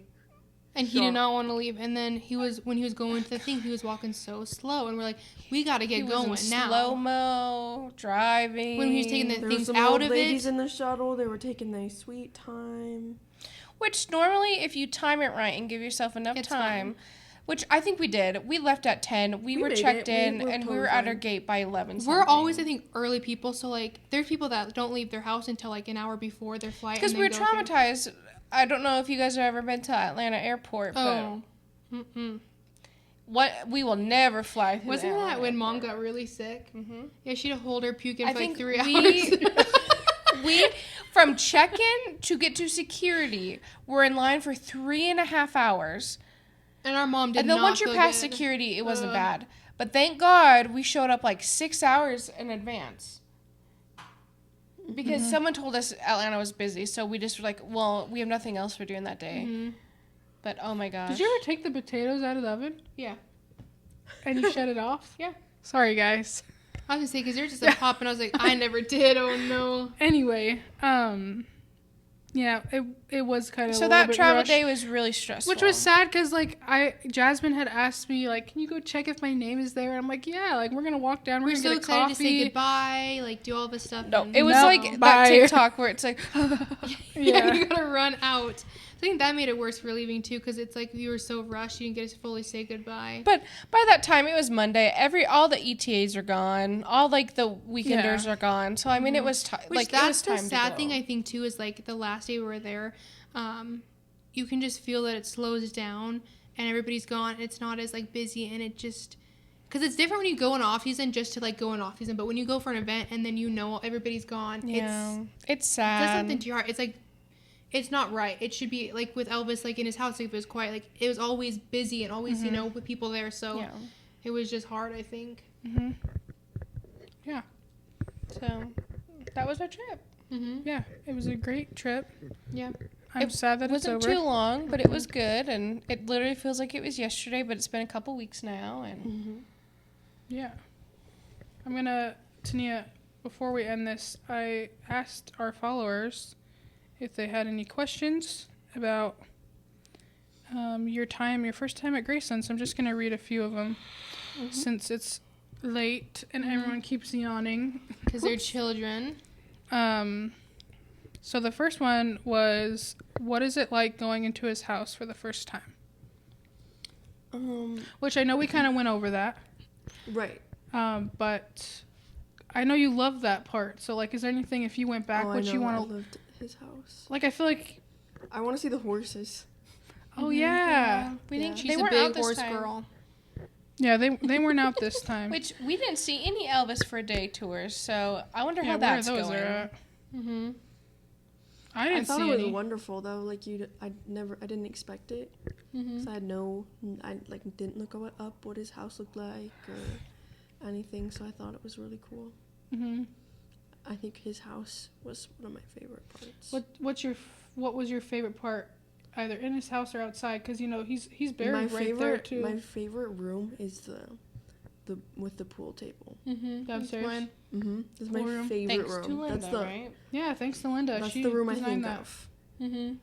S1: and he did not want to leave, and then when he was going to the thing, he was walking so slow, and we're like, we gotta get going now.
S4: Slow mo driving.
S1: When he was taking
S2: There
S1: the
S2: were
S1: things
S2: some
S1: out
S2: old
S1: of
S2: ladies
S1: it.
S2: in the shuttle. They were taking their sweet time.
S4: Which normally, if you time it right and give yourself enough
S1: It's
S4: time,
S1: fine.
S4: which I think we did. We left at 10. We were
S2: made
S4: checked
S2: it.
S4: in,
S2: We were
S4: and we
S2: totally
S4: were at our
S2: fine.
S4: gate by 11.
S1: We're always, I think, early people. So like, there's people that don't leave their house until like an hour before their flight.
S4: because
S1: and
S4: we
S1: then
S4: were
S1: go through.
S4: traumatized. I don't know if you guys have ever been to Atlanta Airport,
S1: Oh.
S4: but we will never fly through
S1: Wasn't
S4: Atlanta
S1: that when Mom
S4: Airport.
S1: got really sick?
S4: Mm-hmm.
S1: Yeah, she had to hold her puking
S4: I
S1: for
S4: think
S1: like 3 hours.
S4: we from check-in to get to security, we're in line for 3.5 hours.
S1: And our mom did
S4: And then
S1: not
S4: once you're
S1: feel
S4: past
S1: good.
S4: security, it wasn't bad. But thank God we showed up like 6 hours in advance. Because someone told us Atlanta was busy, so we just were like, well, we have nothing else we're doing that day.
S1: Mm-hmm.
S4: But oh my gosh.
S3: Did you ever take the potatoes out of the oven
S1: Yeah.
S3: and you shut it off?
S1: Yeah.
S3: Sorry, guys.
S1: I was gonna say, because you're just a pop, and I was like, I never did. Oh no.
S3: Anyway, yeah, it was kind of
S4: So
S3: a
S4: that
S3: little bit
S4: travel
S3: rushed,
S4: day was really stressful.
S3: which was sad because like Jasmine had asked me like, can you go check if my name is there? And I'm like, yeah, like we're gonna walk down, we're
S1: We're
S3: gonna
S1: so
S3: get a
S1: excited
S3: coffee.
S1: to say goodbye, like do all this stuff.
S4: No,
S1: and
S4: it was
S3: No,
S4: like that
S3: bye.
S4: TikTok where it's like,
S3: Yeah.
S1: you gotta run out. I think that made it worse for leaving too, because it's like you were so rushed, you didn't get to fully say goodbye.
S4: but by that time it was Monday. All the ETAs are gone. All like the weekenders are gone. So I mean, it was
S1: Which
S4: like
S1: that's
S4: it was
S1: the
S4: time
S1: sad
S4: to
S1: thing
S4: go.
S1: I think too is like the last day we were there, you can just feel that it slows down and everybody's gone. It's not as like busy, and it just because it's different when you go in off season just to like go in off season, but when you go for an event and then everybody's gone,
S4: Yeah, it's
S1: it
S4: sad.
S1: does something to your heart. It's like it's not right. It should be like with Elvis, like in his house, like, if it was quiet, like it was always busy and always with people there. So
S4: Yeah.
S1: it was just hard, I think.
S4: Mm-hmm.
S3: Yeah,
S4: So that was our trip.
S1: Mm-hmm.
S3: yeah, it was a great trip.
S1: Yeah.
S3: I'm
S4: It
S3: sad that
S4: It
S3: it's
S4: wasn't
S3: over.
S4: too long, but it was good, and it literally feels like it was yesterday, but it's been a couple weeks now, and
S3: Yeah. I'm gonna, Tneea, before we end this, I asked our followers if they had any questions about your first time at Graceland. So I'm just gonna read a few of them since it's late and everyone keeps yawning.
S1: Because they're children.
S3: So the first one was, what is it like going into his house for the first time? Which I know we kind of went over that.
S2: Right.
S3: But I know you love that part. So, like, is there anything, if you went back,
S2: Oh,
S3: what you
S2: I
S3: want to...
S2: loved his house.
S3: Like, I feel like...
S2: I want to see the horses.
S3: Oh, yeah.
S4: we think
S1: She's
S4: they
S1: a
S4: weren't
S1: big
S4: out this
S1: horse
S4: time.
S1: girl.
S3: Yeah, they weren't out this time.
S4: Which we didn't see any Elvis for day tours, so I wonder
S3: yeah,
S4: how
S3: where
S4: that's
S3: those
S4: going.
S3: are at.
S1: Mm-hmm.
S3: I didn't
S2: thought
S3: see
S2: it was
S3: any.
S2: wonderful though. Like I didn't expect it.
S1: Mm-hmm.
S2: 'Cause I didn't look up what his house looked like or anything. So I thought it was really cool.
S3: Mm-hmm.
S2: I think his house was one of my favorite parts.
S3: What was your favorite part, either in his house or outside? Because he's buried
S2: my
S3: right
S2: favorite,
S3: there too.
S2: My favorite room is the with the pool table.
S1: Mm-hmm.
S3: Downstairs.
S2: Mm-hmm. This is my
S3: Pool room.
S2: favorite
S4: Thanks
S2: room.
S4: to Linda,
S2: That's the
S4: right?
S3: Yeah, thanks to Linda.
S2: that's
S3: She
S2: the room I
S3: designed
S2: think
S3: that.
S2: of.
S1: Mm-hmm.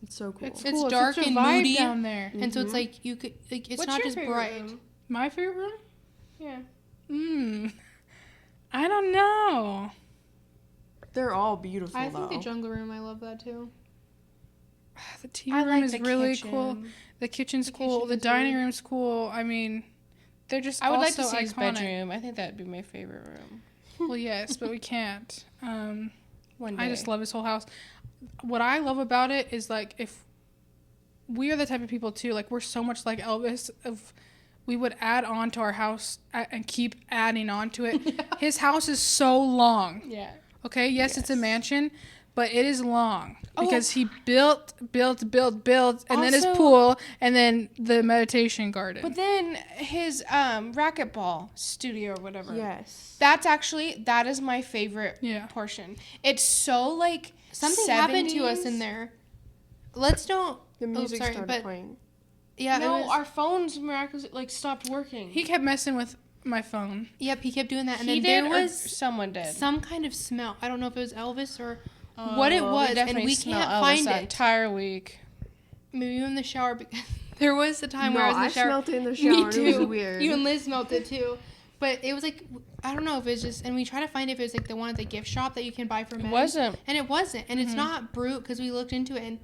S2: It's so cool.
S3: It's
S1: It's
S3: cool.
S1: dark
S3: such a
S1: and
S3: vibe
S1: moody.
S3: down there.
S1: And so it's
S2: Mhm.
S1: like you could like it's
S4: What's
S1: not
S4: your
S1: as
S4: favorite
S1: bright.
S4: room?
S3: My favorite room?
S4: Yeah.
S3: I don't know.
S2: They're all beautiful
S1: I
S2: though.
S1: think the jungle room. I love that too.
S3: The TV
S4: I
S3: room
S4: like
S3: is
S4: the
S3: really
S4: kitchen.
S3: cool. The kitchen's
S1: The
S3: cool.
S1: kitchen
S3: The
S1: is
S3: dining
S1: really-
S3: room's cool. I mean, they're just
S4: I would
S3: also
S4: like to see
S3: iconic.
S4: his bedroom. I think that'd be my favorite room.
S3: Well, yes, but we can't.
S4: One day.
S3: I just love his whole house. What I love about it is like if we are the type of people too, like we're so much like Elvis. If we would add on to our house and keep adding on to it. His house is so long.
S4: Yeah.
S3: Okay, yes, it's a
S2: Yes.
S3: mansion, but it is long
S4: Oh.
S3: because he built, and then his
S4: Also-
S3: pool, and then the meditation garden.
S4: But then his racquetball studio or whatever.
S2: Yes.
S4: That is my favorite
S3: Yeah.
S4: portion. It's so like
S1: Something happened to us
S4: 70s.
S1: in there. Let's don't.
S2: The music
S1: sorry,
S2: started
S1: but-
S2: playing.
S1: Yeah.
S4: No,
S1: it was,
S4: our phones miraculously like stopped working.
S3: He kept messing with my phone.
S1: Yep. He kept doing that, and
S4: He
S1: then
S4: did,
S1: there
S4: or
S1: was
S4: someone did.
S1: some kind of smell. I don't know if it was Elvis or what it
S4: Oh,
S1: was, and
S4: definitely
S1: we
S4: smell
S1: can't
S4: Elvis
S1: find
S4: that
S1: it.
S4: entire week.
S1: Maybe in the shower because there was a time
S2: No,
S1: where I was in the
S2: I
S1: shower.
S2: smelled it in the shower.
S1: Me
S2: and
S1: too.
S2: It was weird.
S1: You and Liz smelled it too. But it was like I don't know if it's just, and we try to find if it was like the one at the gift shop that you can buy for men.
S4: It wasn't.
S1: And it wasn't, and it's not Brute because we looked into it and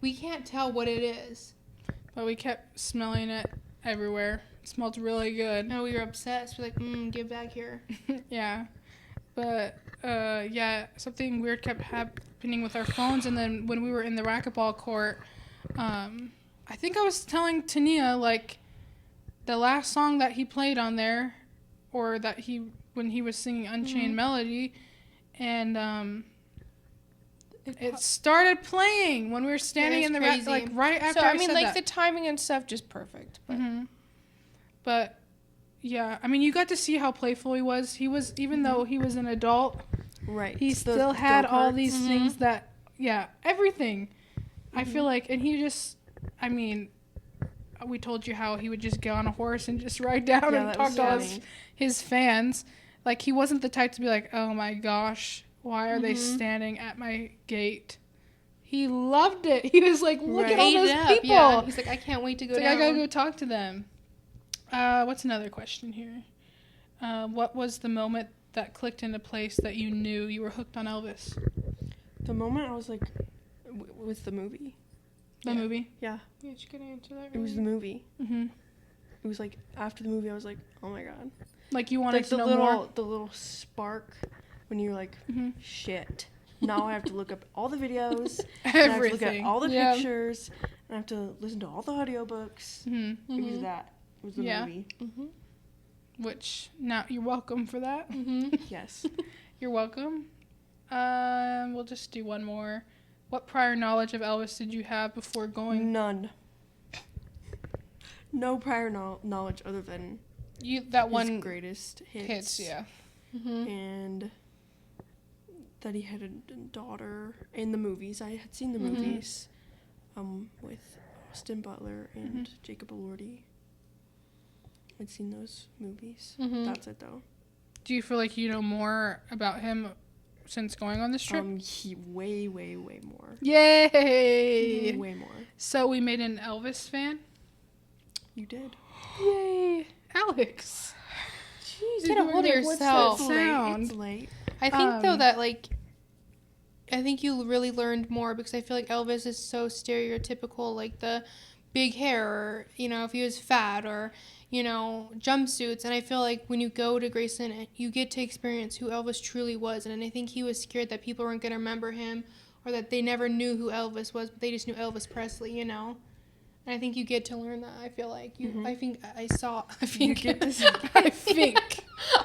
S1: we can't tell what it is.
S3: But we kept smelling it everywhere. It smelled really good.
S1: No, we were obsessed. We're like, get back here.
S3: Yeah. But, yeah, something weird kept happening with our phones. And then when we were in the racquetball court, I think I was telling Tneea, like, the last song that he played on there, or that when he was singing Unchained Melody, and, it started playing when we were standing
S1: was
S3: in the
S1: crazy.
S3: like right after
S4: So I mean,
S3: said
S4: like
S3: that.
S4: the timing and stuff, just perfect. But
S3: But yeah, I mean, you got to see how playful he was. He was, even though he was an adult,
S2: Right.
S3: he
S2: The
S3: still had all
S2: go-karts.
S3: these things that, yeah, everything. I feel like, and he just, I mean, we told you how he would just get on a horse and just ride down
S2: Yeah,
S3: and
S2: that
S3: talk
S2: was
S3: to
S2: funny.
S3: his fans. Like, he wasn't the type to be like, oh my gosh, why are they standing at my gate? He loved it. He was like, look
S2: Right.
S3: at all
S1: Ate
S3: those
S1: it up,
S3: people.
S1: yeah. He's like, I can't wait to go
S3: It's like,
S1: down.
S3: I gotta go talk to them. What's another question here? What was the moment that clicked into place that you knew you were hooked on Elvis?
S2: The moment I was like, with the movie.
S3: The movie?
S2: Yeah.
S4: yeah, you can answer that.
S2: It was the movie.
S3: Mm-hmm.
S2: It was like after the movie, I was like, oh my god.
S3: Like you wanted
S2: Like
S3: to
S2: the
S3: know
S2: little
S3: more?
S2: the little spark when you're like,
S3: Mhm.
S2: shit. Now I have to look up all the videos. And I have to look at
S3: Everything.
S2: all the
S3: Yeah.
S2: pictures. And I have to listen to all the audiobooks.
S3: Mhm.
S2: It was that. It was the
S3: Yeah.
S2: movie.
S3: Which, now, you're welcome for that.
S2: Yes.
S3: You're welcome. We'll just do one more. What prior knowledge of Elvis did you have before going?
S2: None. No prior knowledge other than
S4: That
S2: his
S4: one
S2: greatest
S4: hits, yeah.
S2: And that he had a daughter in the movies. I had seen the movies with Austin Butler and Jacob Elordi. I'd seen those movies. That's it though.
S3: Do you feel like you know more about him since going on this trip?
S2: He way more.
S3: Yay!
S2: Way more.
S3: So we made an Elvis fan?
S2: You did.
S3: Yay! Alex! Jeez,
S1: Get a hold of yourself.
S3: What's that sound?
S2: It's late.
S1: I think though that like I think you really learned more because I feel like Elvis is so stereotypical, like the big hair, or if he was fat, or jumpsuits. And I feel like when you go to Graceland, you get to experience who Elvis truly was. And I think he was scared that people weren't gonna remember him, or that they never knew who Elvis was, but they just knew Elvis Presley. And I think you get to learn that. I feel like I think I saw. I think
S2: You get to see.
S3: I think.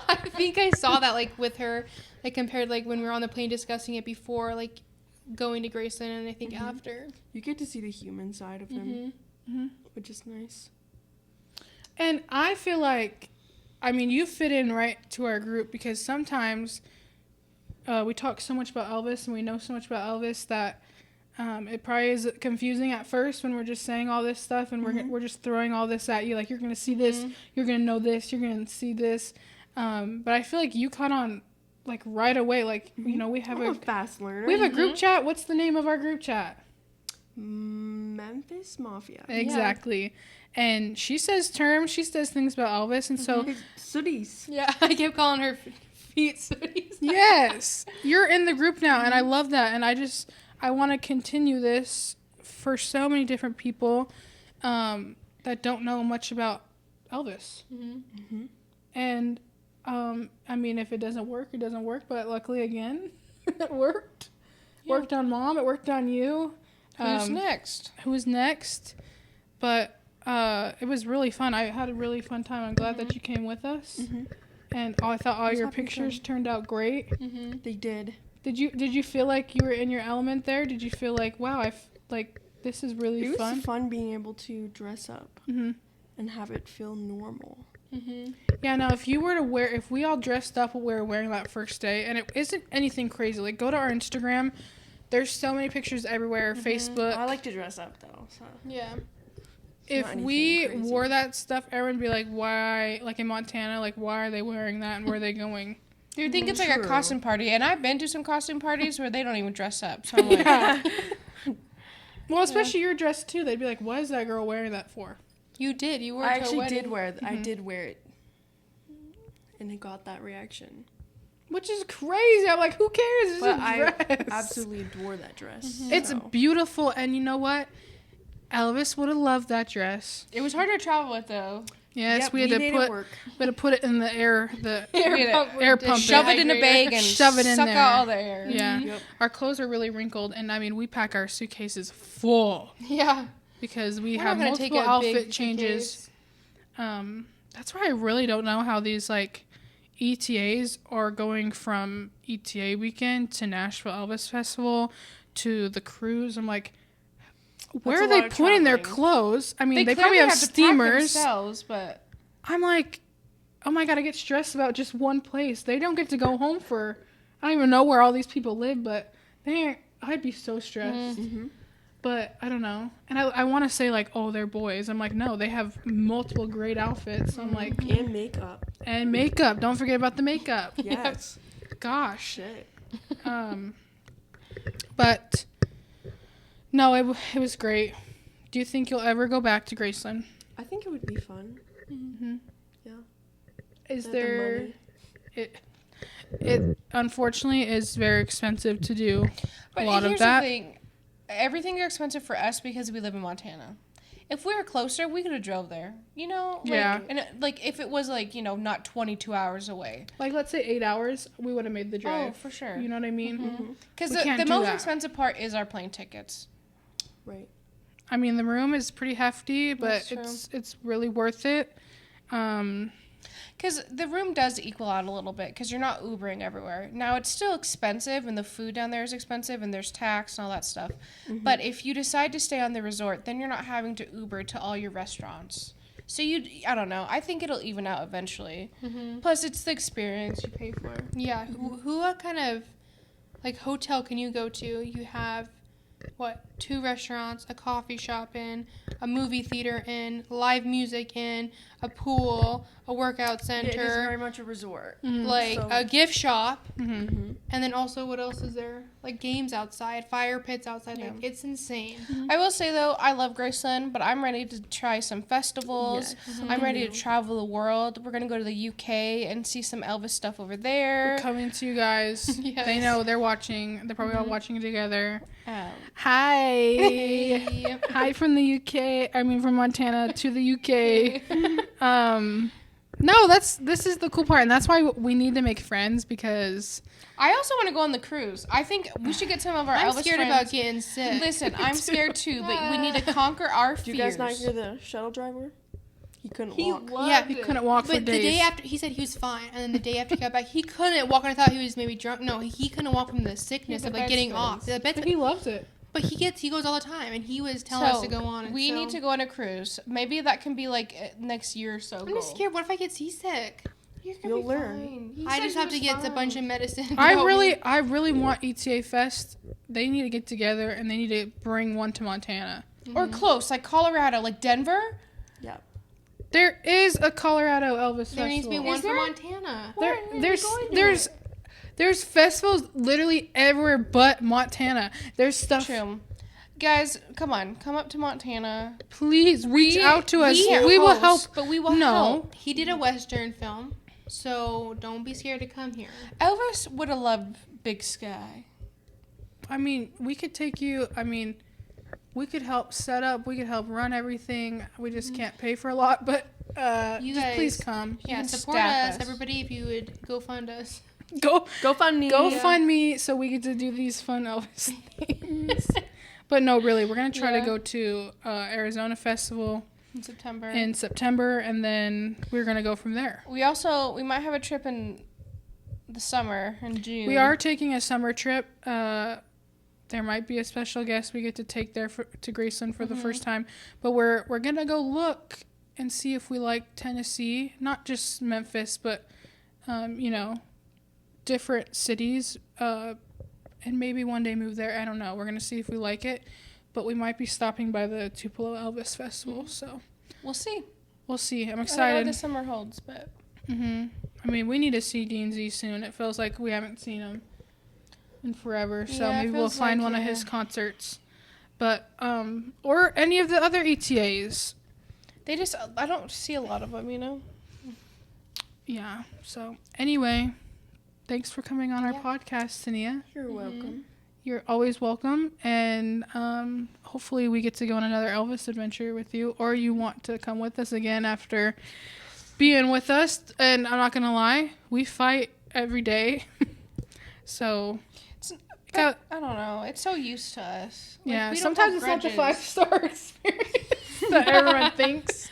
S1: I think I saw that like with her, like compared like when we were on the plane discussing it before, like going to Graceland and I think after.
S2: You get to see the human side of them, which is nice.
S3: And I feel like, I mean, you fit in right to our group because sometimes we talk so much about Elvis and we know so much about Elvis that it probably is confusing at first when we're just saying all this stuff and we're just throwing all this at you. Like, you're going to see this, you're going to know this, you're going to see this. But I feel like you caught on, like, right away. Like, you know, we have
S2: I'm a fast learner.
S3: we have a group chat. What's the name of our group chat?
S2: Memphis Mafia.
S3: Exactly. And she says terms, she says things about Elvis, and so
S2: Sooties.
S1: Yeah, I kept calling her feet sooties.
S3: yes, you're in the group now, and I love that. And I want to continue this for so many different people that don't know much about Elvis. And I mean, if it doesn't work, it doesn't work. But luckily, again, it worked. Worked on Mom. It worked on you.
S4: Who's next?
S3: Who's next? But it was really fun. I had a really fun time. I'm glad that you came with us. And I thought all your pictures turned out great.
S2: They did.
S3: Did you feel like you were in your element there? Did you feel like, wow, this is really fun?
S2: It was fun being able to dress up and have it feel normal.
S3: Yeah, now if we all dressed up what we were wearing that first day, and it isn't anything crazy, like go to our Instagram. There's so many pictures everywhere, Facebook.
S2: I like to dress up though. So.
S1: Yeah.
S3: If
S2: anything
S3: we
S2: crazy.
S3: wore that stuff, everyone would be like, why, like in Montana, like why are they wearing that and where are they going?
S4: You would think it's like a costume party, and I've been to some costume parties where they don't even dress up. So I'm like,
S3: Yeah. Well, especially you're dressed too. They'd be like, why is that girl wearing that for?
S1: You did. You wore it
S2: I
S1: to a
S2: actually
S1: wedding.
S2: did wear. I did wear it, and it got that reaction.
S3: Which is crazy. I'm like, who cares? It's
S2: But
S3: a
S2: I
S3: dress.
S2: absolutely adore that dress.
S3: It's
S2: so.
S3: beautiful, and you know what? Elvis would have loved that dress.
S4: it was hard to travel with though.
S3: Yes,
S2: Yep,
S3: we had
S2: made
S3: to
S2: it work.
S3: put it in the air,
S4: Air
S3: pump
S4: shove it in a bag and
S3: Shove it in
S4: suck
S3: there.
S4: out all the air.
S3: Yeah.
S2: Yep.
S3: Our clothes are really wrinkled, and I mean, we pack our suitcases full
S1: Yeah.
S3: because we
S1: We're
S3: have
S1: not gonna take
S3: multiple
S1: a big
S3: outfit changes. That's why I really don't know how these like ETAs are going from ETA Weekend to Nashville Elvis Festival to the cruise. I'm like, where
S2: That's
S3: are
S2: a
S3: they
S2: lot of
S3: putting their
S2: traveling.
S3: clothes? I mean, they
S4: clearly
S3: probably have
S4: to pack
S3: steamers.
S4: themselves, but
S3: I'm like, oh my God, I get stressed about just one place. They don't get to go home for, I don't even know where all these people live, but I'd be so stressed. But I don't know. And I want to say like, oh, they're boys. I'm like, no, they have multiple great outfits. I'm like,
S2: And makeup.
S3: and makeup. Don't forget about the makeup.
S2: Yes.
S3: Gosh.
S2: Shit.
S3: But no, it was great. Do you think you'll ever go back to Graceland?
S2: I think it would be fun. Yeah.
S3: Is
S2: They have the
S3: there...
S2: money.
S3: It unfortunately is very expensive to do
S4: But
S3: a lot of
S4: here's
S3: that.
S4: the thing. Everything is expensive for us because we live in Montana. If we were closer, we could have drove there. You know? Like,
S3: Yeah.
S4: And if it was like, not 22 hours away.
S3: Like, let's say 8 hours, we would have made the drive.
S4: Oh, for sure.
S3: You know what I mean?
S4: Because
S3: We
S4: the
S3: can't do
S4: most
S3: that.
S4: expensive part is our plane tickets.
S2: Right.
S3: I mean, the room is pretty hefty, but
S4: That's true.
S3: it's really worth it.
S4: Because the room does equal out a little bit because you're not Ubering everywhere. Now, it's still expensive, and the food down there is expensive, and there's tax and all that stuff. But if you decide to stay on the resort, then you're not having to Uber to all your restaurants. So I don't know. I think it'll even out eventually. Plus, it's the experience you pay for.
S1: Yeah. Who kind of like hotel can you go to? You have 2 restaurants, a coffee shop in, a movie theater in, live music in, a pool, a workout
S2: Yeah, it is
S1: center,
S2: very much a resort.
S1: like
S2: So-
S1: a gift shop,
S3: Mm-hmm.
S1: and then also what else is there? Like games outside, fire pits outside. Like it's insane.
S4: I will say, though, I love Graceland, but I'm ready to try some festivals.
S2: Yes.
S4: I'm ready to travel the world. We're going to go to the UK and see some Elvis stuff over there.
S3: Coming to you guys.
S1: Yes.
S3: They know they're watching. They're probably all watching it together.
S4: Um,
S3: Hi. Hi from the UK. I mean, from Montana to the UK. No, this is the cool part, and that's why we need to make friends because
S4: I also want to go on the cruise. I think we should get some of our
S1: I'm
S4: Elvis
S1: scared
S4: friends.
S1: about getting sick.
S4: Listen, I'm scared too, but we need to conquer our fears.
S2: Do you guys not hear the shuttle driver? He couldn't
S3: He
S2: walk.
S3: loved
S1: Yeah,
S3: he couldn't walk for
S1: But the
S3: days.
S1: day after, he said he was fine, and then the day after he got back, he couldn't walk. And I thought he was maybe drunk. No, he couldn't walk from the sickness
S4: Yeah,
S1: of
S4: the
S1: like getting
S4: bed
S1: off.
S4: spins.
S1: The bed,
S3: But he loves it.
S1: but he goes all the time, and he was telling us to go on. And
S4: we
S1: so-
S4: need to go on a cruise. Maybe that can be like next year or so.
S1: I'm just scared. What if I get seasick?
S2: You'll learn.
S1: I just have to get a bunch of medicine.
S3: I really want ETA Fest. They need to get together and they need to bring one to Montana.
S4: Or close, like Colorado, like Denver.
S2: Yeah.
S3: There is a Colorado Elvis
S1: There
S3: festival.
S1: needs to be one
S4: Is
S1: for
S4: there?
S1: Montana.
S3: There's festivals literally everywhere but Montana. There's stuff.
S4: True. Guys, come on, come up to Montana.
S3: Please reach out to us.
S4: can't
S3: We will
S4: host,
S3: help.
S4: but we will
S3: No.
S4: help.
S1: He did a Western film, so don't be scared to come here.
S4: Elvis would have loved Big Sky.
S3: I mean, we could take you. I mean, we could help set up. We could help run everything. We just can't pay for a lot, but
S1: You
S3: just
S1: guys-
S3: please come.
S1: Yeah,
S4: can
S1: support
S4: staff
S1: us,
S4: us.
S1: everybody. If you would go fund us.
S2: Go fund me.
S3: Go find me so we get to do these fun Elvis things. But no, really, we're gonna try to
S4: Yeah.
S3: go to Arizona Festival
S4: In September.
S3: in September, and then we're gonna go from there.
S4: we might have a trip in the summer in June.
S3: We are taking a summer trip. There might be a special guest we get to take there to Graceland for the first time, but we're gonna go look and see if we like Tennessee, not just Memphis, but different cities. And maybe one day move there. I don't know. We're gonna see if we like it, but we might be stopping by the Tupelo Elvis Festival. So
S4: We'll see.
S3: we'll see. I'm
S4: I don't know
S3: excited.
S4: what the summer holds, but
S3: I mean, we need to see D&Z soon. It feels like we haven't seen him in forever. So
S4: Yeah, it
S3: maybe we'll
S4: feels
S3: find
S4: like,
S3: one of
S4: yeah.
S3: his concerts. But or any of the other ETAs.
S4: I don't see a lot of them, you know.
S3: Yeah. So anyway, thanks for coming on our podcast, Tneea.
S2: You're welcome.
S3: You're always welcome, and hopefully we get to go on another Elvis adventure with you, or you want to come with us again after being with us. And I'm not gonna lie, we fight every day, so
S4: But, I don't know. It's so used to us. Like,
S3: yeah.
S4: we don't
S3: Sometimes
S4: have
S3: it's not the
S4: grudges.
S3: 5-star experience that everyone thinks.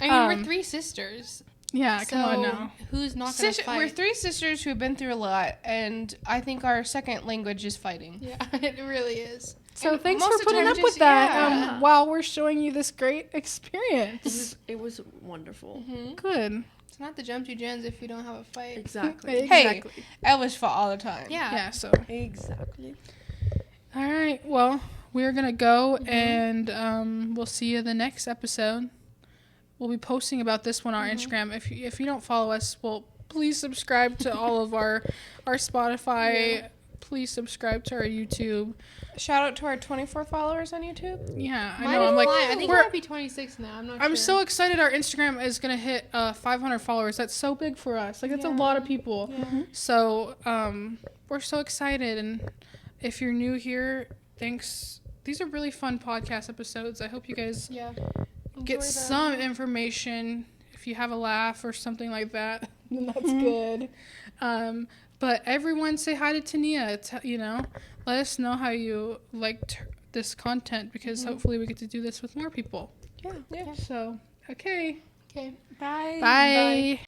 S1: I mean, we're 3 sisters.
S3: Yeah, come on
S1: so
S3: now.
S1: Who's not gonna fight?
S4: We're 3 sisters who have been through a lot, and I think our second language is fighting.
S1: Yeah, it really is.
S3: So
S4: and
S3: thanks
S4: most
S3: for
S4: of the
S3: putting
S4: time
S3: up
S4: just-
S3: with that
S4: yeah.
S3: while we're showing you this great experience.
S2: It was wonderful.
S3: Good.
S1: It's not the jump to gens if you don't have a fight.
S2: Exactly.
S4: Hey,
S2: Exactly.
S4: Elvis fought all the time.
S1: Yeah.
S3: Yeah. So.
S2: Exactly.
S3: All right. Well, we're going to go and we'll see you the next episode. We'll be posting about this one on our Instagram. If you don't follow us, well, please subscribe to all of our Spotify.
S1: Yeah.
S3: Please subscribe to our YouTube.
S4: Shout out to our 24 followers on YouTube.
S3: Yeah, I
S1: Might
S3: know.
S1: be
S3: I'm like,
S1: lying. I think it
S3: we're-
S1: might be 26 now. I'm not
S3: I'm
S1: sure.
S3: so excited. Our Instagram is going to hit 500 followers. That's so big for us. Like, that's a lot of people. So, we're so excited. And if you're new here, thanks. These are really fun podcast episodes. I hope you guys
S1: Yeah.
S3: get
S1: Enjoy them.
S3: some information. If you have a laugh or something like that, then that's good. But everyone say hi to Tneea. Let us know how you liked this content, because hopefully we get to do this with more people.
S2: Yeah.
S3: So, okay.
S1: Okay.
S4: Bye.
S3: Bye.